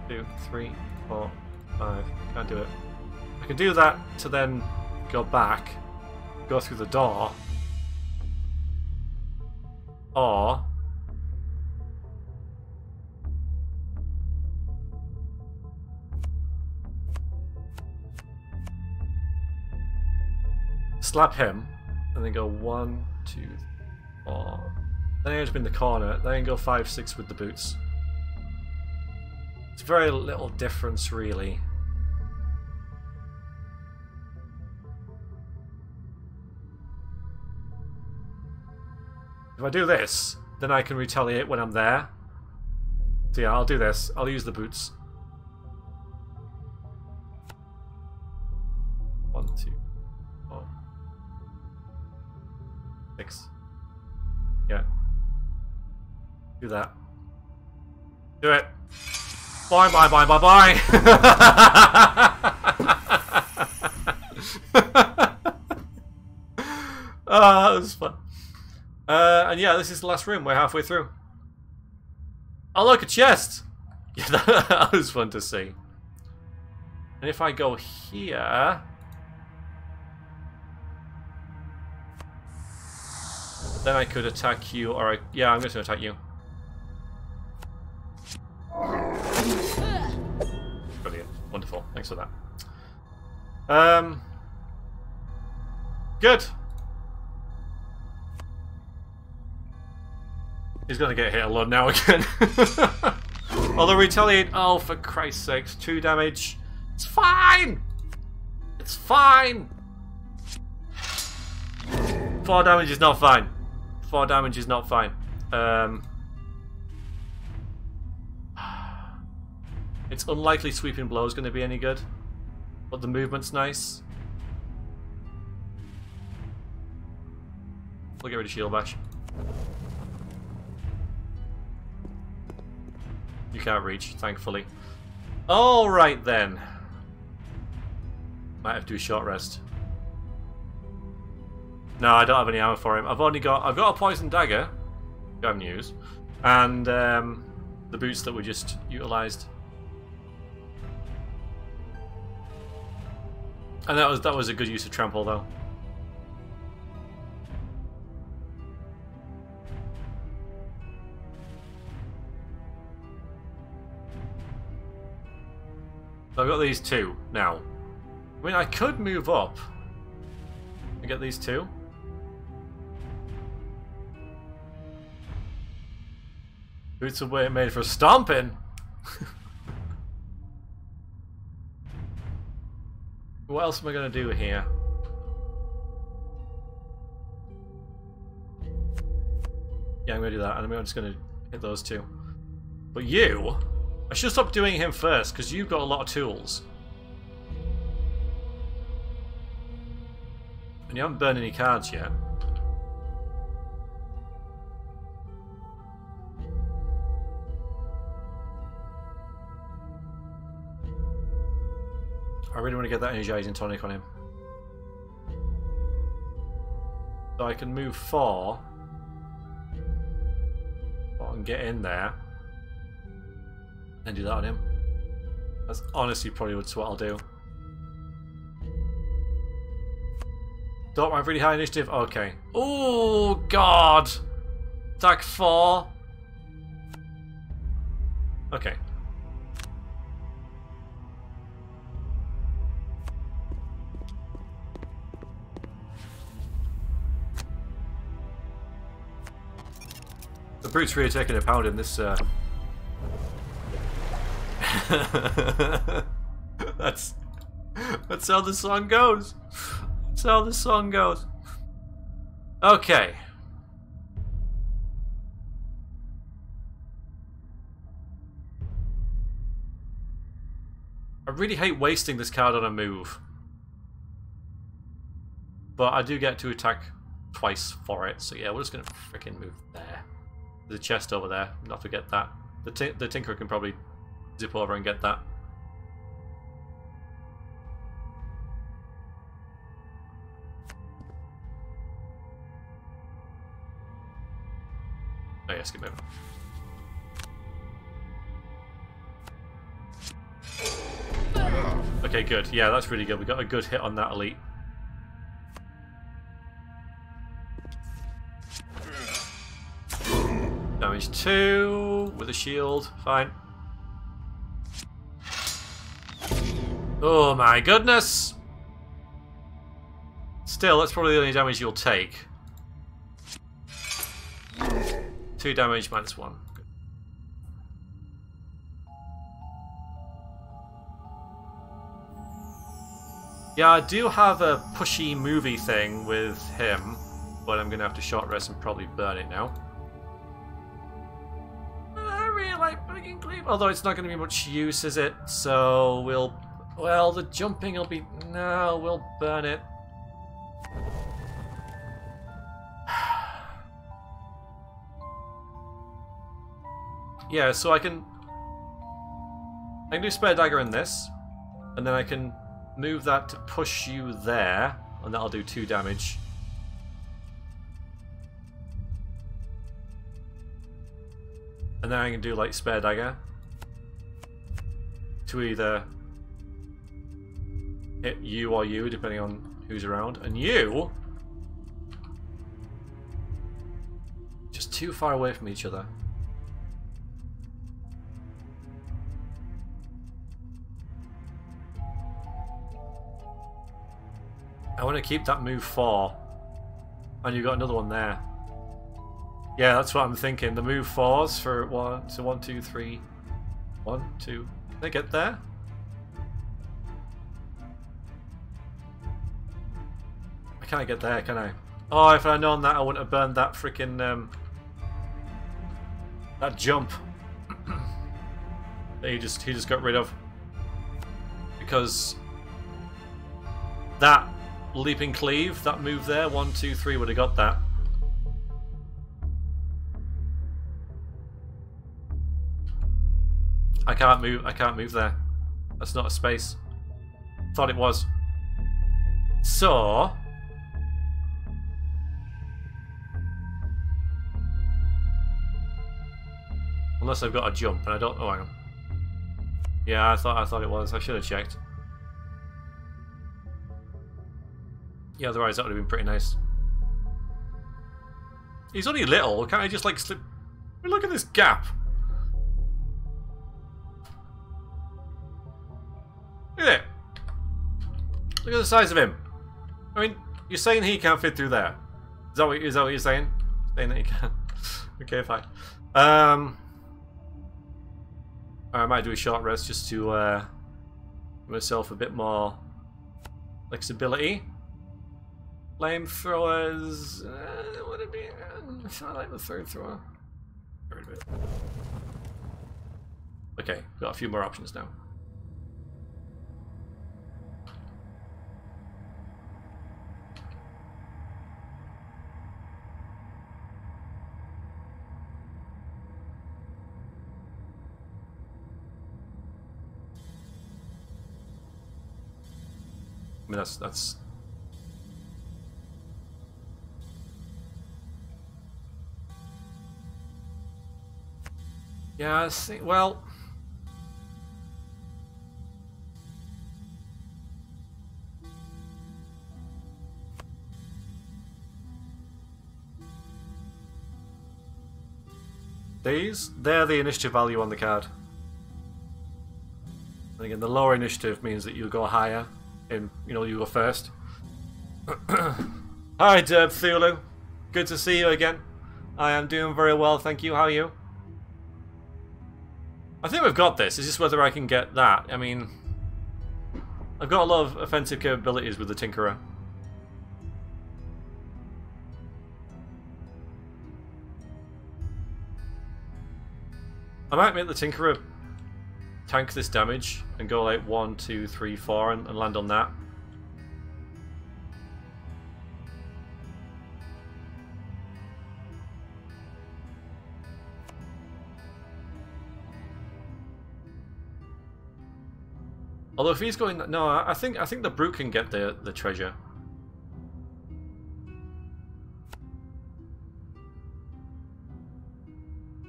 2, 3, 4, 5. Can't do it. I can do that to then go back, go through the door, or slap him and then go 1, 2, 4. Then I end up in the corner, then I can go 5, 6 with the boots. It's very little difference, really. If I do this, then I can retaliate when I'm there. So yeah, I'll do this. I'll use the boots. 1, 2, 4, 6. Yeah. Do that. Do it. Bye, bye, bye, bye, bye. Oh, that was fun. And yeah, this is the last room. We're halfway through. Oh, look, a chest. Yeah, that was fun to see. And if I go here, then I could attack you, or yeah, I'm just going to attack you. Brilliant. Wonderful. Thanks for that. Good. He's going to get hit a lot now again. Although retaliate... Oh, for Christ's sakes. 2 damage. It's fine! It's fine! 4 damage is not fine. 4 damage is not fine. It's unlikely sweeping blow is going to be any good, but the movement's nice. We'll get rid of shield bash. You can't reach, thankfully. Alright then. Might have to do a short rest. No, I don't have any ammo for him. I've got a poison dagger, which I haven't used, and the boots that we just utilised. And that was a good use of trample though. So I've got these 2 now. I mean, I could move up and get these 2. Boots are made for stomping. What else am I going to do here? Yeah, I'm going to do that, and I'm just going to hit those 2. But you... I should stop doing him first, because you've got a lot of tools. And you haven't burned any cards yet. I really want to get that energizing tonic on him. So I can move 4. And get in there. And do that on him. That's honestly probably what I'll do. Don't have really high initiative? Okay. Oh god! Attack 4. Okay. The brute's really taking a pound in this. That's how the song goes. That's how the song goes. Okay. I really hate wasting this card on a move. But I do get to attack twice for it, so yeah, we're just gonna freaking move there. There's a chest over there, not forget that. The Tinkerer can probably zip over and get that. Oh yeah, skip over. Okay, good. Yeah, that's really good. We got a good hit on that elite. Damage 2 with a shield. Fine. Oh my goodness! Still, that's probably the only damage you'll take. 2 damage minus 1. Good. Yeah, I do have a pushy movie thing with him, but I'm gonna have to short rest and probably burn it now. I really like Breaking Cleave, although it's not gonna be much use, is it? So we'll... Well, the jumping will be... No, we'll burn it. Yeah, so I can do Spare Dagger in this, and then I can move that to push you there, and that'll do 2 damage. And then I can do like Spare Dagger to either hit you or you, depending on who's around. And you just too far away from each other. I want to keep that move 4. And you've got another one there. Yeah, that's what I'm thinking. The move 4s for 1, so 1, 2, 3. 1, 2. Can they get there? I can't get there, can I? Oh, if I'd known that, I wouldn't have burned that freaking that jump that he just got rid of, because that leaping cleave, that move there, 1, 2, 3 would have got that. I can't move there. That's not a space. Thought it was. So unless I've got a jump, and I don't. Oh, hang on. Yeah, I thought it was. I should have checked. Yeah, otherwise that would have been pretty nice. He's only little. Can't I just like slip? Look at this gap. Look at it. Look at the size of him. I mean, you're saying he can't fit through there? Is that what you're saying? Saying that he can? Okay, fine. I might do a short rest just to give myself a bit more flexibility. Flamethrowers. Would it be? I like the third thrower. Get rid of it. Okay, got a few more options now. I mean, that's yeah, I think, well, they're the initiative value on the card. And again, the lower initiative means that you go higher. You go first. Hi, Derb Thulu. Good to see you again. I am doing very well, thank you. How are you? I think we've got this. It's just whether I can get that. I mean, I've got a lot of offensive capabilities with the Tinkerer. I might make the Tinkerer tank this damage and go like 1, 2, 3, 4 and land on that. Although if he's going, no, I think the brute can get the treasure.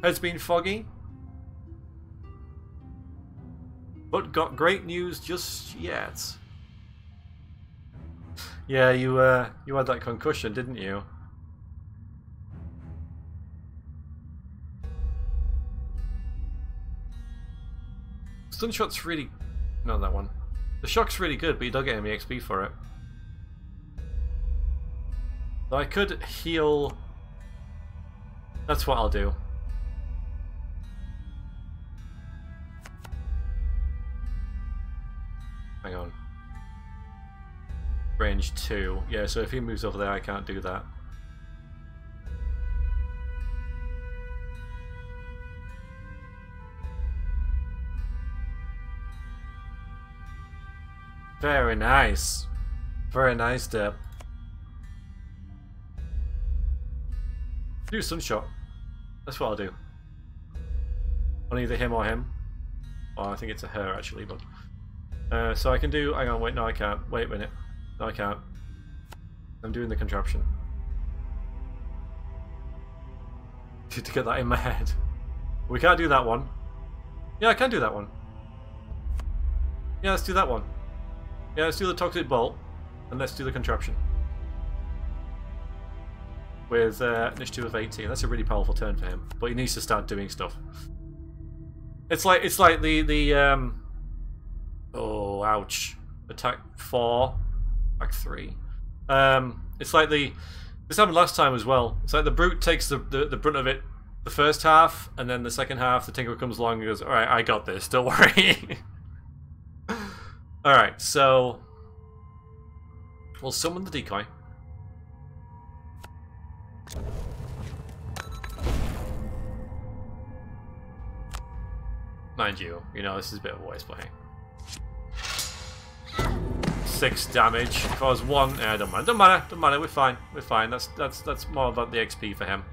Has been foggy, but got great news just yet. Yeah, you had that concussion, didn't you? Stunshot's really... Not that one. The shock's really good, but you don't get any XP for it. So I could heal... That's what I'll do. Hang on. Range 2. Yeah, so if he moves over there, I can't do that. Very nice. Very nice, Deb. Do some shot. That's what I'll do. On either him or him. Oh, I think it's a her actually, but... so I can do... Hang on, wait, no I can't. Wait a minute. No I can't. I'm doing the contraption. To get that in my head. We can't do that one. Yeah, I can do that one. Yeah, let's do that one. Yeah, let's do the Toxic Bolt, and let's do the contraption. With initiative of 18. That's a really powerful turn for him, but he needs to start doing stuff. It's like the oh, ouch. Attack 4, attack 3. It's like this happened last time as well. It's like the brute takes the brunt of it the first half, and then the second half the Tinker comes along and goes, "Alright, I got this, don't worry." Alright, so we'll summon the decoy. Mind you, this is a bit of a waste play. 6 damage. If I was 1, don't matter, we're fine. We're fine. That's more about the XP for him.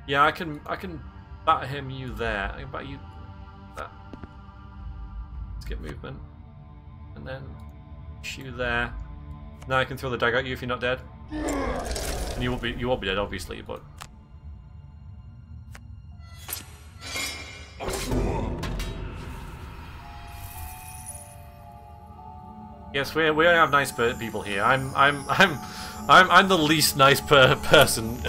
Yeah, I can batter him you there. I can batter you that. Let's get movement. And then shoot there. Now I can throw the dagger at you if you're not dead. And you won't be dead obviously, but yes, we only have nice people here. I'm the least nice person.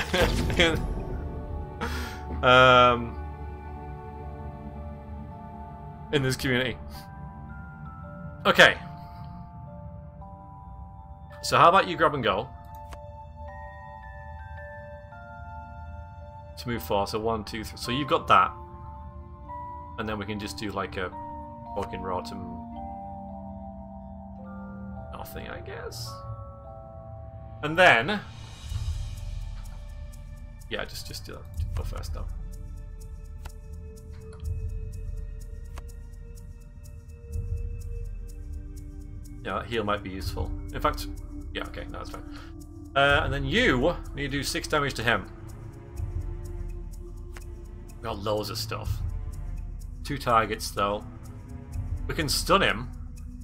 In this community. Okay. So how about you grab and go? To move forward. So 1, 2, 3. So you've got that. And then we can just do like a walking rod to nothing, I guess. And then yeah, just do that. Go first though. Yeah, that heal might be useful. In fact, yeah, okay, no, that's fine. And then you need to do 6 damage to him. Got loads of stuff. 2 targets though. We can stun him,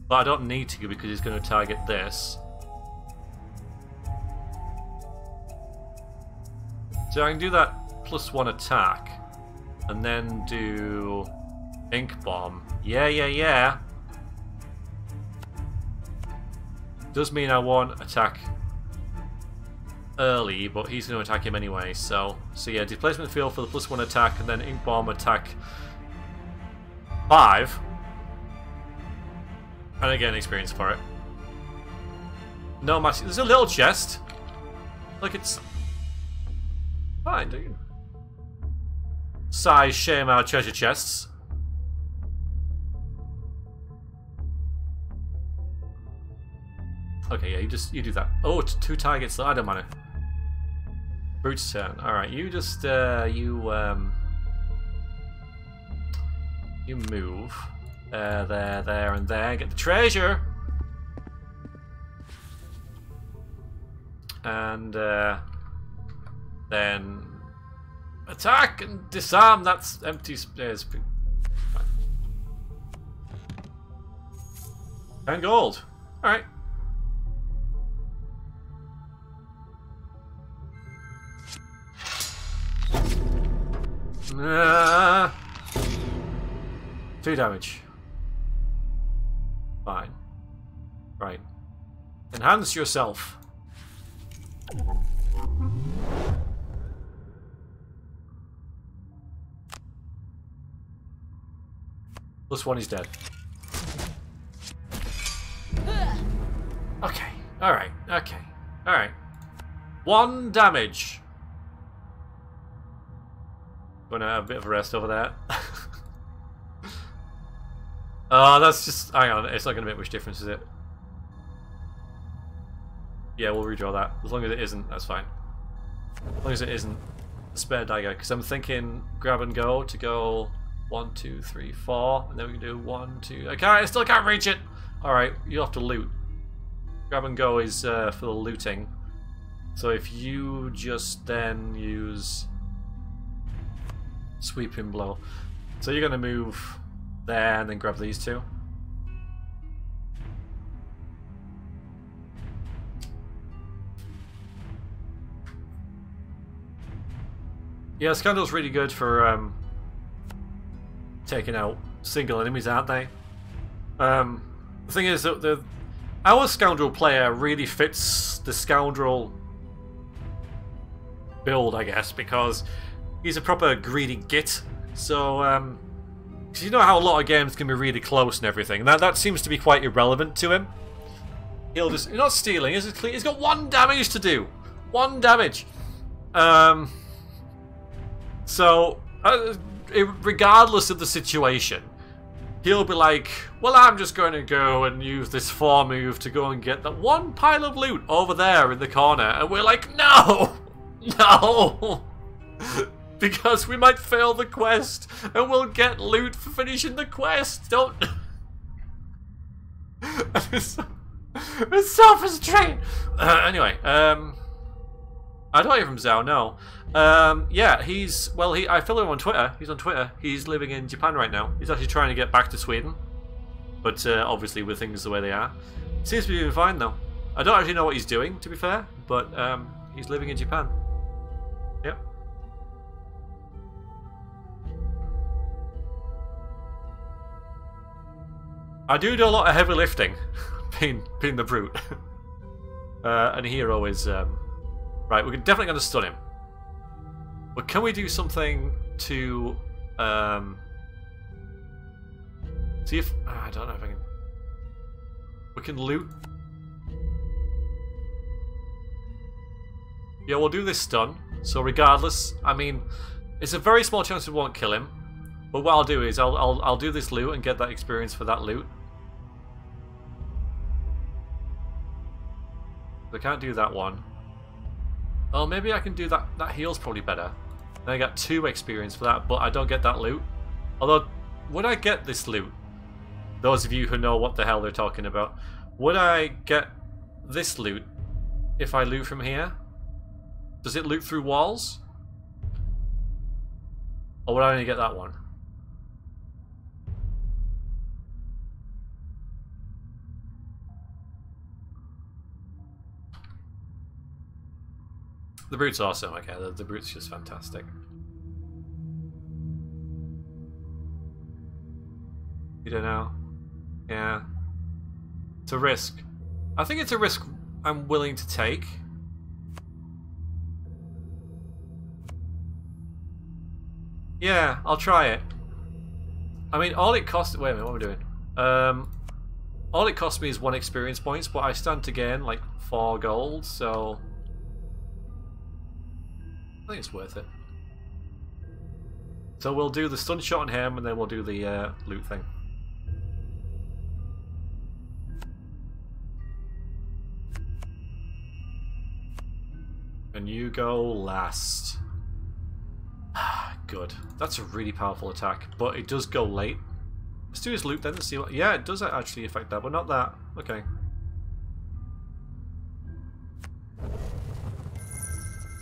but I don't need to because he's going to target this. So I can do that +1 attack, and then do Ink Bomb. Yeah. Does mean I won't attack early, but he's going to attack him anyway. So yeah, displacement field for the +1 attack, and then ink bomb attack 5, and again experience for it. No massive. There's a little chest. Look, it's fine, dude. Size shame our treasure chests. Okay, yeah, you do that. Oh, it's 2 targets. I don't mind it. Brute's turn. All right, you just you move there, and there. Get the treasure. And then attack and disarm. That's empty space. 10 gold. All right. Uh, 2 damage. Fine. Right. Enhance yourself. +1 is dead. Okay. Alright. Okay. Alright. 1 damage. Gonna have a bit of a rest over there. Oh, that's just... Hang on, it's not gonna make much difference, is it? Yeah, we'll redraw that. As long as it isn't, that's fine. As long as it isn't a spare dagger. Because I'm thinking grab and go to go 1, 2, 3, 4. And then we can do 1, 2... I still can't reach it! Alright, you have to loot. Grab and go is for the looting. So if you just then use... Sweeping blow. So you're going to move there and then grab these 2. Yeah, Scandal's really good for taking out single enemies, aren't they? The thing is that our Scoundrel player really fits the Scoundrel build, I guess, because he's a proper greedy git. So, you know how a lot of games can be really close and everything. That seems to be quite irrelevant to him. He'll just... You're not stealing, is it clear? He's got 1 damage to do. 1 damage. So, regardless of the situation, he'll be like, well, I'm just going to go and use this 4 move to go and get that 1 pile of loot over there in the corner. And we're like, no! No! Because we might fail the quest, and we'll get loot for finishing the quest. Don't. It's so frustrating. Anyway, I don't hear from Zhao. No. Yeah, he's I follow him on Twitter. He's on Twitter. He's living in Japan right now. He's actually trying to get back to Sweden, but obviously with things the way they are, seems to be doing fine though. I don't actually know what he's doing, to be fair, but he's living in Japan. Yep. I do a lot of heavy lifting, being the brute. And hero is right. We're definitely going to stun him. But can we do something to see if I don't know if I can. We can loot. Yeah, we'll do this stun. So regardless, I mean, it's a very small chance we won't kill him. But what I'll do is I'll do this loot and get that experience for that loot. I can't do that one. Oh, maybe I can do that. That heal's probably better. And I got 2 experience for that, but I don't get that loot. Although, would I get this loot? Those of you who know what the hell they're talking about. Would I get this loot if I loot from here? Does it loot through walls? Or would I only get that one? The Brute's awesome, okay, the Brute's just fantastic. You don't know? Yeah. It's a risk. I think it's a risk I'm willing to take. Yeah, I'll try it. I mean, all it costs... Wait a minute, what am I doing? All it costs me is 1 experience points, but I stand to gain like 4 gold, so... I think it's worth it. So we'll do the stun shot on him, and then we'll do the loot thing. And you go last. Good. That's a really powerful attack, but it does go late. Let's do his loot then and see what... Yeah, it does actually affect that, but not that. Okay.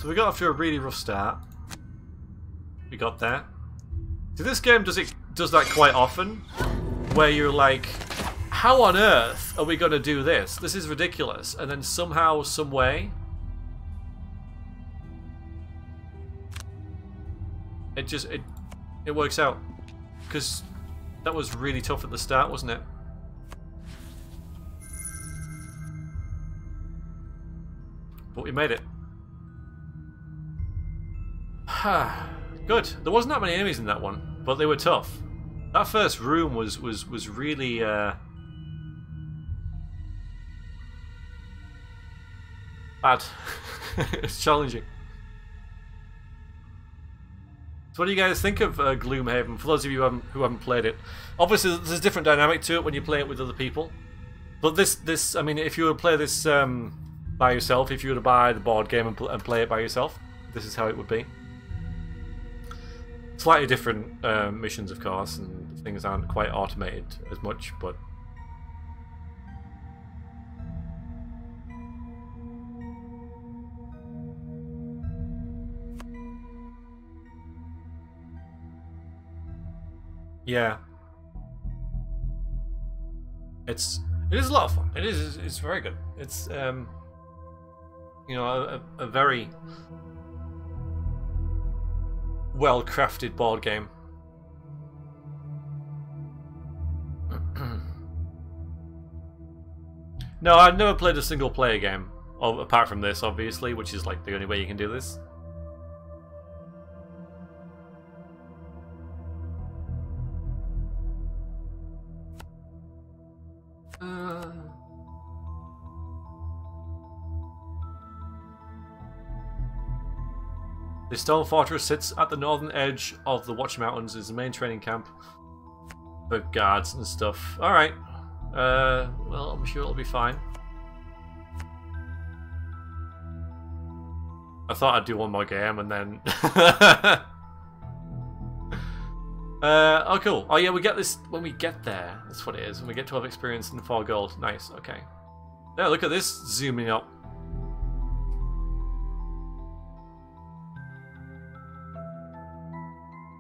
So we got off to a really rough start. We got there. See, this game does that quite often, where you're like, how on earth are we going to do this? This is ridiculous. And then somehow, some way, it works out. Because that was really tough at the start, wasn't it? But we made it. Good. There wasn't that many enemies in that one, but they were tough. That first room was really bad. It's challenging. So what do you guys think of Gloomhaven? For those of you who haven't played it, obviously there's a different dynamic to it when you play it with other people. But this, I mean, if you were to play this by yourself, if you were to buy the board game and play it by yourself, this is how it would be. Slightly different missions, of course, and things aren't quite automated as much, but... Yeah. It is a lot of fun. It's very good. It's you know, a very well-crafted board game. No, I've never played a single-player game, apart from this, obviously, which is like the only way you can do this. The stone fortress sits at the northern edge of the Watch Mountains. Is the main training camp for guards and stuff. Alright. Well, I'm sure it'll be fine. I thought I'd do one more game and then... oh, cool. Oh, yeah, we get this when we get there. That's what it is. When we get 12 experience and 4 gold. Nice, okay. Yeah, look at this zooming up.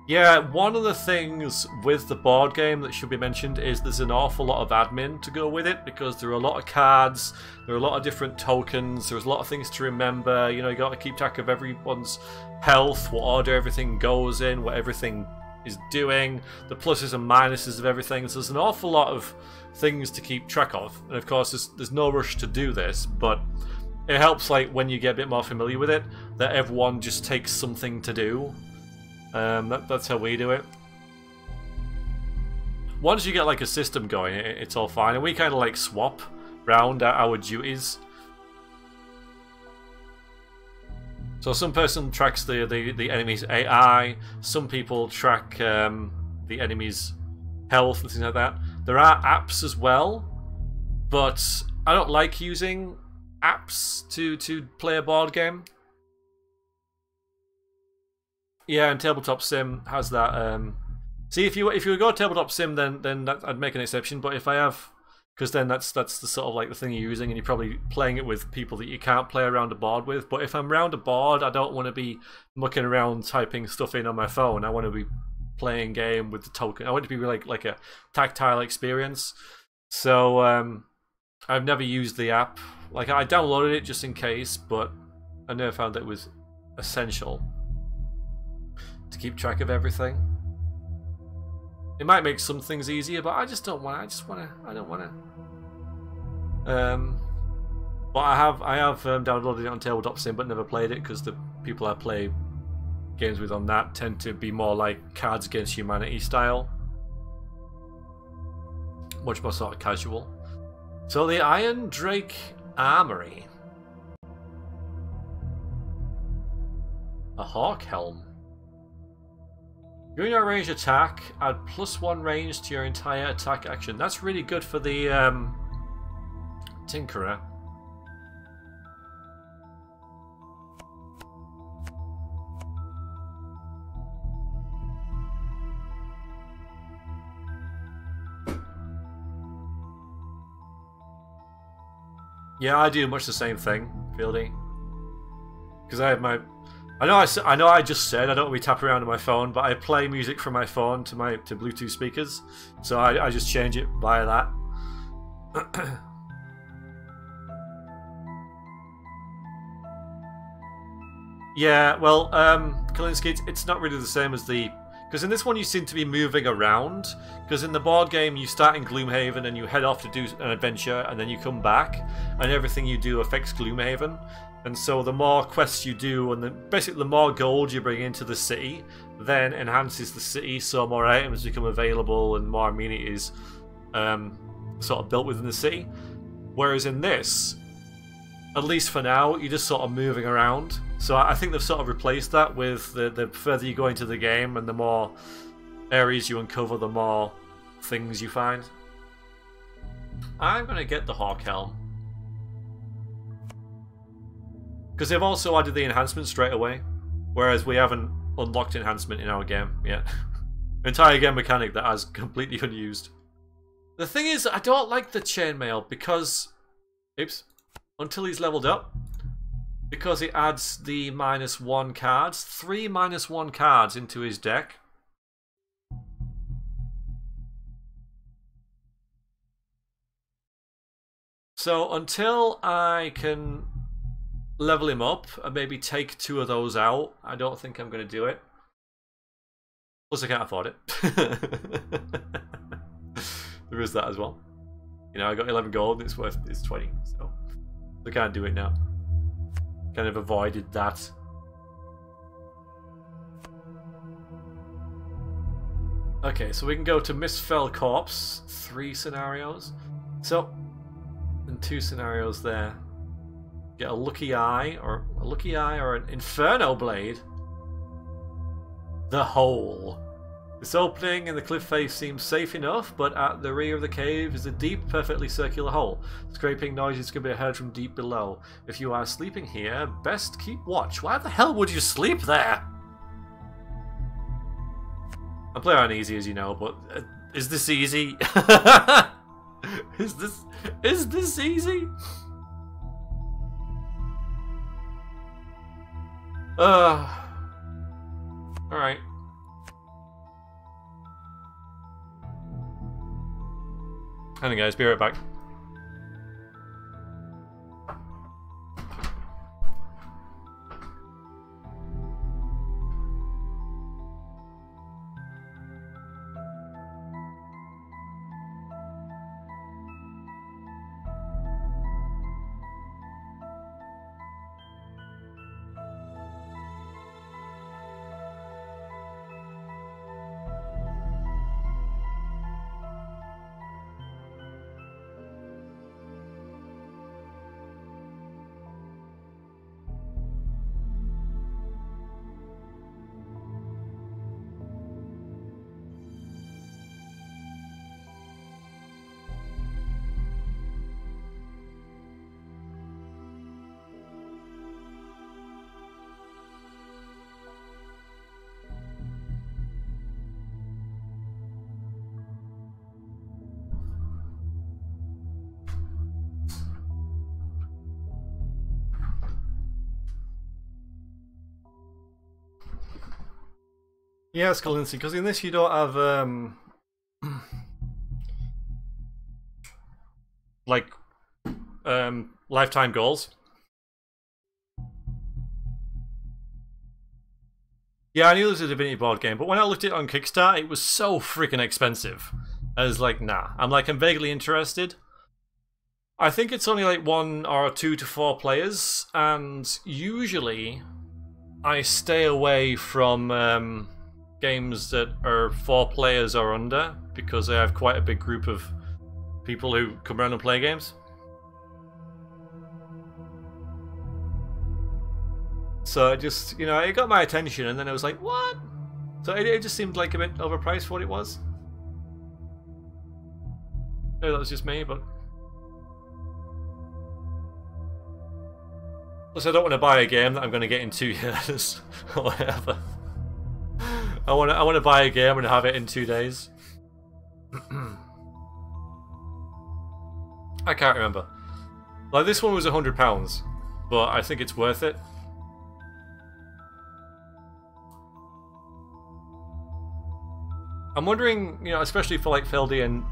Yeah, one of the things with the board game that should be mentioned is there's an awful lot of admin to go with it, because there are a lot of cards, there are a lot of different tokens, there's a lot of things to remember. You know, you got to keep track of everyone's health, what order everything goes in, what everything is doing, the pluses and minuses of everything. So there's an awful lot of things to keep track of, and of course there's no rush to do this, but it helps, like, when you get a bit more familiar with it, that everyone just takes something to do. That's how we do it. Once you get like a system going, it's all fine, and we kind of like swap round our duties. So some person tracks the enemy's AI, some people track the enemy's health and things like that. There are apps as well, but I don't like using apps to play a board game. Yeah, and Tabletop Sim has that. See, if you go Tabletop Sim, then that, I'd make an exception. But if I have, because then that's the sort of like the thing you're using, and you're probably playing it with people that you can't play around a board with. But if I'm around a board, I don't want to be mucking around typing stuff in on my phone. I want to be playing game with the token. I want it to be like a tactile experience. So I've never used the app. Like, I downloaded it just in case, but I never found that it was essential to keep track of everything. It might make some things easier, but I just don't want to. I don't want to. But I have downloaded it on Tabletop Sim, but never played it because the people I play games with on that tend to be more like Cards Against Humanity style. Much more sort of casual. So the Iron Drake Armory. A Hawk Helm. During your ranged attack, add +1 range to your entire attack action. That's really good for the Tinkerer. Yeah, I do much the same thing, Fieldy. Because I have my... I know I just said I don't really tap around on my phone, but I play music from my phone to Bluetooth speakers. So I just change it via that. Yeah, well, Kalinsky, it's not really the same as the... Because in this one you seem to be moving around. Because in the board game you start in Gloomhaven and you head off to do an adventure and then you come back and everything you do affects Gloomhaven. And so the more quests you do and basically the more gold you bring into the city then enhances the city, so more items become available and more amenities sort of built within the city. Whereas in this, at least for now, you're just sort of moving around. So I think they've sort of replaced that with the further you go into the game and the more areas you uncover, the more things you find. I'm going to get the Hawk Helm. Because they've also added the enhancement straight away. Whereas we haven't unlocked enhancement in our game yet. Entire game mechanic that is completely unused. The thing is, I don't like the chainmail because... Oops. Until he's leveled up. Because it adds the -1 cards. 3 -1 cards into his deck. So until I can level him up and maybe take 2 of those out, I don't think I'm going to do it. Plus I can't afford it. There is that as well. You know, I got 11 gold and it's 20, so I can't do it now. Kind of avoided that. Okay, so we can go to Mistfell Corpse, 3 scenarios. So, and 2 scenarios there. Get a Lucky Eye or an Inferno Blade. The Hole. This opening in the cliff face seems safe enough, but at the rear of the cave is a deep, perfectly circular hole. Scraping noises can be heard from deep below. If you are sleeping here, best keep watch. Why the hell would you sleep there? I play on easy, as you know, but is this easy? Is this easy? Alright. Hang on guys, be right back. Yes, Kalinsky, because in this you don't have like lifetime goals. Yeah, I knew this was a Divinity board game, but when I looked at it on Kickstarter, it was so freaking expensive. I was like, nah. I'm vaguely interested. I think it's only like 1 or 2 to 4 players, and usually I stay away from games that are 4 players or under because I have quite a big group of people who come around and play games. So it just, you know, it got my attention, and then I was like, what? So it just seemed like a bit overpriced for what it was. Maybe that was just me, but... Plus, I don't want to buy a game that I'm going to get in 2 years or whatever. I want to buy a game and have it in 2 days. I can't remember. Like, this one was £100, but I think it's worth it. I'm wondering, you know, especially for like Feldy and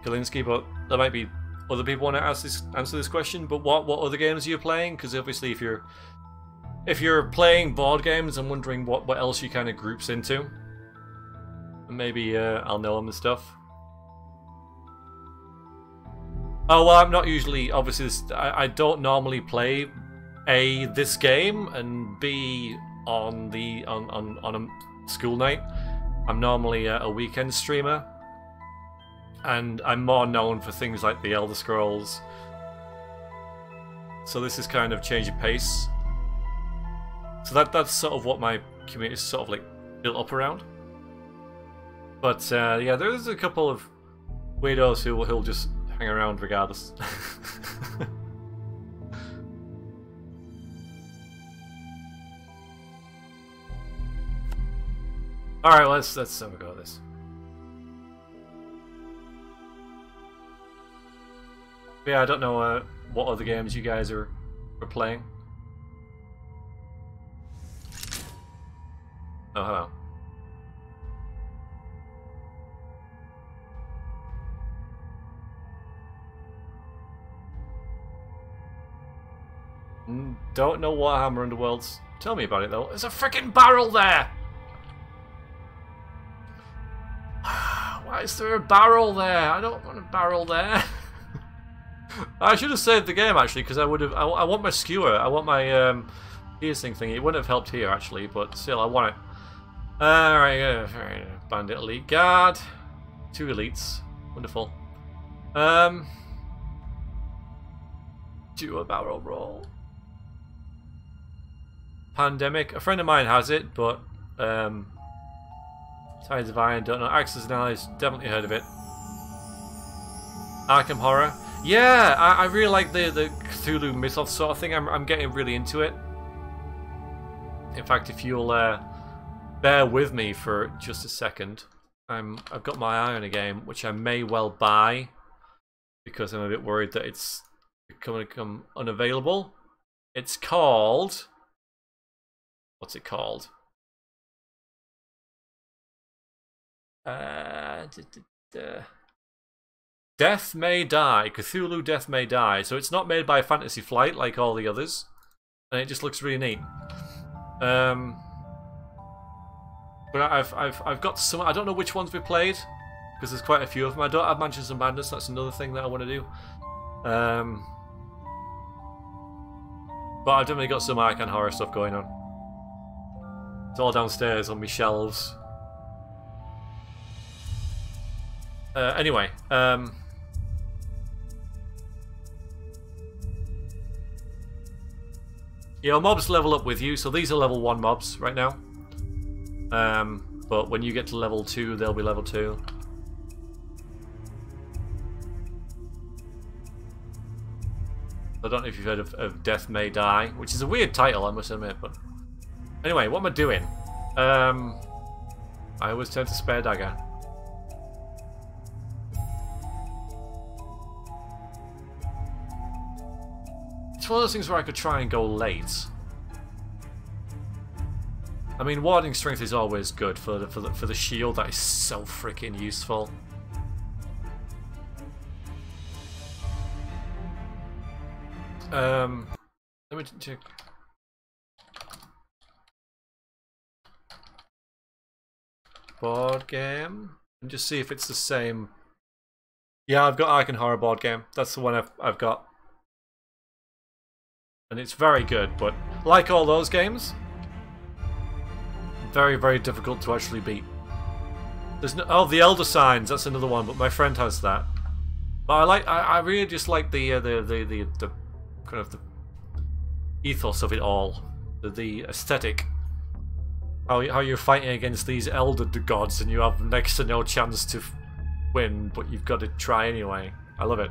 Kalinski, but there might be other people want to answer this question. But what other games are you playing? Because obviously, if you're playing board games, I'm wondering what else you kind of groups into. And maybe I'll know them and stuff. Oh well, I'm not usually obviously. I don't normally play A, this game, and B, on a school night. I'm normally a weekend streamer, and I'm more known for things like the Elder Scrolls. So this is kind of change of pace. So that's sort of what my community is sort of like built up around. But yeah, there's a couple of weirdos who'll just hang around regardless. All right, let's have a go at this. Yeah, I don't know what other games you guys are playing. Oh, hello. Don't know Warhammer Underworlds. Tell me about it though. There's a freaking barrel there. Why is there a barrel there? I don't want a barrel there. I should have saved the game actually, because I would have. I want my skewer. I want my piercing thing. It wouldn't have helped here actually, but still, I want it. Alright, Bandit Elite Guard. 2 elites. Wonderful. Do a barrel roll. Pandemic. A friend of mine has it, but Tides of Iron, don't know. Axis and Allies, definitely heard of it. Arkham Horror. Yeah, I really like the Cthulhu mythos sort of thing. I'm getting really into it. In fact, if you'll bear with me for just a second, I've got my eye on a game which I may well buy because I'm a bit worried that it's going to become unavailable. It's called... What's it called? Death May Die. Cthulhu Death May Die. So it's not made by Fantasy Flight like all the others, and it just looks really neat. But I've got some. I don't know which ones we played because there's quite a few of them. I don't have Mansions of Madness. That's another thing that I want to do. But I've definitely got some Arkham Horror stuff going on. It's all downstairs on my shelves. Anyway, your mobs level up with you, so these are level 1 mobs right now. But when you get to level 2, they'll be level 2. I don't know if you've heard of Death May Die, which is a weird title, I must admit, but... Anyway, what am I doing? I always turn to spare dagger. It's one of those things where I could try and go late. I mean, warding strength is always good for the shield. That is so freaking useful. Let me check. Board game, and just see if it's the same. Yeah, I've got Arkham Horror board game. That's the one I've got. And it's very good, but like all those games, very, very difficult to actually beat. There's no, oh, the Elder Signs, that's another one, but my friend has that. But I really just like the kind of the ethos of it all, the aesthetic. How you're fighting against these elder gods and you have next to no chance to win, but you've got to try anyway. I love it.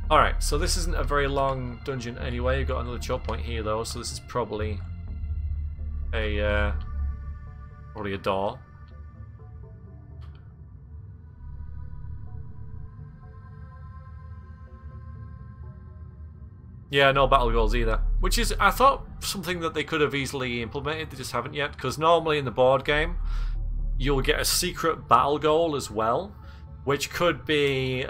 Alright, so this isn't a very long dungeon anyway. You've got another choke point here though, so this is probably a door. Yeah, no battle goals either. Which is, I thought, something that they could have easily implemented. They just haven't yet. Because normally in the board game, you'll get a secret battle goal as well. Which could be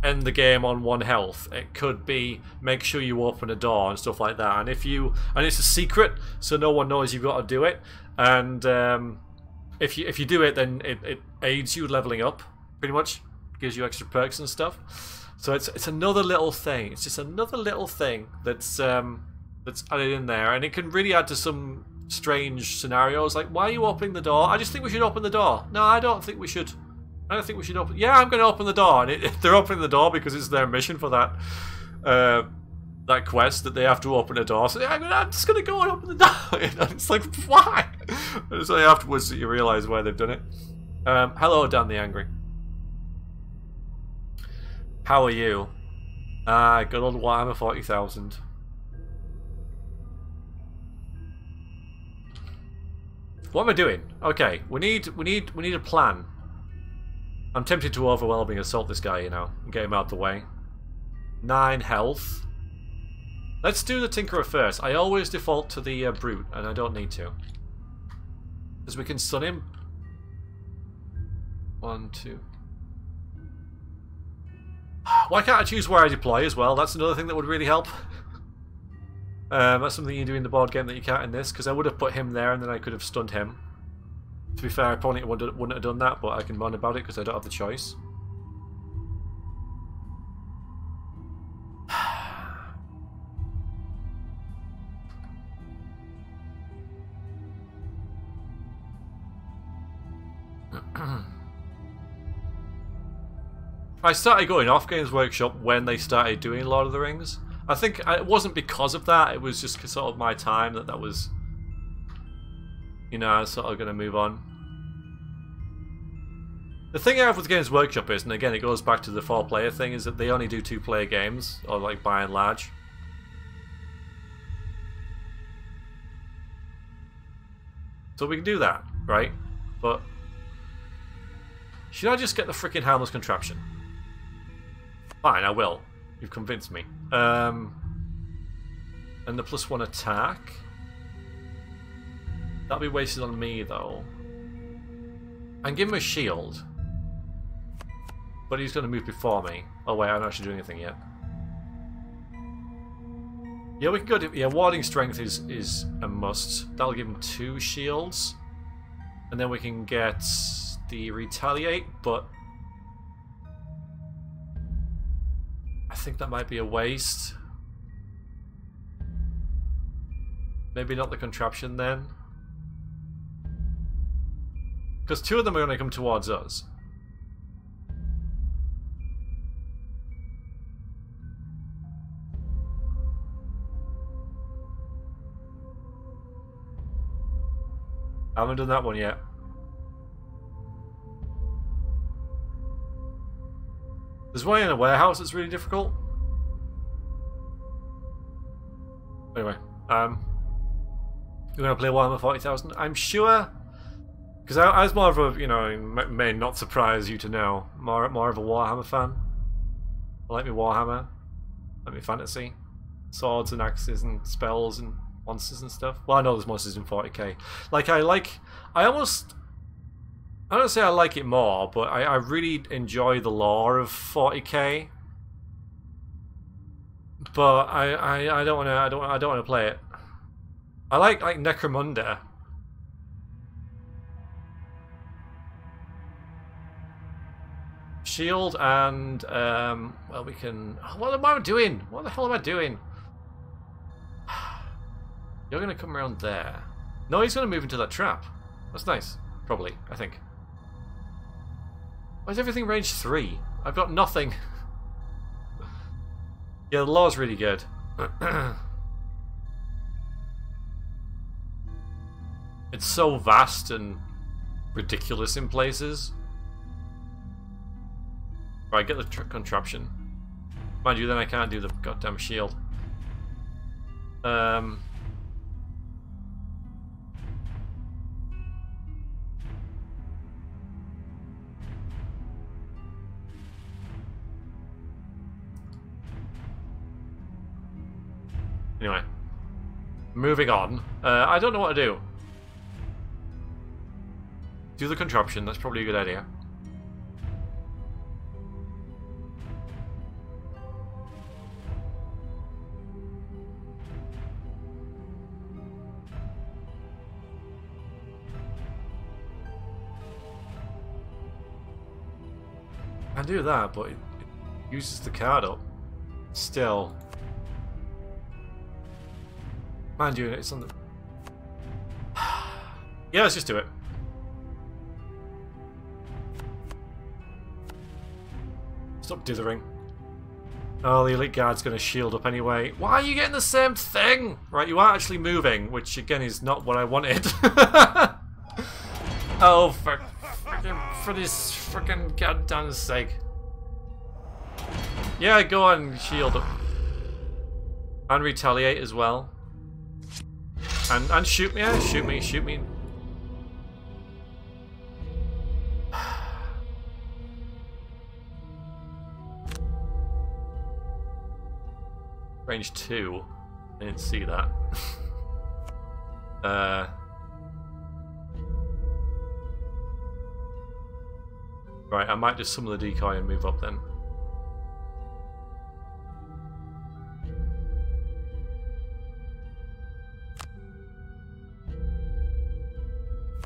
end the game on 1 health. It could be make sure you open a door and stuff like that. And it's a secret, so no one knows you've got to do it. And if you do it, then it aids you leveling up. Pretty much gives you extra perks and stuff. So it's another little thing. It's just another little thing that's added in there, and it can really add to some strange scenarios. Like, why are you opening the door? I just think we should open the door. No, I don't think we should. I don't think we should open. Yeah, I'm going to open the door, and they're opening the door because it's their mission for that that quest that they have to open a door. So yeah, I'm just going to go and open the door. And it's like, why? And it's only afterwards that you realise why they've done it. Hello, Dan the Angry. How are you? Good old Warhammer 40,000. What am I doing? Okay, we need a plan. I'm tempted to overwhelming assault this guy, you know, and get him out of the way. 9 health. Let's do the Tinkerer first. I always default to the Brute, and I don't need to. Because we can stun him. 1, 2. Why can't I choose where I deploy as well? That's another thing that would really help. That's something you do in the board game that you can't in this, because I would have put him there and then I could have stunned him. To be fair, I probably wouldn't have done that, but I can moan about it because I don't have the choice. I started going off Games Workshop when they started doing Lord of the Rings. I think it wasn't because of that, it was just sort of my time that was, you know, I was sort of going to move on. The thing I have with Games Workshop is, and again it goes back to the 4-player thing, is that they only do 2-player games, or like by and large. So we can do that, right? But should I just get the freaking harmless contraption? Fine, I will. You've convinced me. And the +1 attack. That'll be wasted on me, though. And give him a shield. But he's going to move before me. Oh wait, I'm not actually doing anything yet. Yeah, we can go to... Yeah, warding strength is a must. That'll give him 2 shields. And then we can get the retaliate, but... I think that might be a waste. Maybe not the contraption then. Because 2 of them are going to come towards us. I haven't done that one yet. There's one in a warehouse that's really difficult. Anyway, you're going to play Warhammer 40,000? I'm sure, because I was more of a, you know, it may not surprise you to know, more of a Warhammer fan. I like me Warhammer, I like me fantasy, swords and axes and spells and monsters and stuff. Well, I know there's monsters in 40k. I don't say I like it more, but I really enjoy the lore of 40k. But I don't want to play it. I like Necromunda. Shield and well, we can. What am I doing? What the hell am I doing? You're going to come around there. No, he's going to move into that trap. That's nice. Probably, I think. Why is everything range 3? I've got nothing. Yeah, the law's really good. It's so vast and ridiculous in places. Right, get the contraption. Mind you, then I can't do the goddamn shield. Anyway, moving on. I don't know what to do. Do the contraption, that's probably a good idea. I do that, but it uses the card up. Still. Mind you, it's on the... Yeah, let's just do it. Stop dithering. Oh, the elite guard's going to shield up anyway. Why are you getting the same thing? Right, you are actually moving, which again is not what I wanted. Oh, for this freaking goddamn sake. Yeah, go on, shield up. And retaliate as well. And shoot me, yeah, shoot me. Range 2. I didn't see that. Right, I might just summon the decoy and move up then.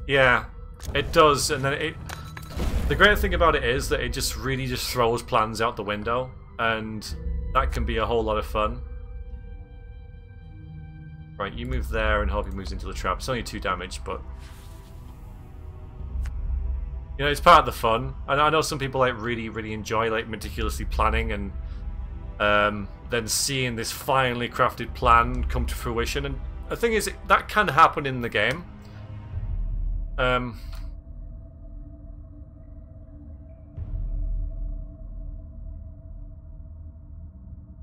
Yeah, it does, and then it... The great thing about it is that it just really just throws plans out the window, and that can be a whole lot of fun. Right, you move there and hope he moves into the trap. It's only 2 damage, but... You know, it's part of the fun. And I know some people like really enjoy like meticulously planning and then seeing this finely crafted plan come to fruition. And the thing is, that can happen in the game. And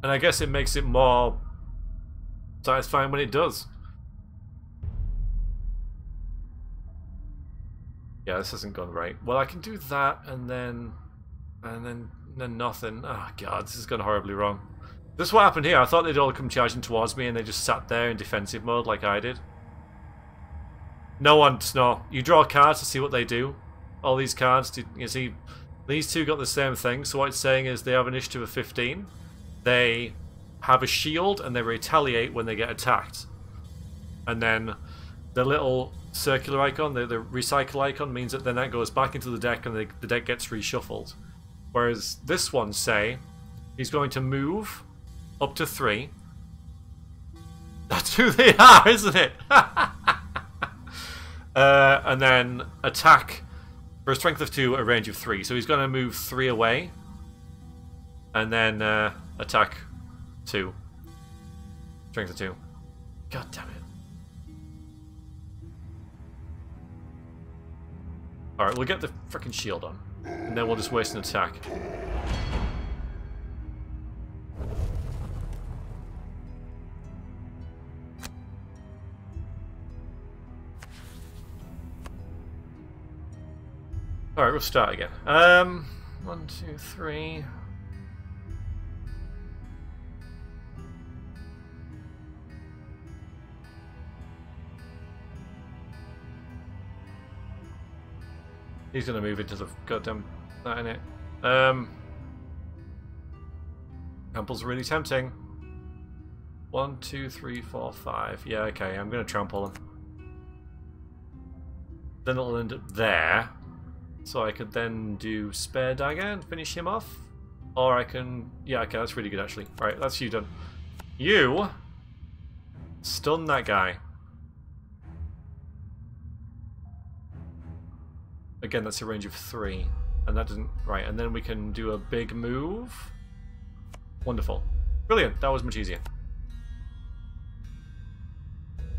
I guess it makes it more satisfying when it does. Yeah, this hasn't gone right. Well, I can do that and then nothing. Oh god, this has gone horribly wrong. This is what happened here. I thought they'd all come charging towards me and they just sat there in defensive mode like I did. No. You draw cards to see what they do. All these cards, you see, these two got the same thing. So what it's saying is they have an initiative of 15. They have a shield and they retaliate when they get attacked. And then the little circular icon, the recycle icon, means that then that goes back into the deck and the deck gets reshuffled. Whereas this one, say, he's going to move up to 3. That's who they are, isn't it? And then attack for a strength of 2, a range of 3. So he's going to move 3 away. And then attack 2. Strength of 2. God damn it. Alright, we'll get the frickin' shield on. And then we'll just waste an attack. Alright, we'll start again. 1, 2, 3. He's gonna move into the goddamn that in it. Trample's really tempting. 1, 2, 3, 4, 5. Yeah, okay, I'm gonna trample him. Then it'll end up there. So I could then do spare dagger and finish him off. Or I can... Yeah, okay, that's really good actually. Right, that's you done. You stun that guy. Again, that's a range of 3. And that doesn't... Right, and then we can do a big move. Wonderful. Brilliant, that was much easier.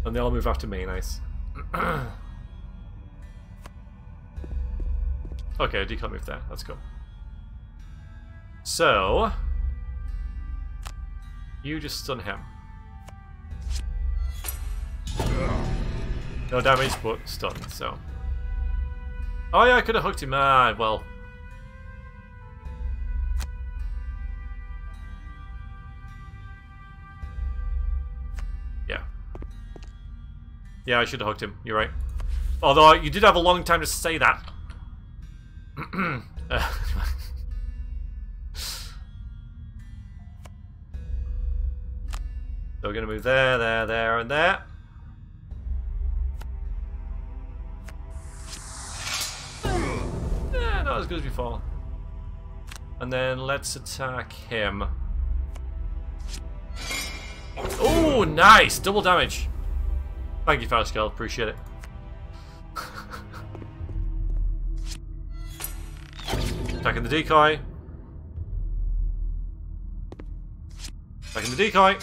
And they all move after me, nice. Okay, decal move there, that's cool. So... You just stun him. No damage, but stun, so... Oh yeah, I could have hooked him. Ah, well... Yeah. Yeah, I should have hooked him, you're right. Although, you did have a long time to say that. So we're going to move there, there, there, and there. Not as good as before. And then let's attack him. Oh, nice! Double damage. Thank you, Farscale. Appreciate it. Attacking the decoy. Attacking the decoy.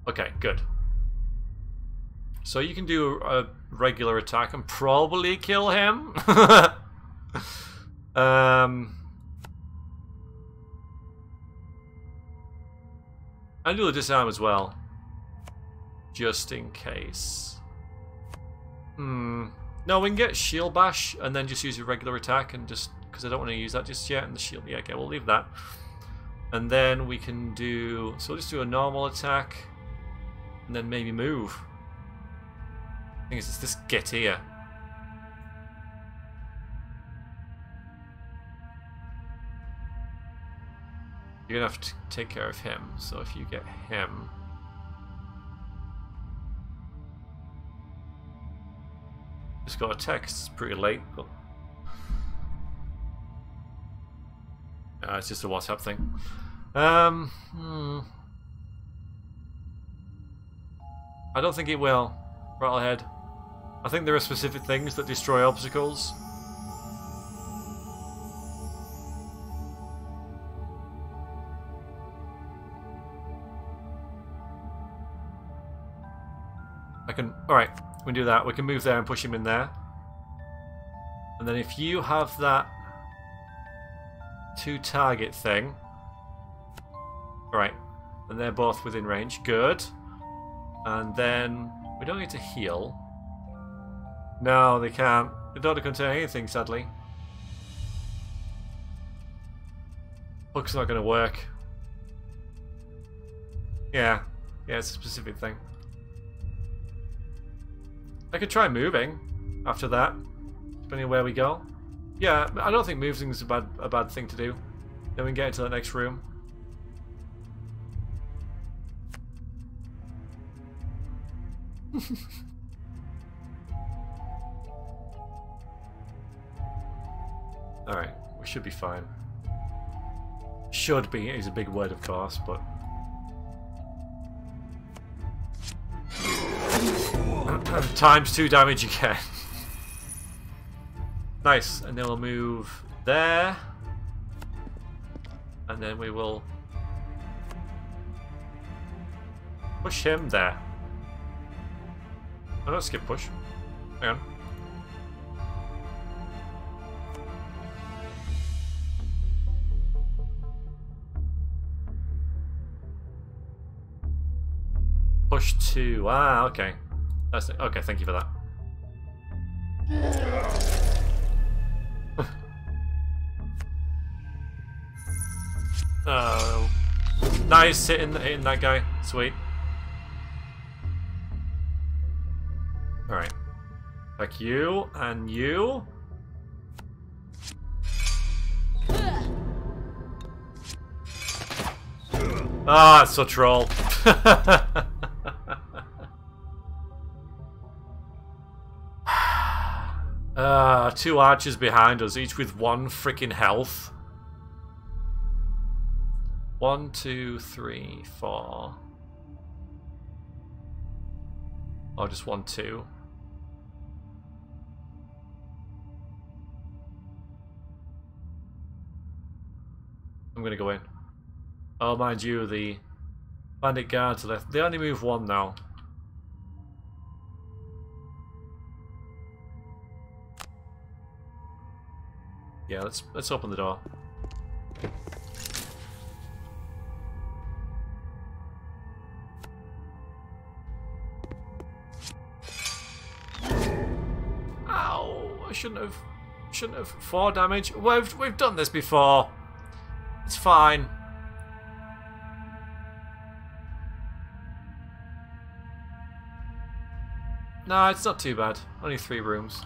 Okay, good. So you can do a regular attack and probably kill him. And do the disarm as well, just in case. No, we can get shield bash and then just use a regular attack, and just because I don't want to use that just yet. And the shield, yeah, okay, we'll leave that. And then we can do. So we'll just do a normal attack, and then maybe move. I think it's this get here. You're gonna have to take care of him. So if you get him, just got a text. It's pretty late, but it's just a WhatsApp thing. I don't think it will. Rattlehead. I think there are specific things that destroy obstacles. I can... Alright, we can do that. We can move there and push him in there. And then if you have that 2 target thing... Alright, and they're both within range. Good. And then... We don't need to heal. No, they can't. They don't contain anything, sadly. Hook's not going to work. Yeah. Yeah, it's a specific thing. I could try moving after that, depending on where we go. Yeah, I don't think moving is a bad thing to do. Then we can get into that next room. Alright, we should be fine. Should be is a big word, of course, but... Times 2 damage again. Nice, and then we'll move there. And then we will... push him there. Oh, don't skip push. Hang on. Push 2. Ah, okay. That's it. Okay, thank you for that. Oh. Nice hitting that guy. Sweet. Alright. Like you and you. Ah, it's so troll. 2 archers behind us, each with 1 freaking health. 1, 2, 3, 4. Or just 1, 2. I'm gonna go in. Oh, mind you, the bandit guards left. They only move 1 now. Yeah, let's open the door. Ow! I shouldn't have. 4 damage. We've done this before. It's fine. No, it's not too bad. Only 3 rooms.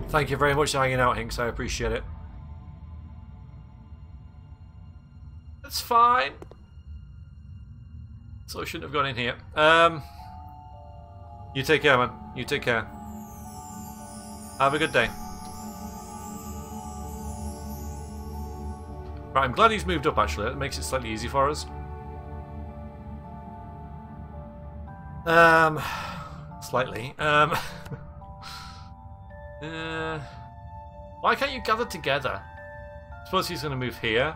Thank you very much for hanging out, Hinks. I appreciate it. That's fine. So I shouldn't have gone in here. You take care, man. You take care. Have a good day. Right, I'm glad he's moved up, actually. That makes it slightly easy for us. Slightly. Why can't you gather together? I suppose he's going to move here.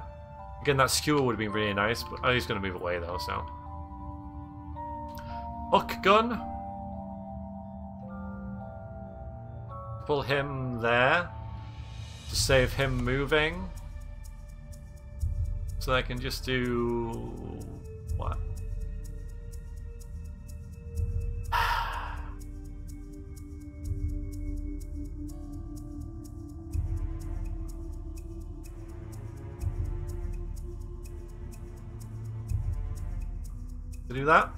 Again, that skewer would have been really nice, but he's going to move away, though, so... Hook gun. Pull him there. To save him moving. So I can just do... what? To do that?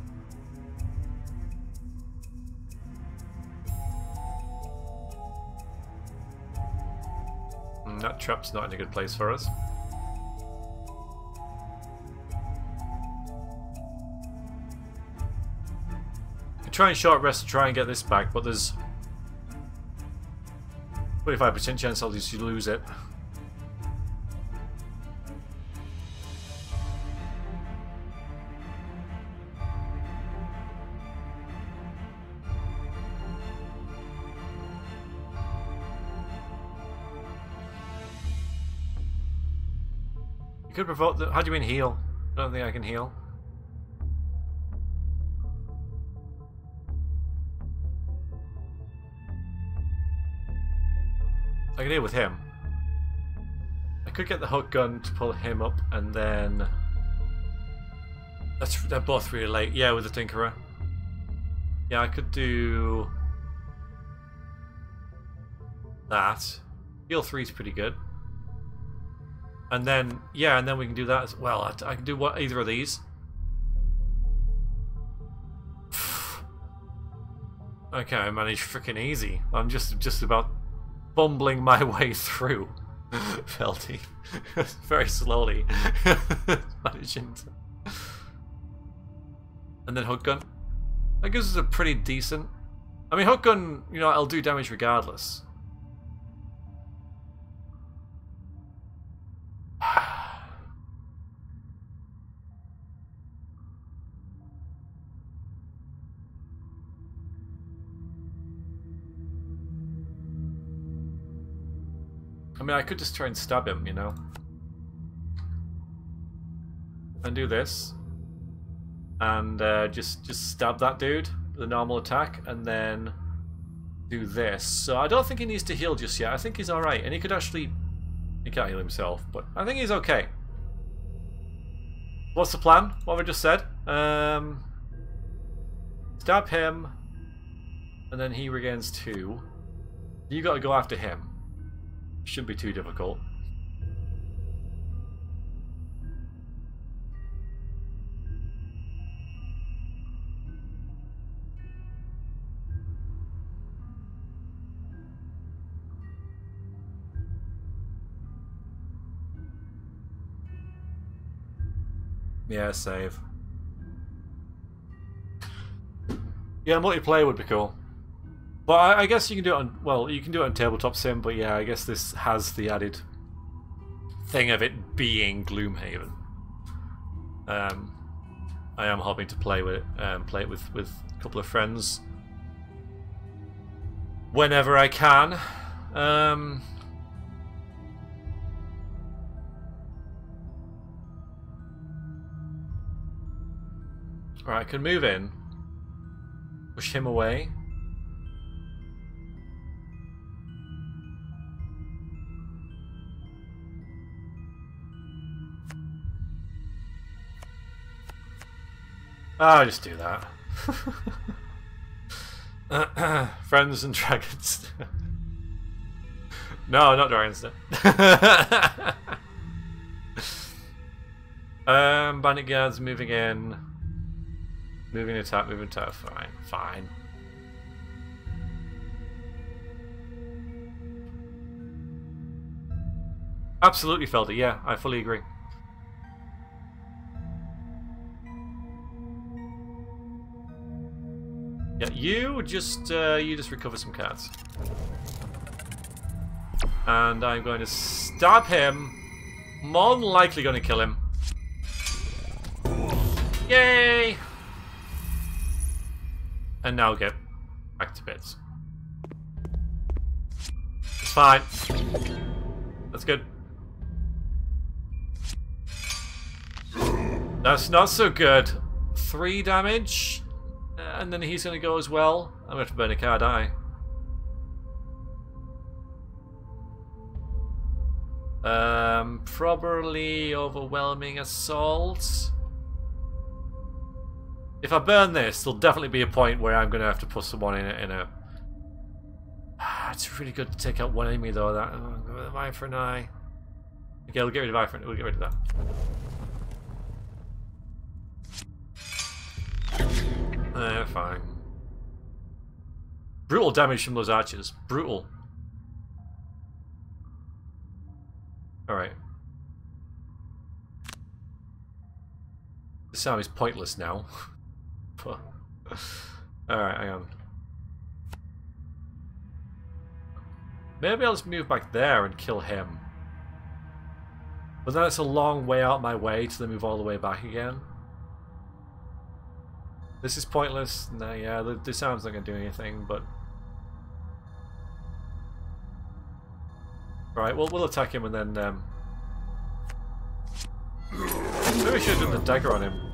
That trap's not in a good place for us. I try and short rest to try and get this back, but there's 25% chance I'll just lose it. You could provoke the... How do you mean heal? I don't think I can heal. I can deal with him. I could get the hook gun to pull him up, and then... They're both really late. Yeah, with the Tinkerer. Yeah, I could do... that. Heal 3 is pretty good. And then, yeah, and then we can do that as well. I can do what, either of these. Okay, I managed freaking easy. I'm just about bumbling my way through Felty. Very slowly. Managing to... And then hook gun. That gives us a pretty decent... I mean, hook gun, you know, it'll do damage regardless. I mean, I could just try and stab him, you know? And do this. And just stab that dude with a normal attack, and then do this. So I don't think he needs to heal just yet. I think he's alright. And he could actually... He can't heal himself, but I think he's okay. What's the plan? What have I just said? Stab him, and then he regains 2. You got to go after him. Shouldn't be too difficult. Yeah, save. Yeah, multiplayer would be cool. But I guess you can do it on... Well, you can do it on tabletop sim, but yeah, I guess this has the added thing of it being Gloomhaven. I am hoping to play with it with a couple of friends whenever I can. Right, I can move in, push him away. I'll just do that. Friends and dragons. No, not dragons. Bandit guards moving in. Moving attack, moving attack. Fine, fine. Absolutely, Feldy. Yeah, I fully agree. Yeah, you just recover some cards, and I'm going to stab him. More than likely going to kill him. Yay! And now get back to bits. It's fine. That's good. That's not so good. 3 damage. And then he's going to go as well. I'm going to have to burn a card, aren't I? Probably overwhelming assault. If I burn this, there'll definitely be a point where I'm going to have to put someone in a... It's really good to take out one enemy though. That eye for an eye. Okay, we'll get rid of eye for an. We'll get rid of that. Fine. Brutal damage from those archers. Brutal. Alright. This sound is pointless now. Alright, hang on. Maybe I'll just move back there and kill him. But then it's a long way out my way to then move all the way back again. This is pointless. No, yeah, the sound's not going to do anything, but... Right, we'll attack him and then... Maybe we should have done the dagger on him.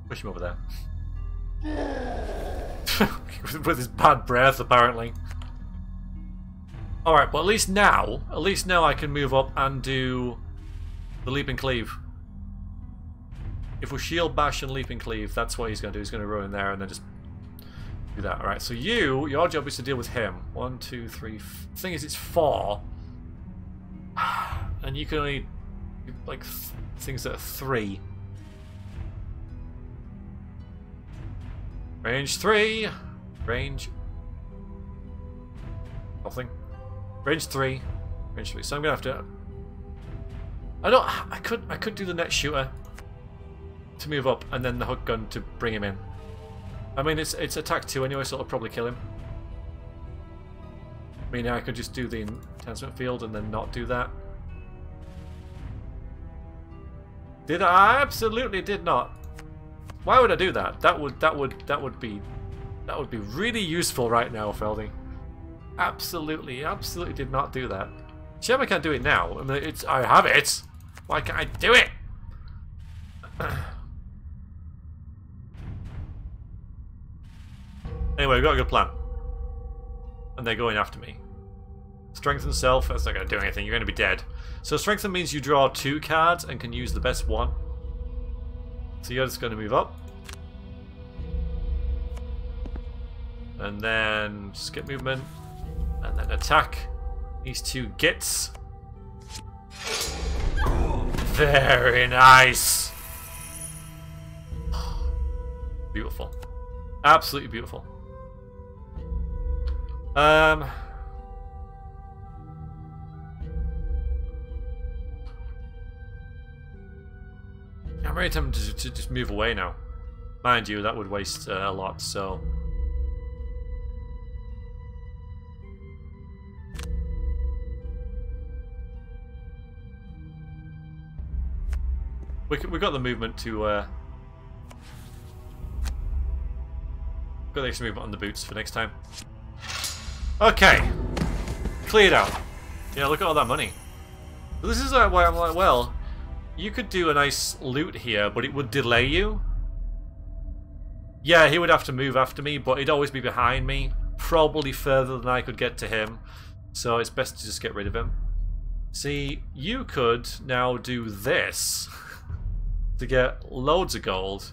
Push him over there. With his bad breath, apparently. Alright, but at least now I can move up and do the leap and cleave. If we shield, bash, and leap and cleave, that's what he's going to do. He's going to run in there and then just do that. Alright, so your job is to deal with him. 1, 2, 3. The thing is, it's 4. And you can only do, like, things that are 3. Range 3. Range... Nothing. Range 3. Range 3. So I'm gonna have to... I could do the net shooter to move up and then the hook gun to bring him in. I mean, it's attack 2 anyway, so it'll probably kill him. I mean, I could just do the enhancement field and then not do that. Did I? Absolutely did not. Why would I do that? That would be really useful right now, Feldy. Absolutely did not do that. Shame I can't do it now. I mean, I have it. Why can't I do it? Anyway, we've got a good plan. And they're going after me. Strengthen self, that's not going to do anything. You're going to be dead. So strengthen means you draw 2 cards and can use the best one. So you're just going to move up. And then skip movement. And then attack these 2 gits. Very nice. Beautiful. Absolutely beautiful. I'm very tempted to just move away now. Mind you, that would waste a lot, so... We got the movement to. Got the extra movement on the boots for next time. Okay, cleared out. Yeah, look at all that money. This is why I'm like, well, you could do a nice loot here, but it would delay you. Yeah, he would have to move after me, but he'd always be behind me, probably further than I could get to him. So it's best to just get rid of him. See, you could now do this to get loads of gold.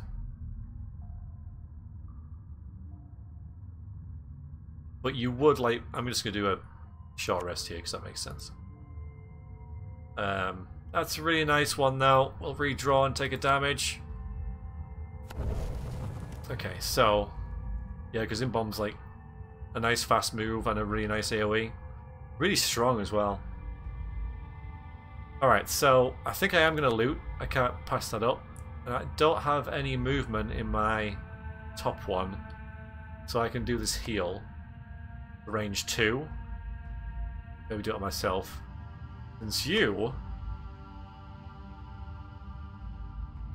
But you would like... I'm just going to do a short rest here because that makes sense. That's a really nice one though. We'll redraw and take a damage. Okay, so... Yeah, because Bomb's like a nice fast move and a really nice AoE. Really strong as well. Alright, so I think I am going to loot. I can't pass that up. And I don't have any movement in my top one. So I can do this heal. Range 2. Maybe do it on myself. Since you...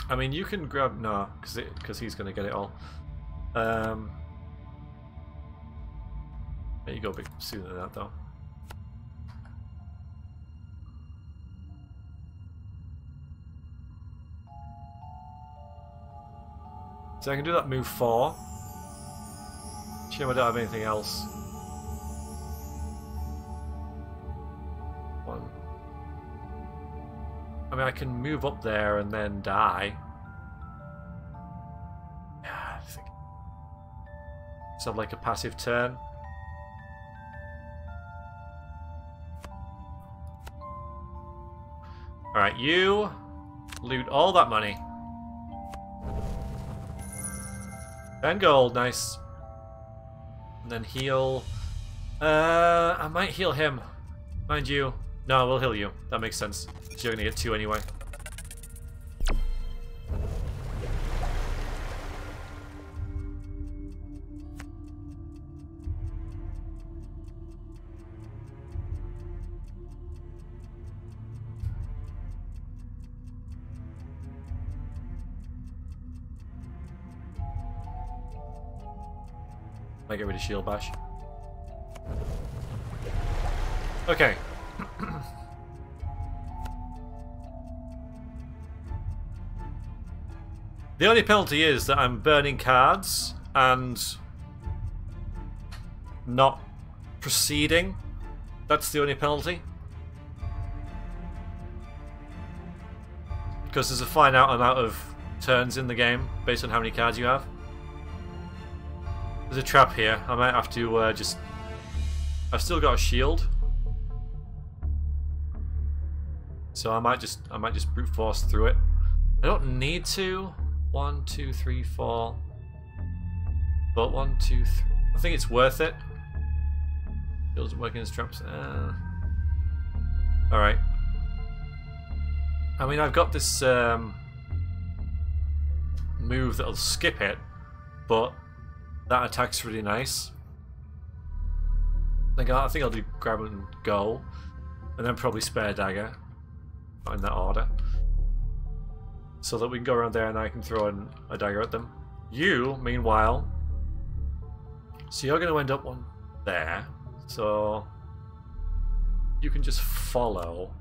I mean, you can grab... No, because he's going to get it all. There you go, bit sooner than that, though. So I can do that move 4. Shame I don't have anything else. 1. I mean, I can move up there and then die. Yeah, I think. So have like a passive turn. Alright, you loot all that money. 10 gold, nice. And then heal. I might heal him. Mind you. No, we'll heal you. That makes sense. So you're gonna get 2 anyway. Might get rid of shield bash. Okay. The only penalty is that I'm burning cards and not proceeding. That's the only penalty. Because there's a finite amount of turns in the game based on how many cards you have. There's a trap here. I might have to just... I've still got a shield. So I might just brute force through it. I don't need to. 1, 2, 3, 4. But 1, 2, 3. I think it's worth it. Shields working as traps. Alright. I mean, I've got this move that'll skip it, but that attack's really nice. I think I'll do grab and go, and then probably spare dagger. Not in that order. So that we can go around there and I can throw in a dagger at them. You, meanwhile... So you're going to end up one there. So... You can just follow.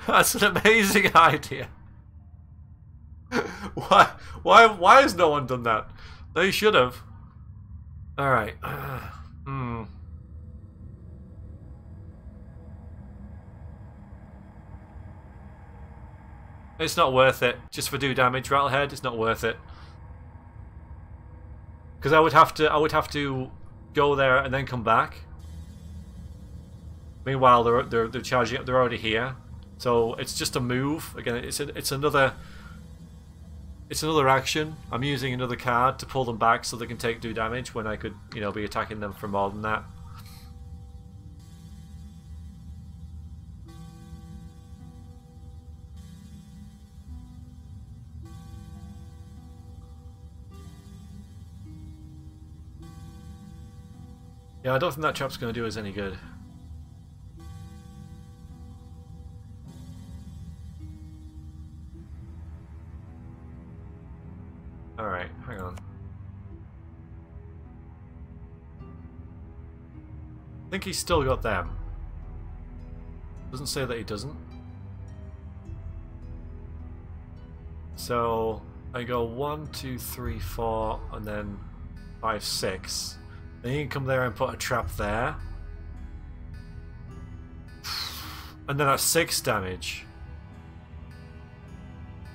That's an amazing idea. Why has no one done that? They should have. Alright. It's not worth it. Just for do damage, Rattlehead, it's not worth it. Because I would have to go there and then come back. Meanwhile, they're charging. They're already here, so it's just a move. Again, it's another action. I'm using another card to pull them back so they can do damage when I could, be attacking them for more than that. Yeah, I don't think that trap's going to do us any good. Alright, hang on. I think he's still got them. Doesn't say that he doesn't. So I go 1, 2, 3, 4, and then 5, 6. Then you can come there and put a trap there. And then that's 6 damage.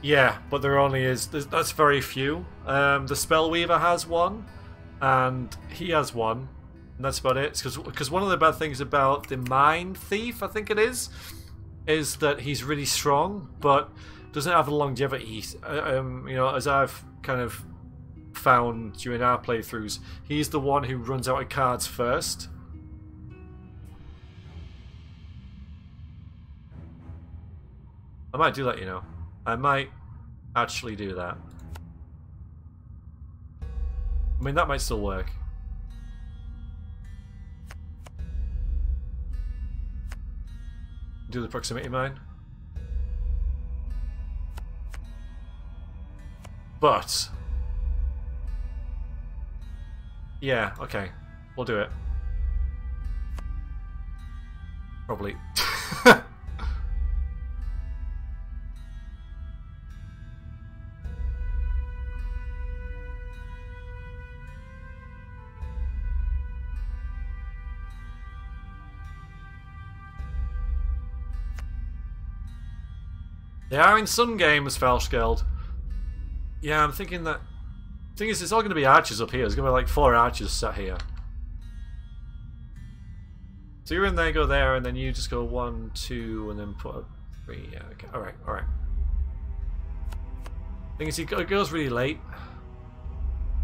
Yeah, but there only is... that's very few. The Spellweaver has one, and he has one. And that's about it. Because one of the bad things about the Mind Thief, I think it is that he's really strong, but doesn't have the longevity. You know, as I've kind of found during our playthroughs, he's the one who runs out of cards first. I might do that, you know. I might actually do that. I mean, that might still work. Do the proximity mine. But yeah, okay. We'll do it. Probably. They are in some games, Falschgeld. Yeah, I'm thinking that... The thing is, it's all going to be archers up here. There's going to be like 4 archers sat here. So you're in there, go there, and then you just go 1, 2, and then put a 3. Yeah, okay. Alright, alright. Thing is, it goes really late.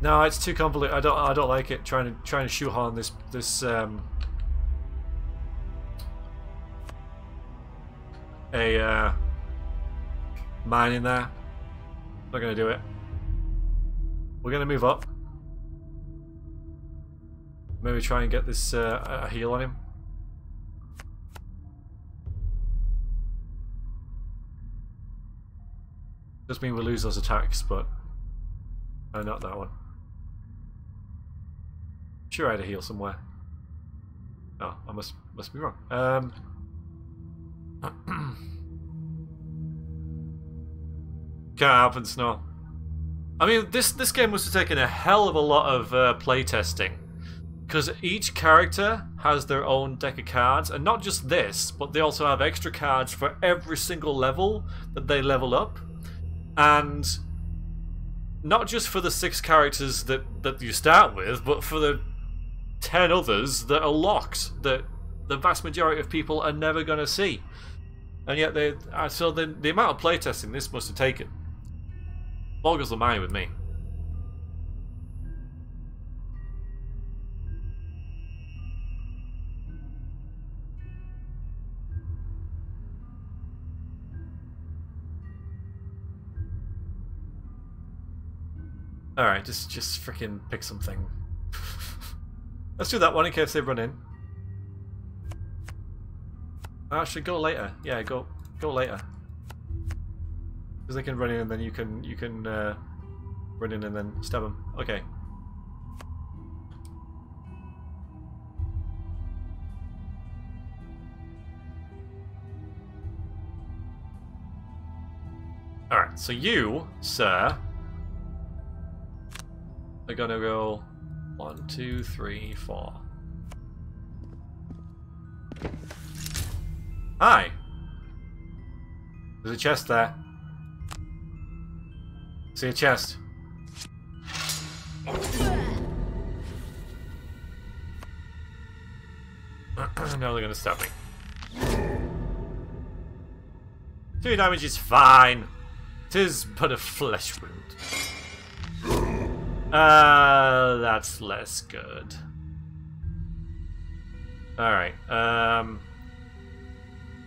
No, it's too convoluted. I don't like it. Trying to shoehorn this mine in there. Not gonna do it. We're gonna move up. Maybe try and get this a heal on him. Does mean we lose those attacks, but not that one. Sure, I had a heal somewhere. Oh, I must be wrong. Can't happen, Snow. I mean, this game must have taken a hell of a lot of playtesting, because each character has their own deck of cards, and not just this, but they also have extra cards for every single level that they level up, and not just for the 6 characters that you start with, but for the 10 others that are locked, that the vast majority of people are never going to see. And yet, so the amount of playtesting this must have taken boggles the mind with me. Alright, just freaking pick something. Let's do that one in case they run in. Actually, go later. Yeah, go later. Because they can run in and then you can run in and then stab them. Okay. Alright, so you, sir, are gonna go 1, 2, 3, 4. Hi! There's a chest there. See a chest. Now they're gonna stab me. 2 damage is fine. 'Tis but a flesh wound. That's less good. Alright,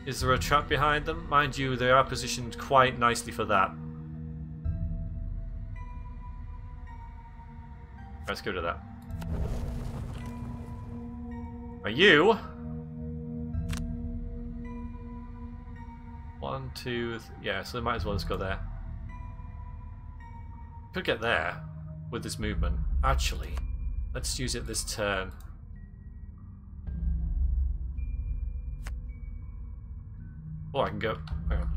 is there a trap behind them? Mind you, they are positioned quite nicely for that. Let's go to that. Are you? 1, 2, yeah, so they might as well just go there. Could get there with this movement. Actually, let's use it this turn. Oh, I can go. Hang on.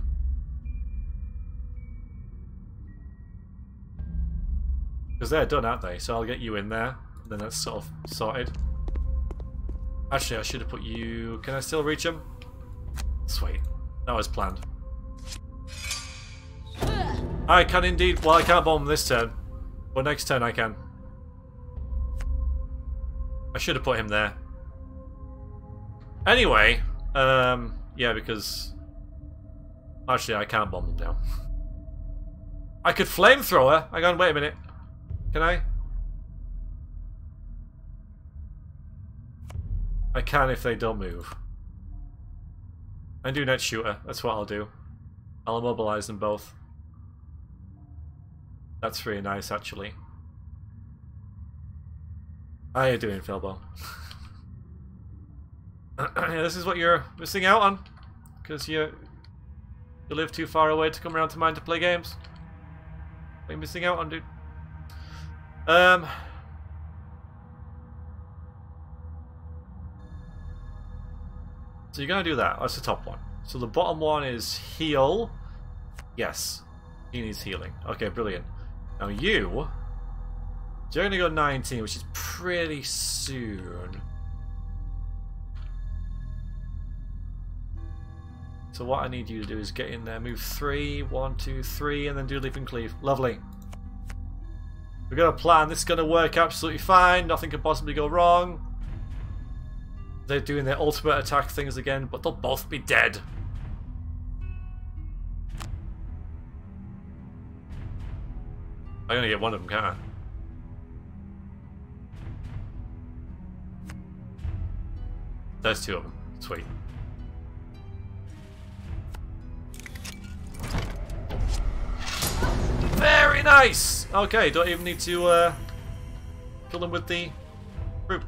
Because they're done, aren't they? So I'll get you in there. And then that's sort of sorted. Actually, I should have put you... Can I still reach him? Sweet. That was planned. I can indeed... Well, I can't bomb him this turn. But next turn I can. I should have put him there. Anyway, yeah, because... Actually, I can't bomb them now. I could flamethrower. Hang on, wait a minute. Can I? I can if they don't move. I do net shooter. That's what I'll do. I'll immobilize them both. That's really nice, actually. How are you doing, Philbo? Yeah, this is what you're missing out on, because you live too far away to come around to mine to play games. What are you missing out on, dude? So you're gonna do that. That's the top one. So the bottom one is heal. Yes, he needs healing. Okay, brilliant. Now you're gonna go 19, which is pretty soon. So what I need you to do is get in there, move 3, 1, 2, 3, and then do leap and cleave. Lovely. We've got a plan. This is going to work absolutely fine. Nothing can possibly go wrong. They're doing their ultimate attack things again, but they'll both be dead. I'm going to get one of them, can't I? There's 2 of them. Sweet. Very nice! Okay, don't even need to kill them with the fruit.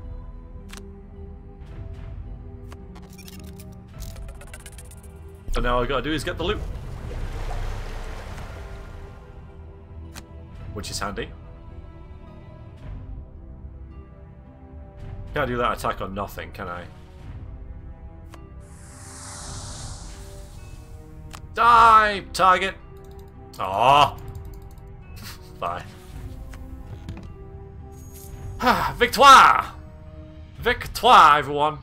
So now all I gotta do is get the loot. Which is handy. Can't do that attack on nothing, can I? Die! Target! Aww! Bye. Victoire! Victoire, everyone!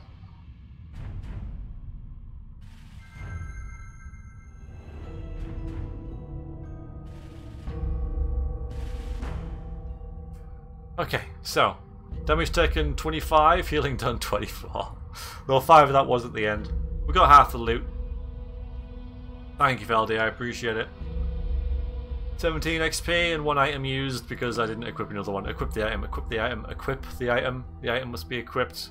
Okay, so damage taken 25, healing done 24. Though 5 of that was at the end. We got half the loot. Thank you, Valdi, I appreciate it. 17 XP and 1 item used because I didn't equip another one. Equip the item, equip the item, equip the item. The item must be equipped.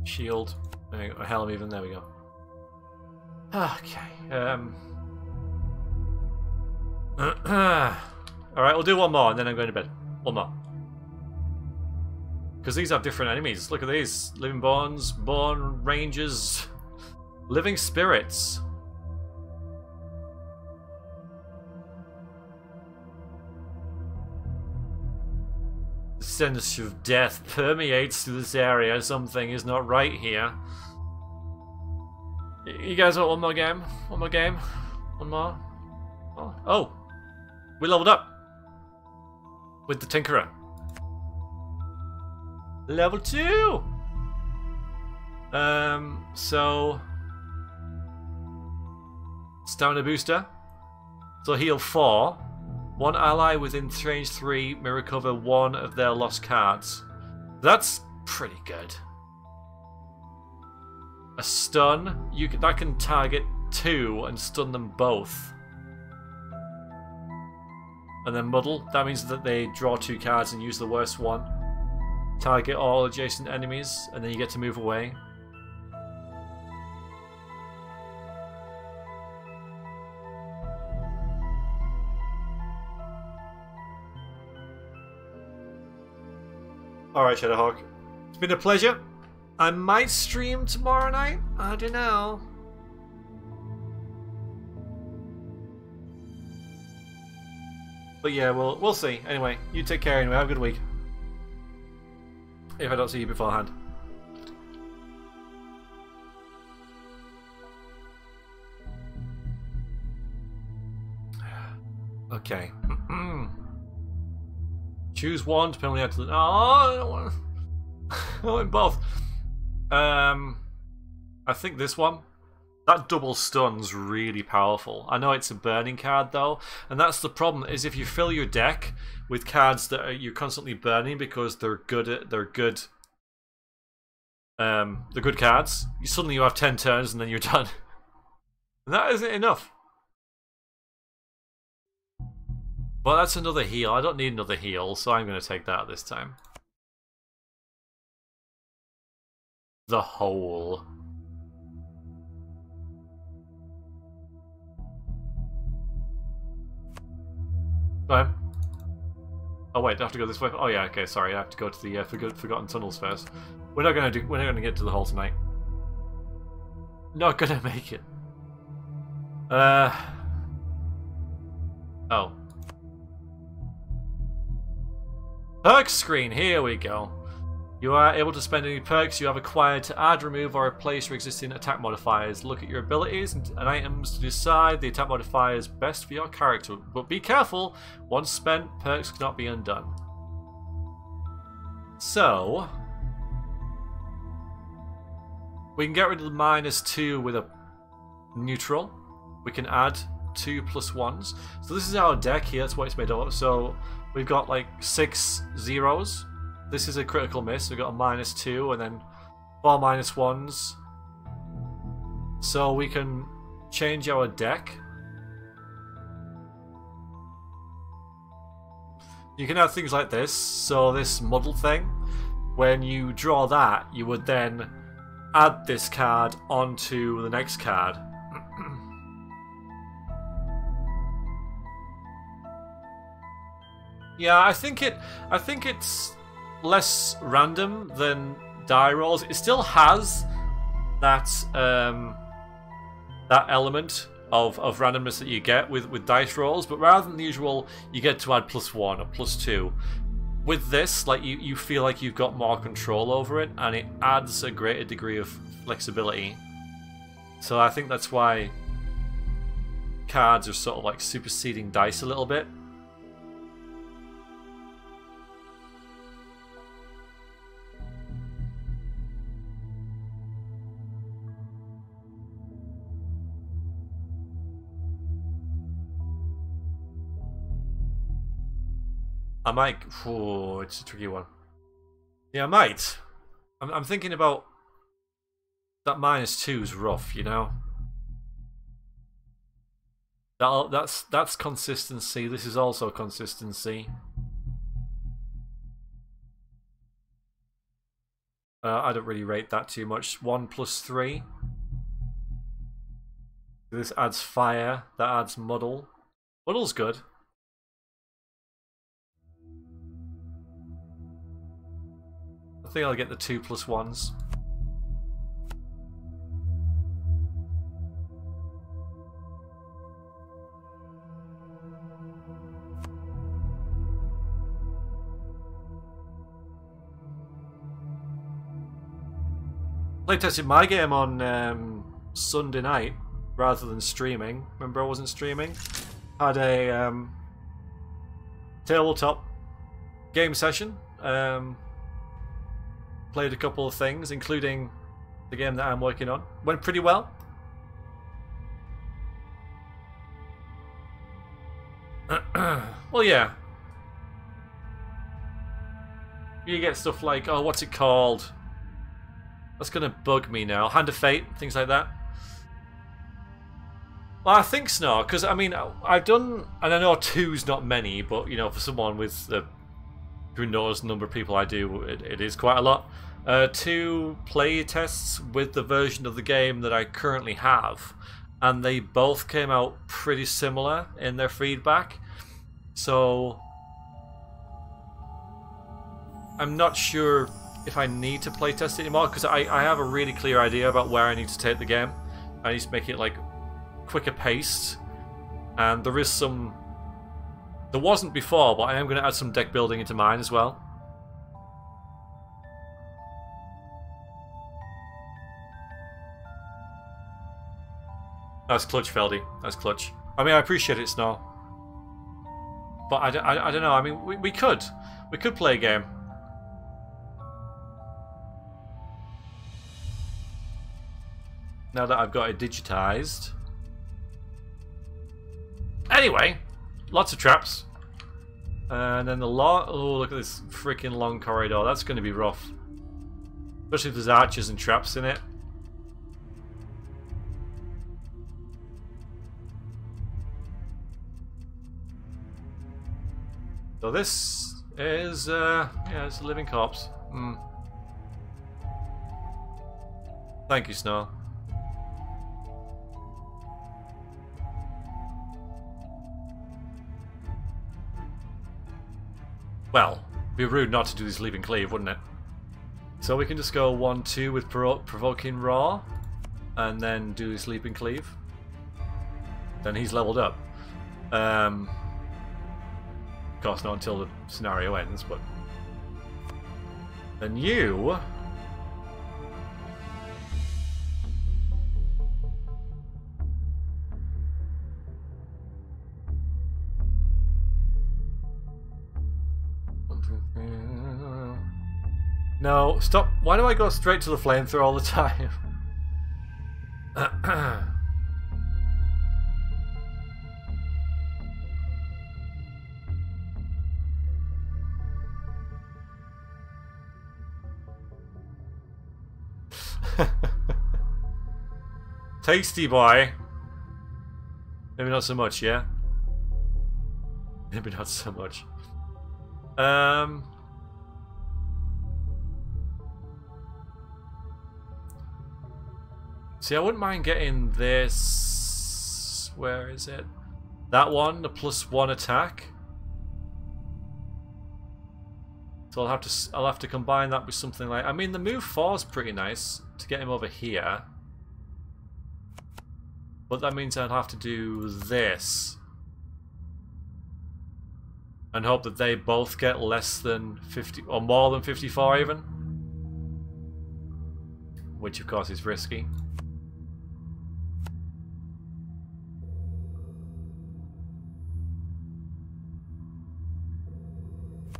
Shield. A helm even, there we go. Okay. Alright, we'll do one more and then I'm going to bed. One more. Because these have different enemies. Look at these. Living Bones, Bone Rangers, Living Spirits. The stench of death permeates through this area. Something is not right here. You guys want one more game? One more game? One more? Oh! We leveled up! With the Tinkerer. Level 2! So... Stamina booster. So heal 4. One ally within range 3 may recover 1 of their lost cards. That's pretty good. A stun. That can target 2 and stun them both. And then muddle. That means that they draw 2 cards and use the worst one. Target all adjacent enemies, and then you get to move away. Alright, Shadowhawk. It's been a pleasure. I might stream tomorrow night. I don't know. But yeah, we'll see. Anyway, you take care anyway. Have a good week. If I don't see you beforehand. Okay. Choose one to penalty add to the. Oh, I don't want. I want both. I think this one. That double stun's really powerful. I know it's a burning card though, and that's the problem. Is if you fill your deck with cards that you're constantly burning because they're good cards. Suddenly you have 10 turns and then you're done. And that isn't enough. But that's another heal. I don't need another heal, so I'm going to take that this time. The hole. Okay. Oh wait, I have to go this way. Oh yeah, okay. Sorry, I have to go to the forgotten tunnels first. We're not gonna get to the hole tonight. Not gonna make it. Oh. Perk screen, here we go. You are able to spend any perks you have acquired to add, remove, or replace your existing attack modifiers. Look at your abilities and items to decide the attack modifier is best for your character. But be careful, once spent, perks cannot be undone. So, we can get rid of the -2 with a neutral. We can add 2 +1s. So this is our deck here, that's what it's made up of. So we've got like 6 zeros. This is a critical miss. We've got a -2 and then 4 -1s. So we can change our deck. You can have things like this. So this muddle thing, when you draw that, you would then add this card onto the next card. Yeah, I think it's less random than die rolls. It still has that that element of randomness that you get with dice rolls, but rather than the usual, you get to add +1 or +2. With this, like you feel like you've got more control over it, and it adds a greater degree of flexibility. So I think that's why cards are sort of like superseding dice a little bit. I might. Oh, it's a tricky one. Yeah, I might. I'm thinking about that -2 is rough, you know. That's consistency. This is also consistency. I don't really rate that too much. 1 +3. This adds fire. That adds muddle. Muddle's good. I think I'll get the 2 +1s. Playtested my game on Sunday night rather than streaming. Remember, I wasn't streaming. Had a tabletop game session. Played a couple of things, including the game that I'm working on. Went pretty well. Well, yeah. You get stuff like, oh, what's it called? That's gonna bug me now. Hand of Fate, things like that. Well, I think so, because I mean, I've done, and I know 2's not many, but you know, for someone with the who knows the number of people I do, it is quite a lot. 2 play tests with the version of the game that I currently have, and they both came out pretty similar in their feedback. So I'm not sure if I need to playtest it anymore, because I have a really clear idea about where I need to take the game. I need to make it like quicker paced, and there is some. There wasn't before, but I am going to add some deck building into mine as well. That's clutch, Feldy. That's clutch. I mean, I appreciate it, Snow. But I don't know. I mean, we could. We could play a game. Now that I've got it digitized. Anyway, lots of traps. And then the lot. Oh, look at this freaking long corridor. That's going to be rough. Especially if there's archers and traps in it. So this is, yeah, it's a living corpse. Thank you, Snow. Well, it'd be rude not to do this leaping cleave, wouldn't it? So we can just go 1-2 with provoking raw, and then do this leaping cleave. Then he's leveled up. Of course, not until the scenario ends, but then you. No, stop. Why do I go straight to the flamethrower all the time? Tasty boy. Maybe not so much, yeah? Maybe not so much. See, I wouldn't mind getting this. Where is it? That one, the +1 attack. So I'll have to combine that with something like. I mean, the move 4 is pretty nice to get him over here. But that means I'd have to do this. And hope that they both get less than 50 or more than 54 even. Which of course is risky.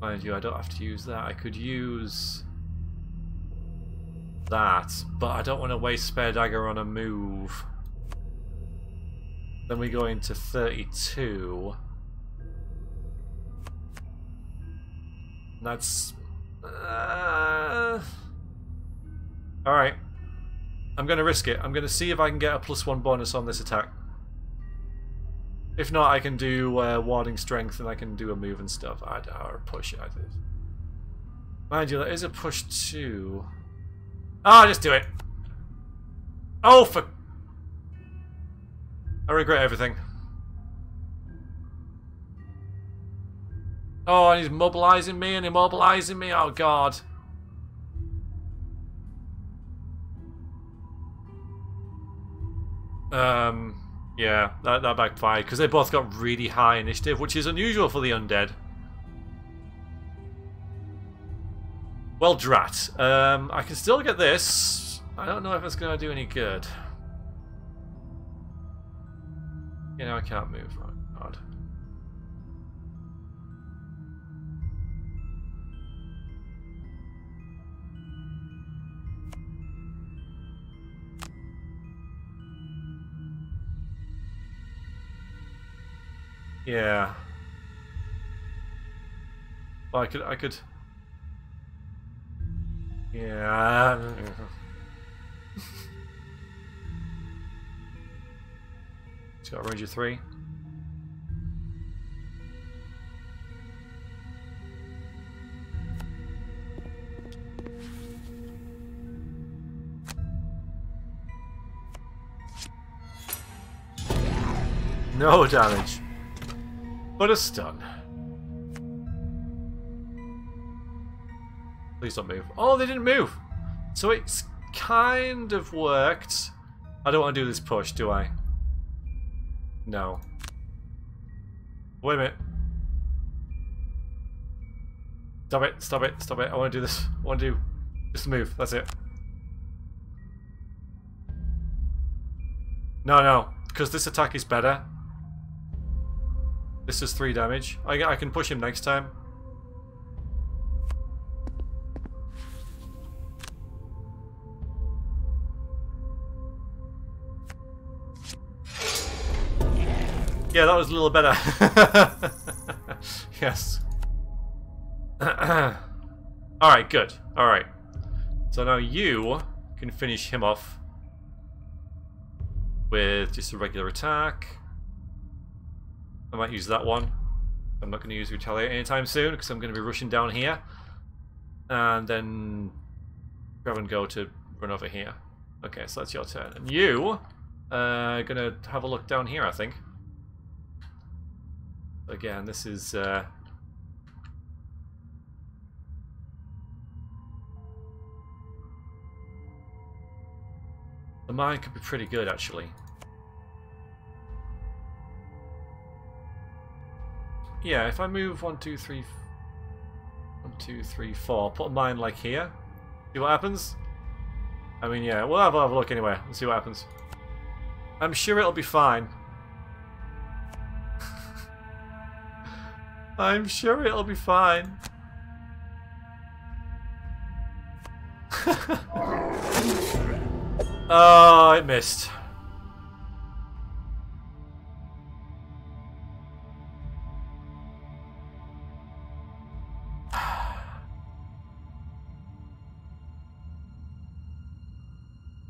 Mind you, I don't have to use that. I could use that, but I don't want to waste spare dagger on a move. Then we go into 32. That's alright. I'm going to risk it. I'm going to see if I can get a +1 bonus on this attack. If not, I can do warding strength and I can do a move and stuff. Or push it. Mind you, that is a push 2. Ah, just do it. Oh, for. I regret everything. Oh, and he's mobilizing me and immobilizing me. Oh, God. Yeah, that backfired because they both got really high initiative, which is unusual for the undead. Well, drat. I can still get this. I don't know if it's going to do any good. You know, I can't move. Oh, God. Yeah. Well, I could. Yeah. It's got a range of 3. No damage. But a stun. Please don't move. Oh, they didn't move. So it's kind of worked. I don't want to do this push, do I? No. Wait a minute. Stop it, stop it, stop it. I want to do this. I want to do just a move. That's it. No, no. Because this attack is better. This is 3 damage. I can push him next time. Yeah, that was a little better. Yes. Alright, good. Alright. So now you can finish him off with just a regular attack. I might use that one. I'm not going to use Retaliate anytime soon because I'm going to be rushing down here. And then grab and go to run over here. Okay, so that's your turn. And you are going to have a look down here, I think. Again, this is... the mine could be pretty good, actually. Yeah, if I move 1, 2, 3, 1, 2, 3, 4, put a mine like here. See what happens? I mean, yeah, we'll have a look anyway and see what happens. I'm sure it'll be fine. I'm sure it'll be fine. Oh, it missed.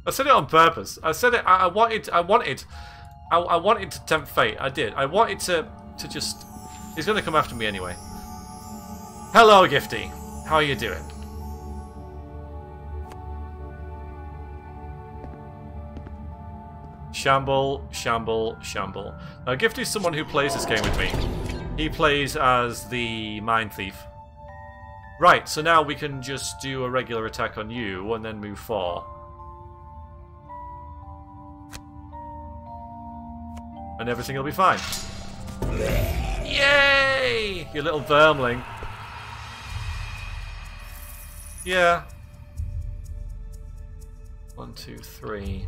I said it on purpose. I said it. I wanted to tempt fate. I did. I wanted to just. He's gonna come after me anyway. Hello, Gifty. How are you doing? Shamble, shamble, shamble. Now, Gifty's someone who plays this game with me. He plays as the Mine Thief. Right, so now we can just do a regular attack on you and then move 4. And everything will be fine. Yay! You little vermling. Yeah. 1, 2, 3.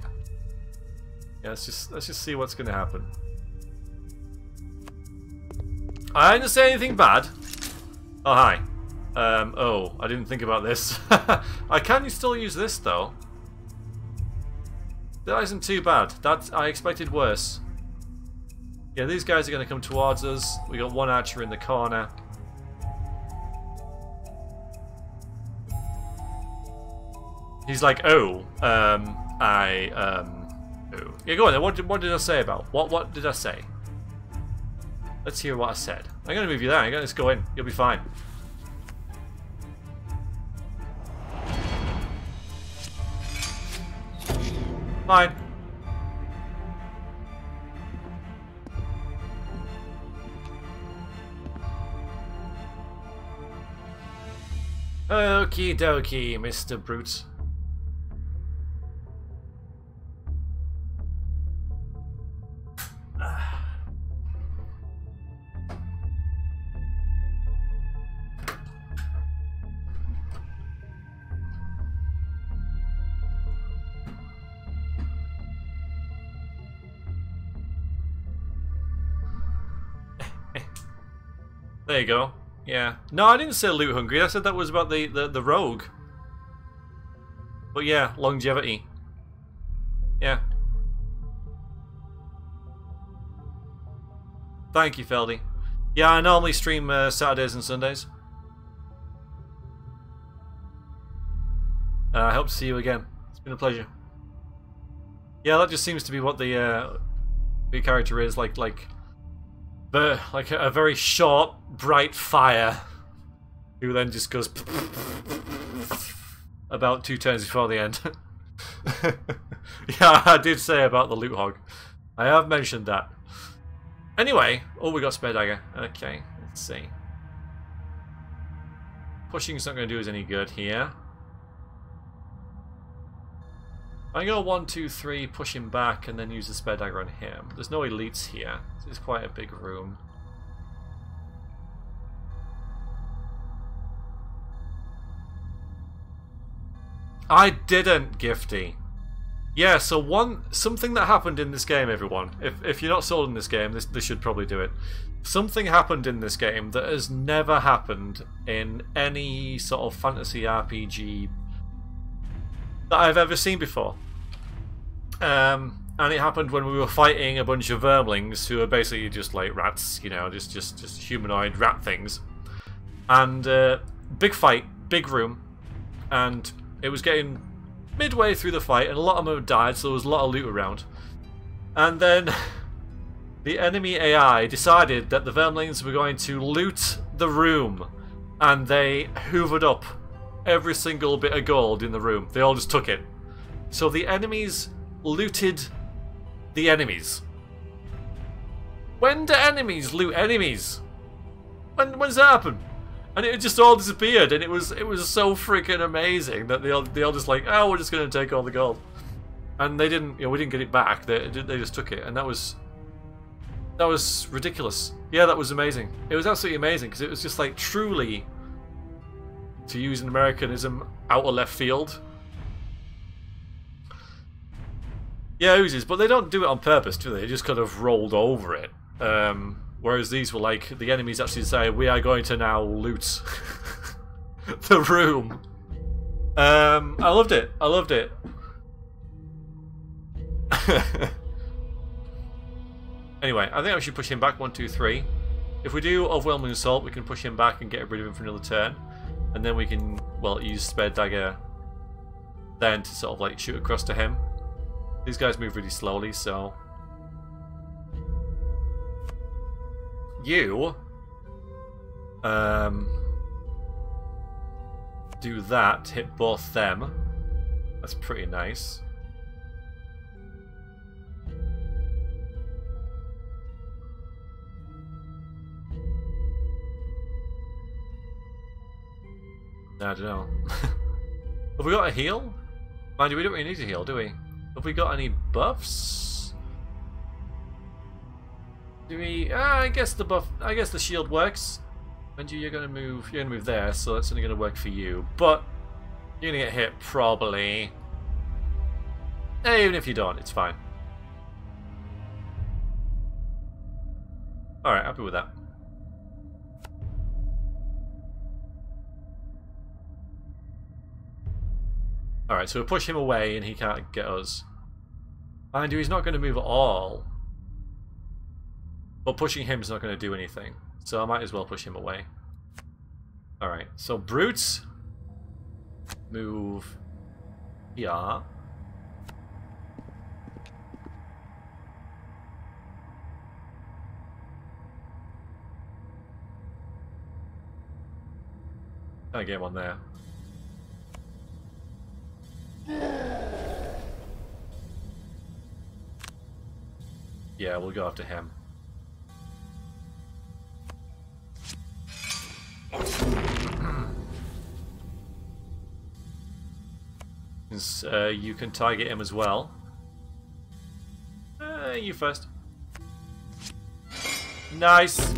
Yeah, let's just see what's going to happen. I didn't say anything bad. Oh, hi. Oh, I didn't think about this. I can still use this, though. That isn't too bad. I expected worse. Yeah, these guys are going to come towards us. We got one archer in the corner. He's like, oh, oh. Yeah, go on then. What did I say about? What did I say? Let's hear what I said. I'm going to move you there. I'm going to just go in. You'll be fine. Fine. Okie dokie, Mr. Brute. There you go. Yeah. No, I didn't say loot hungry. I said that was about the rogue. But yeah, longevity. Yeah. Thank you, Feldy. Yeah, I normally stream Saturdays and Sundays. I hope to see you again. It's been a pleasure. Yeah, that just seems to be what the character is, like a very short, bright fire, who then just goes about 2 turns before the end. Yeah, I did say about the loot hog. I have mentioned that. Anyway, oh, we got spare dagger. Okay, let's see. Pushing's not going to do us any good here. I go 1, 2, 3, push him back, and then use the spare dagger on him. There's no elites here. It's quite a big room. I didn't, Gifty. Yeah, so something that happened in this game, everyone. If you're not sold in this game, this should probably do it. Something happened in this game that has never happened in any sort of fantasy RPG that I've ever seen before. And it happened when we were fighting a bunch of vermlings who are basically just like rats, you know, just humanoid rat things. And big fight, big room, and it was getting midway through the fight, and a lot of them had died, so there was a lot of loot around. And then the enemy AI decided that the vermlings were going to loot the room, and they hoovered up every single bit of gold in the room. They all just took it. So the enemies looted the enemies. When do enemies loot enemies? When does that happen? And it just all disappeared, and it was so freaking amazing that they all just like, oh, we're just gonna take all the gold, and they didn't, we didn't get it back. They just took it, and that was ridiculous. Yeah, that was amazing. It was absolutely amazing because it was just like truly, to use an Americanism, out of left field. Yeah, oozes, but they don't do it on purpose, do they? They just kind of rolled over it. Whereas these were like, the enemies actually say, we are going to now loot the room. I loved it. I loved it. Anyway, I think I should push him back 1, 2, 3. If we do Overwhelming Assault, we can push him back and get rid of him for another turn. And then we can, well, use Spare Dagger then to sort of like shoot across to him. These guys move really slowly, so... You do that, hit both them. That's pretty nice. I don't know. Have we got a heal? Mind you, we don't really need a heal, do we? Have we got any buffs? Do we? I guess the buff. I guess the shield works. And you're gonna move. You're gonna move there, so that's only gonna work for you. But you're gonna get hit probably. Even if you don't, it's fine. All right, happy with that. All right, so we push him away, and he can't get us. Mind you, he's not going to move at all. But pushing him is not going to do anything, so I might as well push him away. Alright, so brutes move here. Can I get one there? Yeah, we'll go after him. You can target him as well. You first. Nice.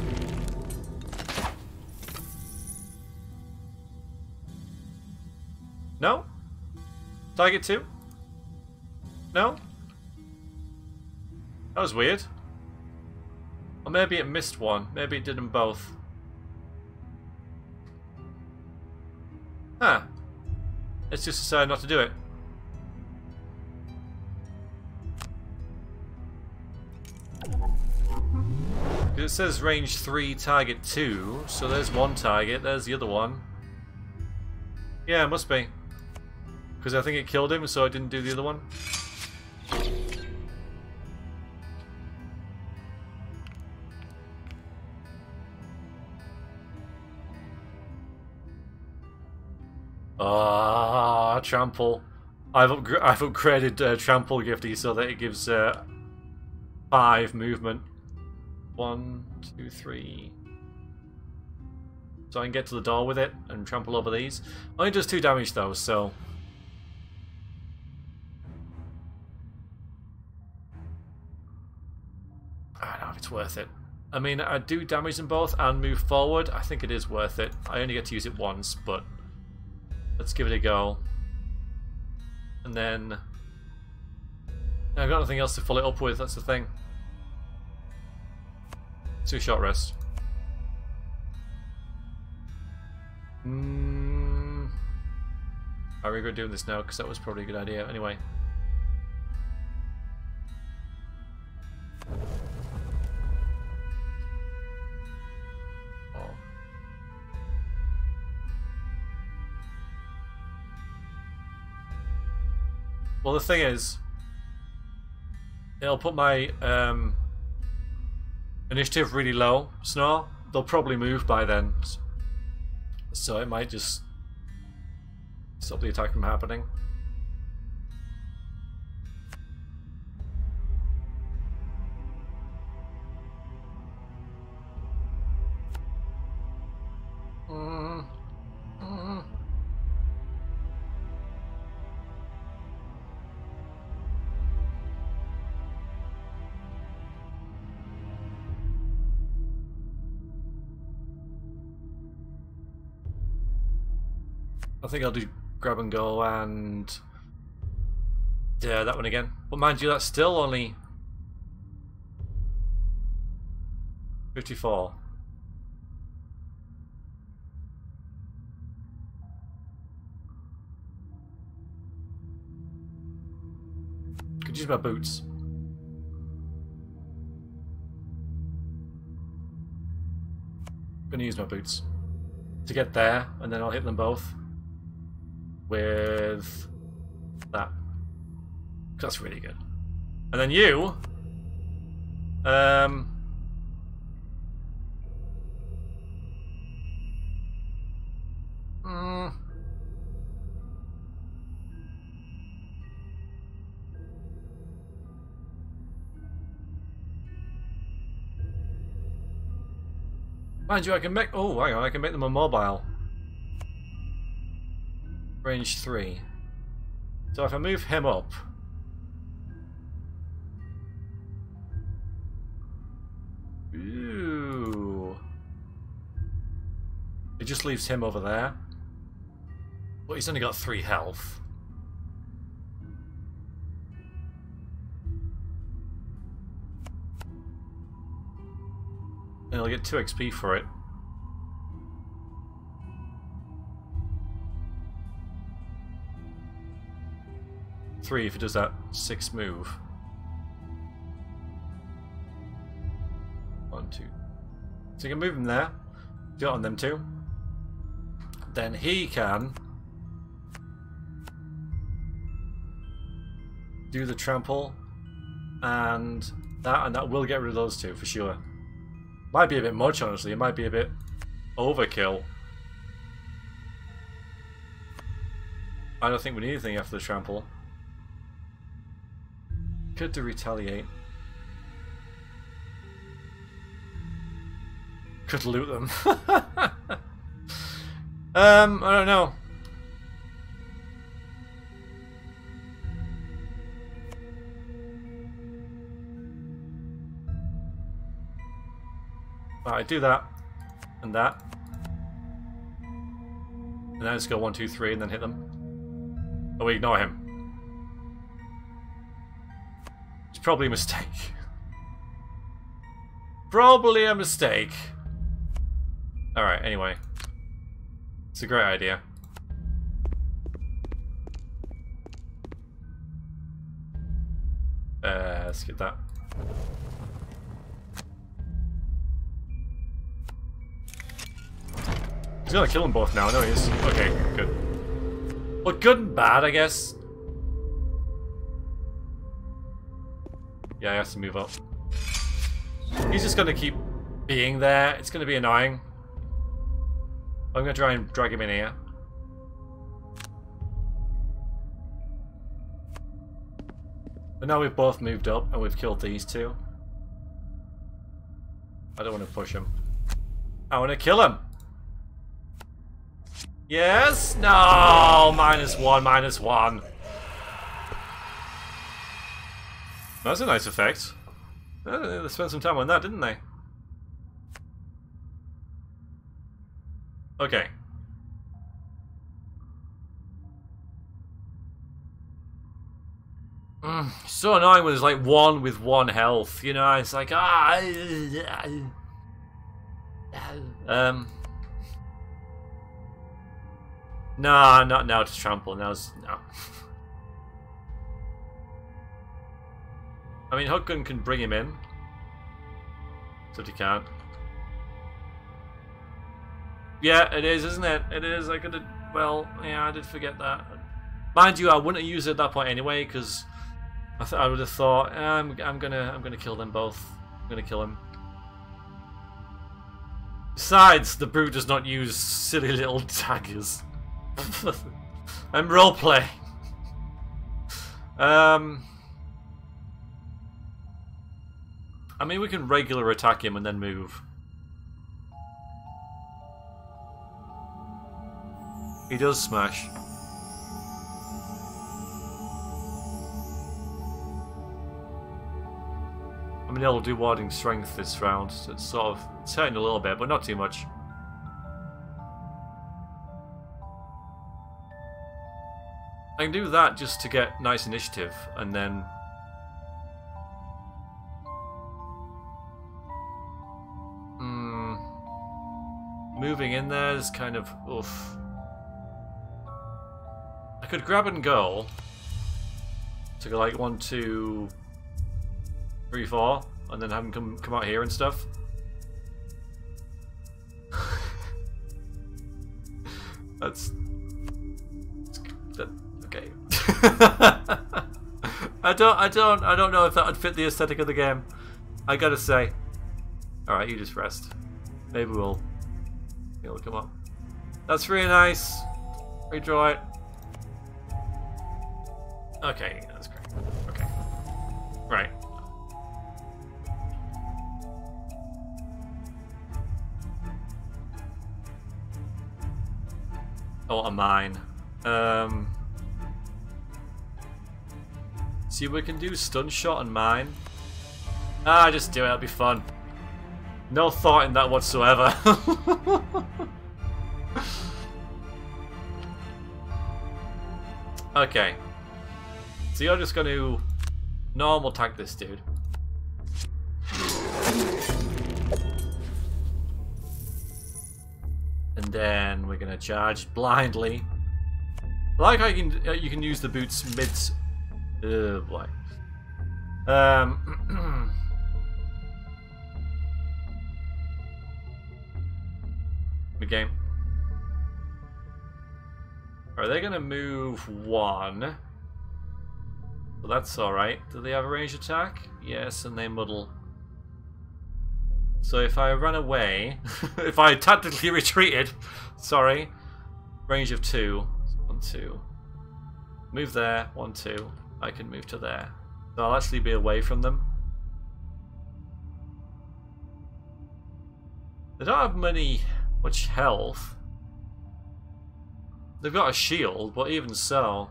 No? Target 2? No? That was weird. Or maybe it missed one. Maybe it did them both. Huh. Let's just decide not to do it. It says range 3, target 2, so there's one target, there's the other one. Yeah, it must be. Because I think it killed him, so I didn't do the other one. Ah, trample. I've upgraded trample Gifty so that it gives 5 movement. 1, 2, 3. So I can get to the door with it and trample over these. Only does 2 damage though, so... I don't know if it's worth it. I mean, I do damage them both and move forward. I think it is worth it. I only get to use it once, but... Let's give it a go. And then... I've got nothing else to follow it up with, that's the thing. 2 short rests. I regret doing this now because that was probably a good idea. Anyway. Oh. Well, the thing is, it'll put my initiative really low. Snore. They'll probably move by then. So it might just stop the attack from happening. I think I'll do grab and go and yeah, that one again. But mind you, that's still only 54. Could use my boots. Gonna use my boots to get there, and then I'll hit them both with that. That's really good. And then you, mind you, I can make. Oh, hang on, I can make them immobile. Range 3. So if I move him up, ooh, it just leaves him over there. But he's only got 3 health. And I'll get 2 XP for it. Three if it does that 6 move. 1, 2. So you can move him there. Do it on them 2. Then he can do the trample and that will get rid of those 2 for sure. Might be a bit much, honestly. It might be a bit overkill. I don't think we need anything after the trample. Could do retaliate. Could loot them. I don't know. Alright, do that. And that. And then just go 1, 2, 3 and then hit them. Oh, we ignore him. It's probably a mistake. Probably a mistake. Alright, anyway. It's a great idea. Let's get that. He's gonna kill them both now, no he is. Okay, good. Well, good and bad, I guess. Yeah, I have to move up. He's just gonna keep being there. It's gonna be annoying. I'm gonna try and drag him in here. But now we've both moved up and we've killed these 2. I don't want to push him. I want to kill him! Yes? No! -1, -1. That's a nice effect. They spent some time on that, didn't they? Okay. So annoying when there's like one with 1 health, you know, it's like, No, not now to trample, no. I mean, Hookgun can bring him in. Except he can't. Yeah, it is, isn't it? It is, I could've, well, yeah, I did forget that. Mind you, I wouldn't have used it at that point anyway, because I would have thought, I'm gonna kill them both. I'm gonna kill him. Besides, the brute does not use silly little daggers. I'm roleplay. I mean, we can regular attack him and then move. He does smash. I mean, it'll do warding strength this round, so it's sort of, it's hurting a little bit, but not too much. I can do that just to get nice initiative, and then... moving in there is kind of, oof. I could grab and go. To go like 1, 2, 3, 4, and then have him come out here and stuff. That's okay. I don't know if that would fit the aesthetic of the game. I gotta say. Alright, you just rest. Maybe we'll come up. That's really nice. Redraw it. Okay, that's great. Okay. Right. Oh, a mine. See, we can do stun shot and mine. Ah, just do it. It'll be fun. No thought in that whatsoever. Okay. So you're just going to normal attack this dude. And then we're going to charge blindly. I like how you can use the boots mids. Oh boy. Good game. Are they going to move 1? Well, that's alright. Do they have a ranged attack? Yes, and they muddle. So if I run away, if I tactically retreated, sorry, range of 2. 1, 2. Move there, 1, 2. I can move to there. So I'll actually be away from them. They don't have much health. They've got a shield, but even so.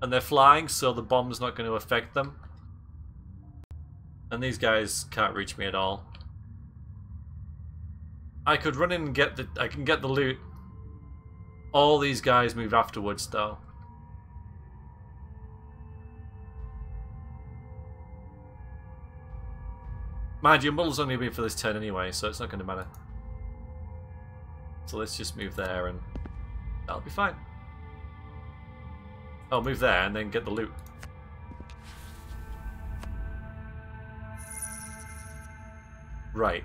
And they're flying, so the bomb's not going to affect them. And these guys can't reach me at all. I could run in and I can get the loot. All these guys move afterwards, though. Mind you, muddle's only been for this turn anyway, so it's not going to matter. So let's just move there and that'll be fine. I'll move there and then get the loot. Right.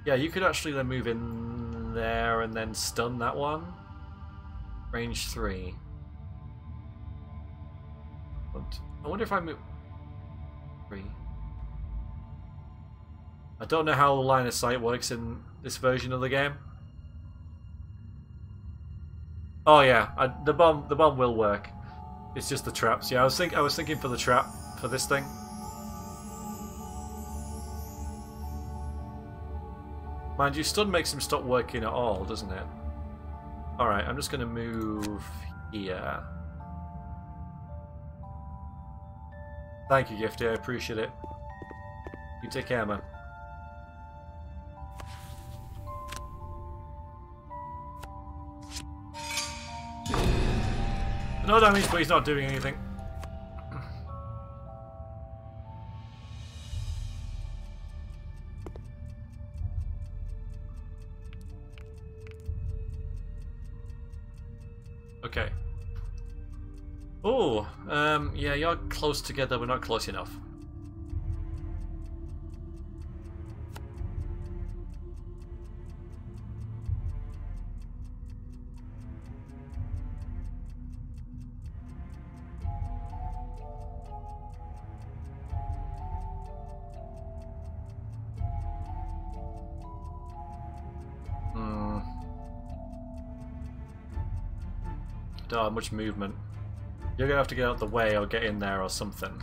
Yeah, you could actually then move in there and then stun that one. Range 3. I wonder if I move... 3. I don't know how the line of sight works in this version of the game. Oh yeah, the bomb will work. It's just the traps. Yeah, I was thinking for the trap for this thing. Mind you, stun makes him stop working at all, doesn't it? Alright, I'm just going to move here. Thank you, Gifty, I appreciate it. You take care, man. No damage, but he's not doing anything. Okay. Oh, yeah, you're close together, we're not close enough. Don't have much movement. You're gonna have to get out of the way or get in there or something.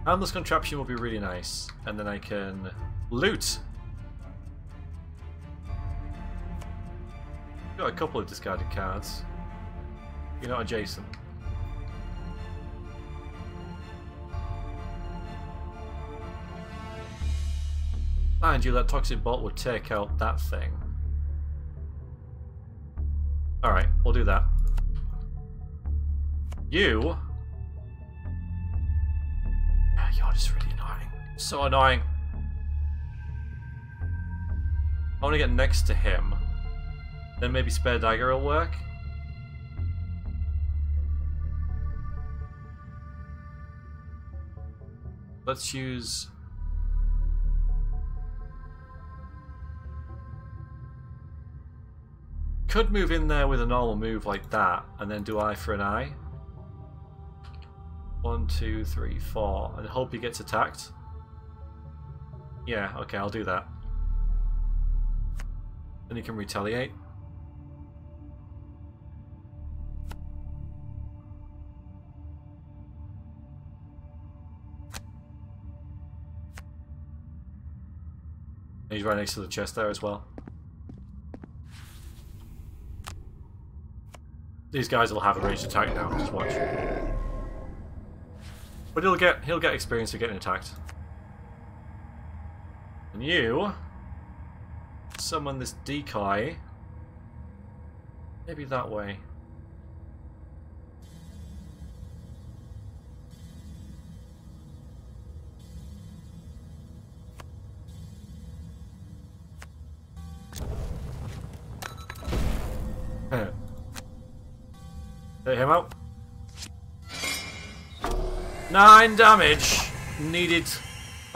Handless contraption will be really nice. And then I can loot. Got a couple of discarded cards. You're not adjacent. Mind you, that toxic bolt would take out that thing. Alright, we'll do that. You? Yeah, you're just really annoying. So annoying. I want to get next to him. Then maybe spare dagger will work. Let's use... Could move in there with a normal move like that, and then do eye for an eye. 1, 2, 3, 4, and hope he gets attacked. Yeah, okay, I'll do that. Then he can retaliate. And he's right next to the chest there as well. These guys will have a ranged attack now, just watch. But he'll get experience for getting attacked. And you summon this decoy. Maybe that way. Hit him out. 9 damage. Needed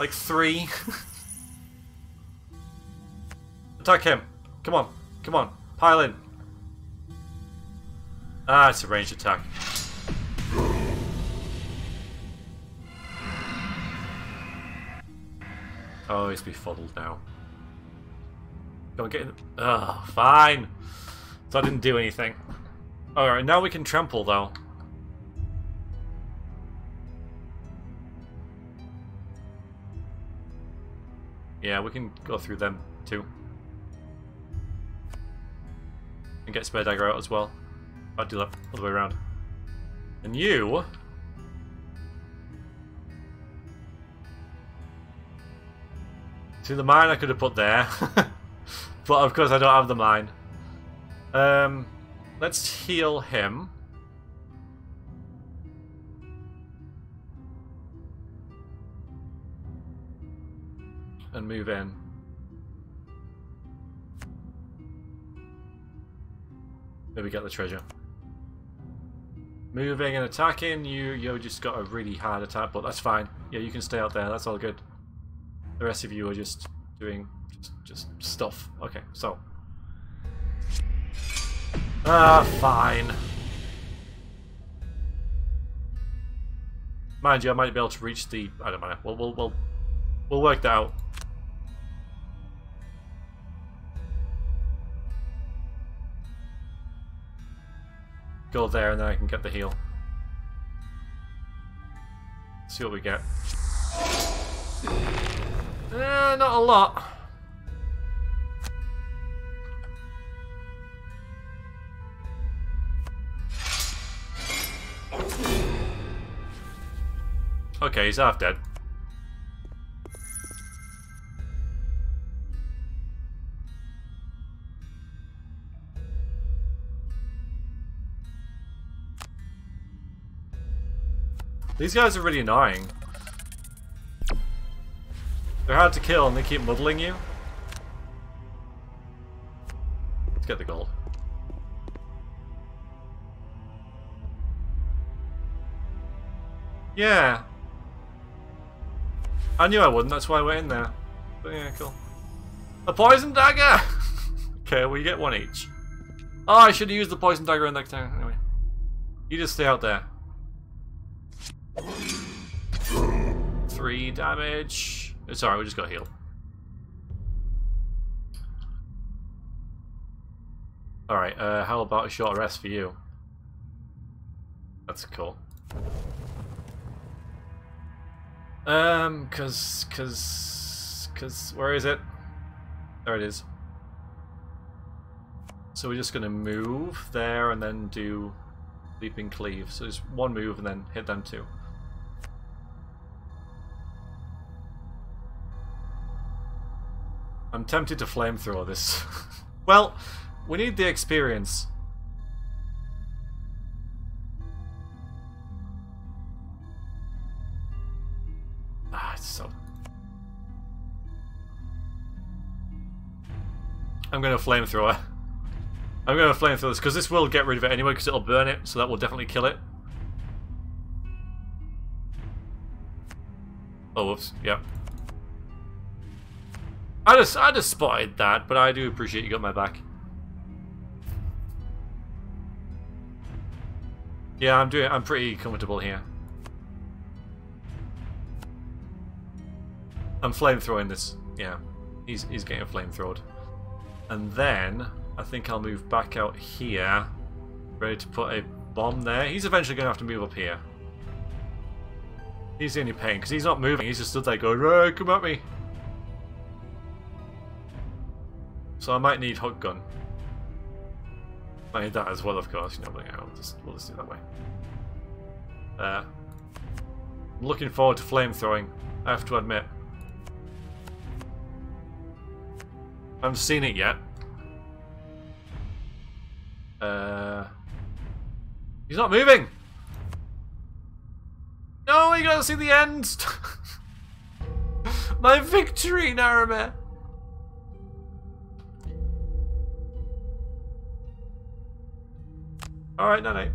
like 3. Attack him. Come on. Come on. Pile in. Ah, it's a ranged attack. Oh, he's befuddled now. Go on, get in. Ugh, fine. So I didn't do anything. Alright, now we can trample though. Yeah, we can go through them too. And get spare dagger out as well. I'll do that all the way around. And you... See, the mine I could have put there. But of course I don't have the mine. Let's heal him. And move in. Maybe get the treasure. Moving and attacking, you just got a really hard attack, but that's fine. Yeah, you can stay out there, that's all good. The rest of you are just doing just stuff. Okay, so. Fine. Mind you, I might be able to reach the... I don't know. We'll work that out. Go there and then I can get the heal. See what we get. Not a lot. Okay, he's half dead. These guys are really annoying. They're hard to kill and they keep muddling you. Let's get the gold. Yeah. I knew I wouldn't, that's why we're in there. But yeah, cool. A poison dagger! Okay, well you get one each. Oh, I should have used the poison dagger in next time. Anyway. You just stay out there. 3 damage. It's alright, we just got healed. Alright, how about a short rest for you? That's cool. Cause, where is it? There it is. So we're just gonna move there and then do leaping cleave. So just one move and then hit them 2. I'm tempted to flamethrower this. Well, we need the experience. Ah, it's so... I'm gonna flamethrower. I'm gonna flamethrower this, because this will get rid of it anyway, because it'll burn it, so that will definitely kill it. Oh, whoops, yep. I just spotted that, but I do appreciate you got my back. Yeah, I'm pretty comfortable here. I'm flamethrowing this. Yeah, he's getting flamethrowed. And then I think I'll move back out here, ready to put a bomb there. He's eventually going to have to move up here. He's the only pain because he's not moving. He's just stood there going, "Right, come at me." So I might need hook gun. I need that as well, of course. You know, but yeah, we'll just do it that way. I'm looking forward to flamethrowing. I have to admit. I haven't seen it yet. He's not moving. No, you gotta see the end. My victory, Narame. Alright, no.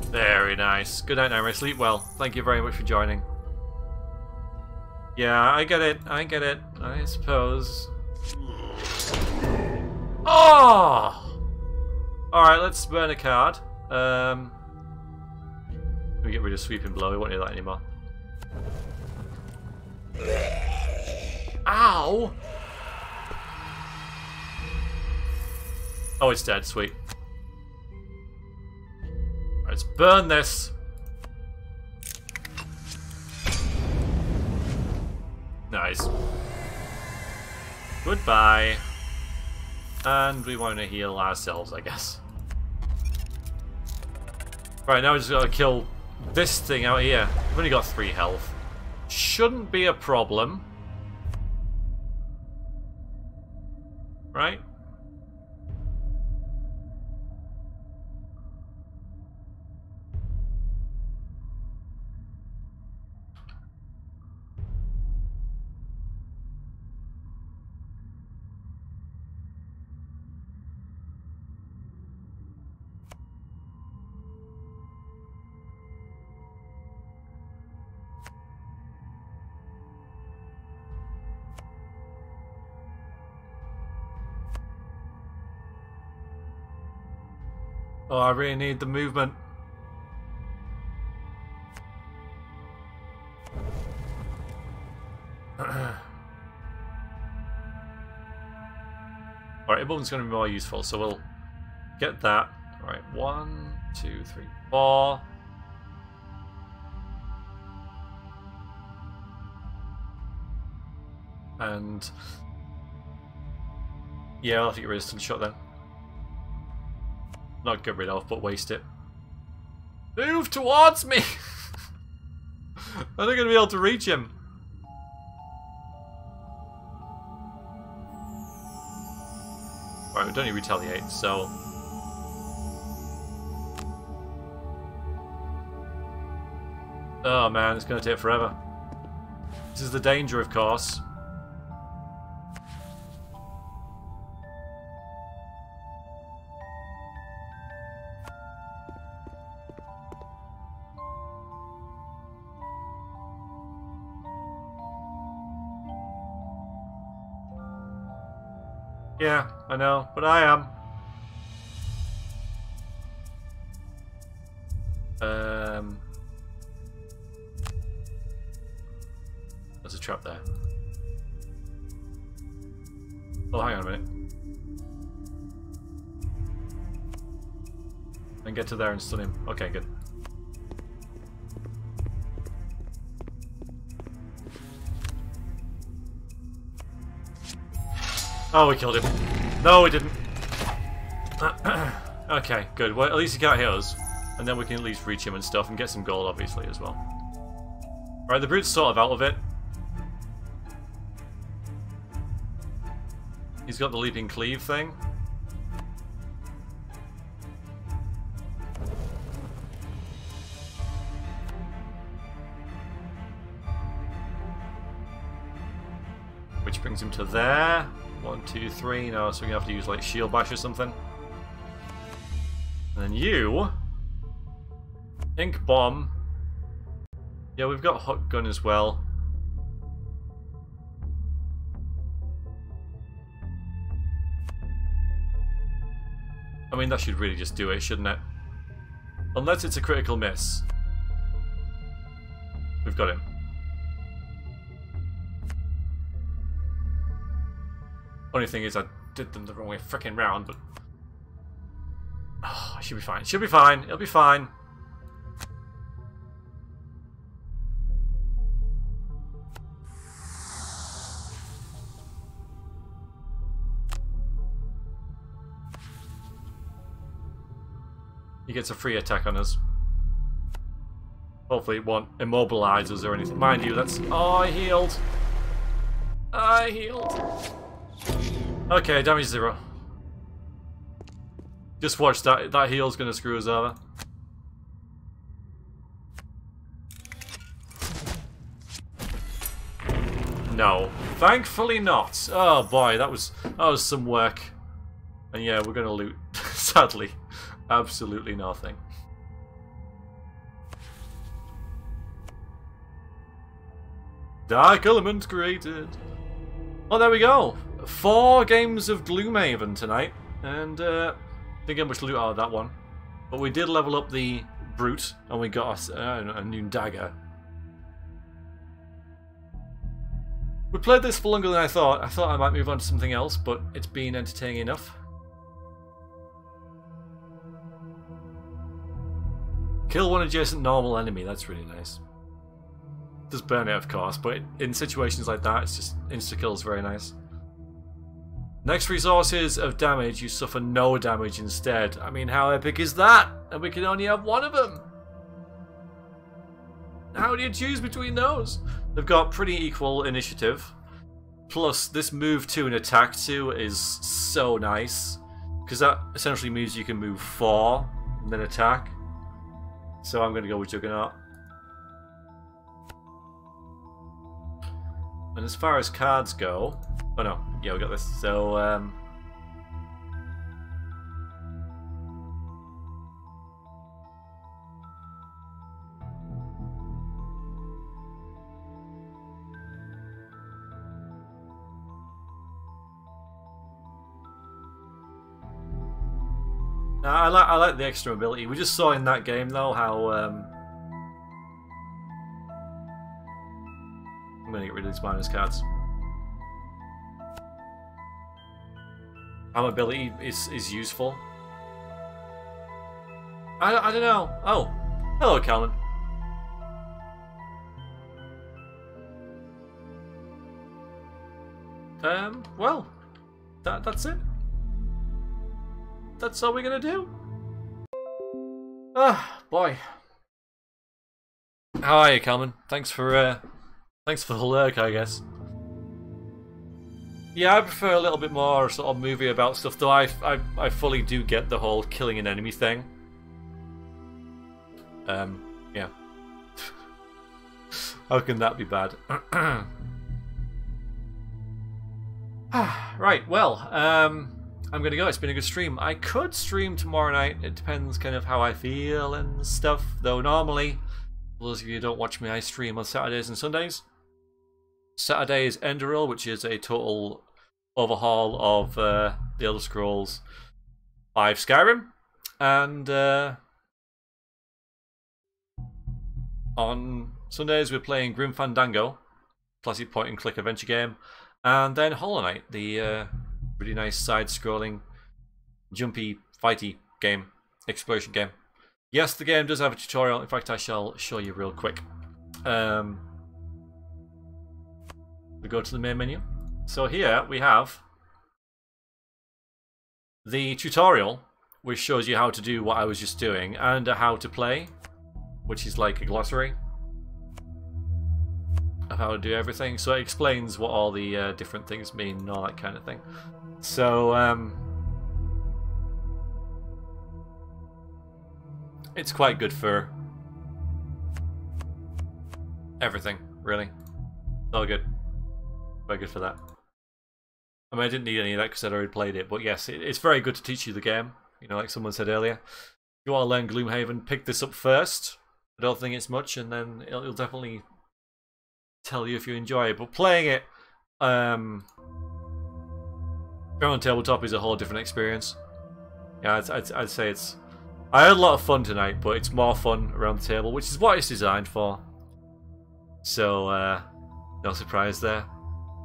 Very nice. Good night, Naira. Sleep well. Thank you very much for joining. Yeah, I get it. I suppose. Oh! Alright, let's burn a card. Let me get rid of Sweeping Blow. We won't need that anymore. Ow! Oh, it's dead. Sweet. Let's burn this. Nice. Goodbye. And we want to heal ourselves, I guess. Right, now we just gotta kill this thing out here. We've only got 3 health. Shouldn't be a problem. Right? Oh, I really need the movement. Alright, movement's going to be more useful, so we'll get that. Alright, 1, 2, 3, 4. And Yeah, I'll have to get rid of resistance shot then. Not get rid of, but waste it. Move towards me! I'm not going to be able to reach him. Right, we don't need to retaliate, so... Oh man, it's going to take forever. This is the danger, of course. Yeah, I know, but I am. There's a trap there. Oh, hang on a minute. And get to there and stun him. Okay, good. Oh, we killed him. No, we didn't. Okay, good. Well, at least he can't hit us. And then we can at least reach him and stuff and get some gold, obviously, as well. Right, the brute's sort of out of it. He's got the leaping cleave thing. Which brings him to there. 1, 2, 3. No, so we're gonna have to use like shield bash or something. And then you, ink bomb. Yeah, we've got hot gun as well. I mean, that should really just do it, shouldn't it? Unless it's a critical miss. We've got him. Only thing is I did them the wrong way frickin' round, but... Oh, I should be fine. Should be fine. It'll be fine. He gets a free attack on us. Hopefully it won't immobilize us or anything. Mind you, that's... Oh, I healed. I healed. Okay, damage 0. Just watch that. That heal's gonna screw us over. No. Thankfully not. Oh boy, that was some work. And yeah, we're gonna loot. Sadly. Absolutely nothing. Dark element created. Oh, there we go. 4 games of Gloomhaven tonight, and didn't get much loot out of that one. But we did level up the brute, and we got a new dagger. We played this for longer than I thought. I thought I might move on to something else, but it's been entertaining enough. Kill one adjacent normal enemy, that's really nice. Does burn it, of course, but in situations like that, it's just insta-kills very nice. Next resources of damage, you suffer no damage instead. I mean, how epic is that? And we can only have one of them. How do you choose between those? They've got pretty equal initiative. Plus, this move 2 and attack 2 is so nice. Because that essentially means you can move 4 and then attack. So I'm going to go with Juggernaut. And as far as cards go... Oh no, yeah, we got this. So, I like the extra ability. We just saw in that game though how I'm gonna get rid of these minus cards. How ability is useful. I don't know. Oh, hello, Calvin. Well, that's it. that's all we're gonna do. Ah, boy. How are you, Calman? Thanks for the lurk, I guess. Yeah, I prefer a little bit more sort of movie about stuff, though I fully do get the whole killing an enemy thing. Yeah. How can that be bad? Right, well, I'm gonna go. It's been a good stream. I could stream tomorrow night. It depends kind of how I feel and stuff, though normally, for those of you who don't watch me, I stream on Saturdays and Sundays. Saturday is Enderal, which is a total overhaul of the Elder Scrolls 5 Skyrim, and on Sundays we're playing Grim Fandango, classic point-and-click adventure game, and then Hollow Knight, the really nice side-scrolling, jumpy, fighty game, exploration game. Yes, the game does have a tutorial. In fact, I shall show you real quick. We go to the main menu. So here we have the tutorial, which shows you how to do what I was just doing, and how to play, which is like a glossary of how to do everything. So it explains what all the different things mean and all that kind of thing. So it's quite good for everything, really. All good. Very good for that. I mean, I didn't need any of that because I'd already played it, but yes, it's very good to teach you the game. You know, like someone said earlier, if you want to learn Gloomhaven, pick this up first. I don't think it's much, and then it'll definitely tell you if you enjoy it. But playing it on tabletop is a whole different experience. Yeah, I'd say it's... I had a lot of fun tonight, but it's more fun around the table, which is what it's designed for. So, no surprise there.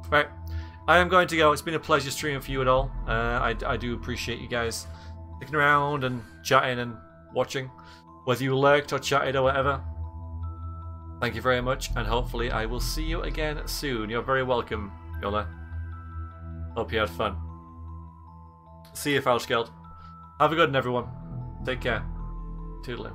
Right, I am going to go. It's been a pleasure streaming for you at all. I do appreciate you guys sticking around and chatting and watching, whether you lurked or chatted or whatever. Thank you very much, and hopefully I will see you again soon. You're very welcome, Yola. Hope you had fun. See you, Foulskeld. Have a good one, everyone. Take care. Toodaloo.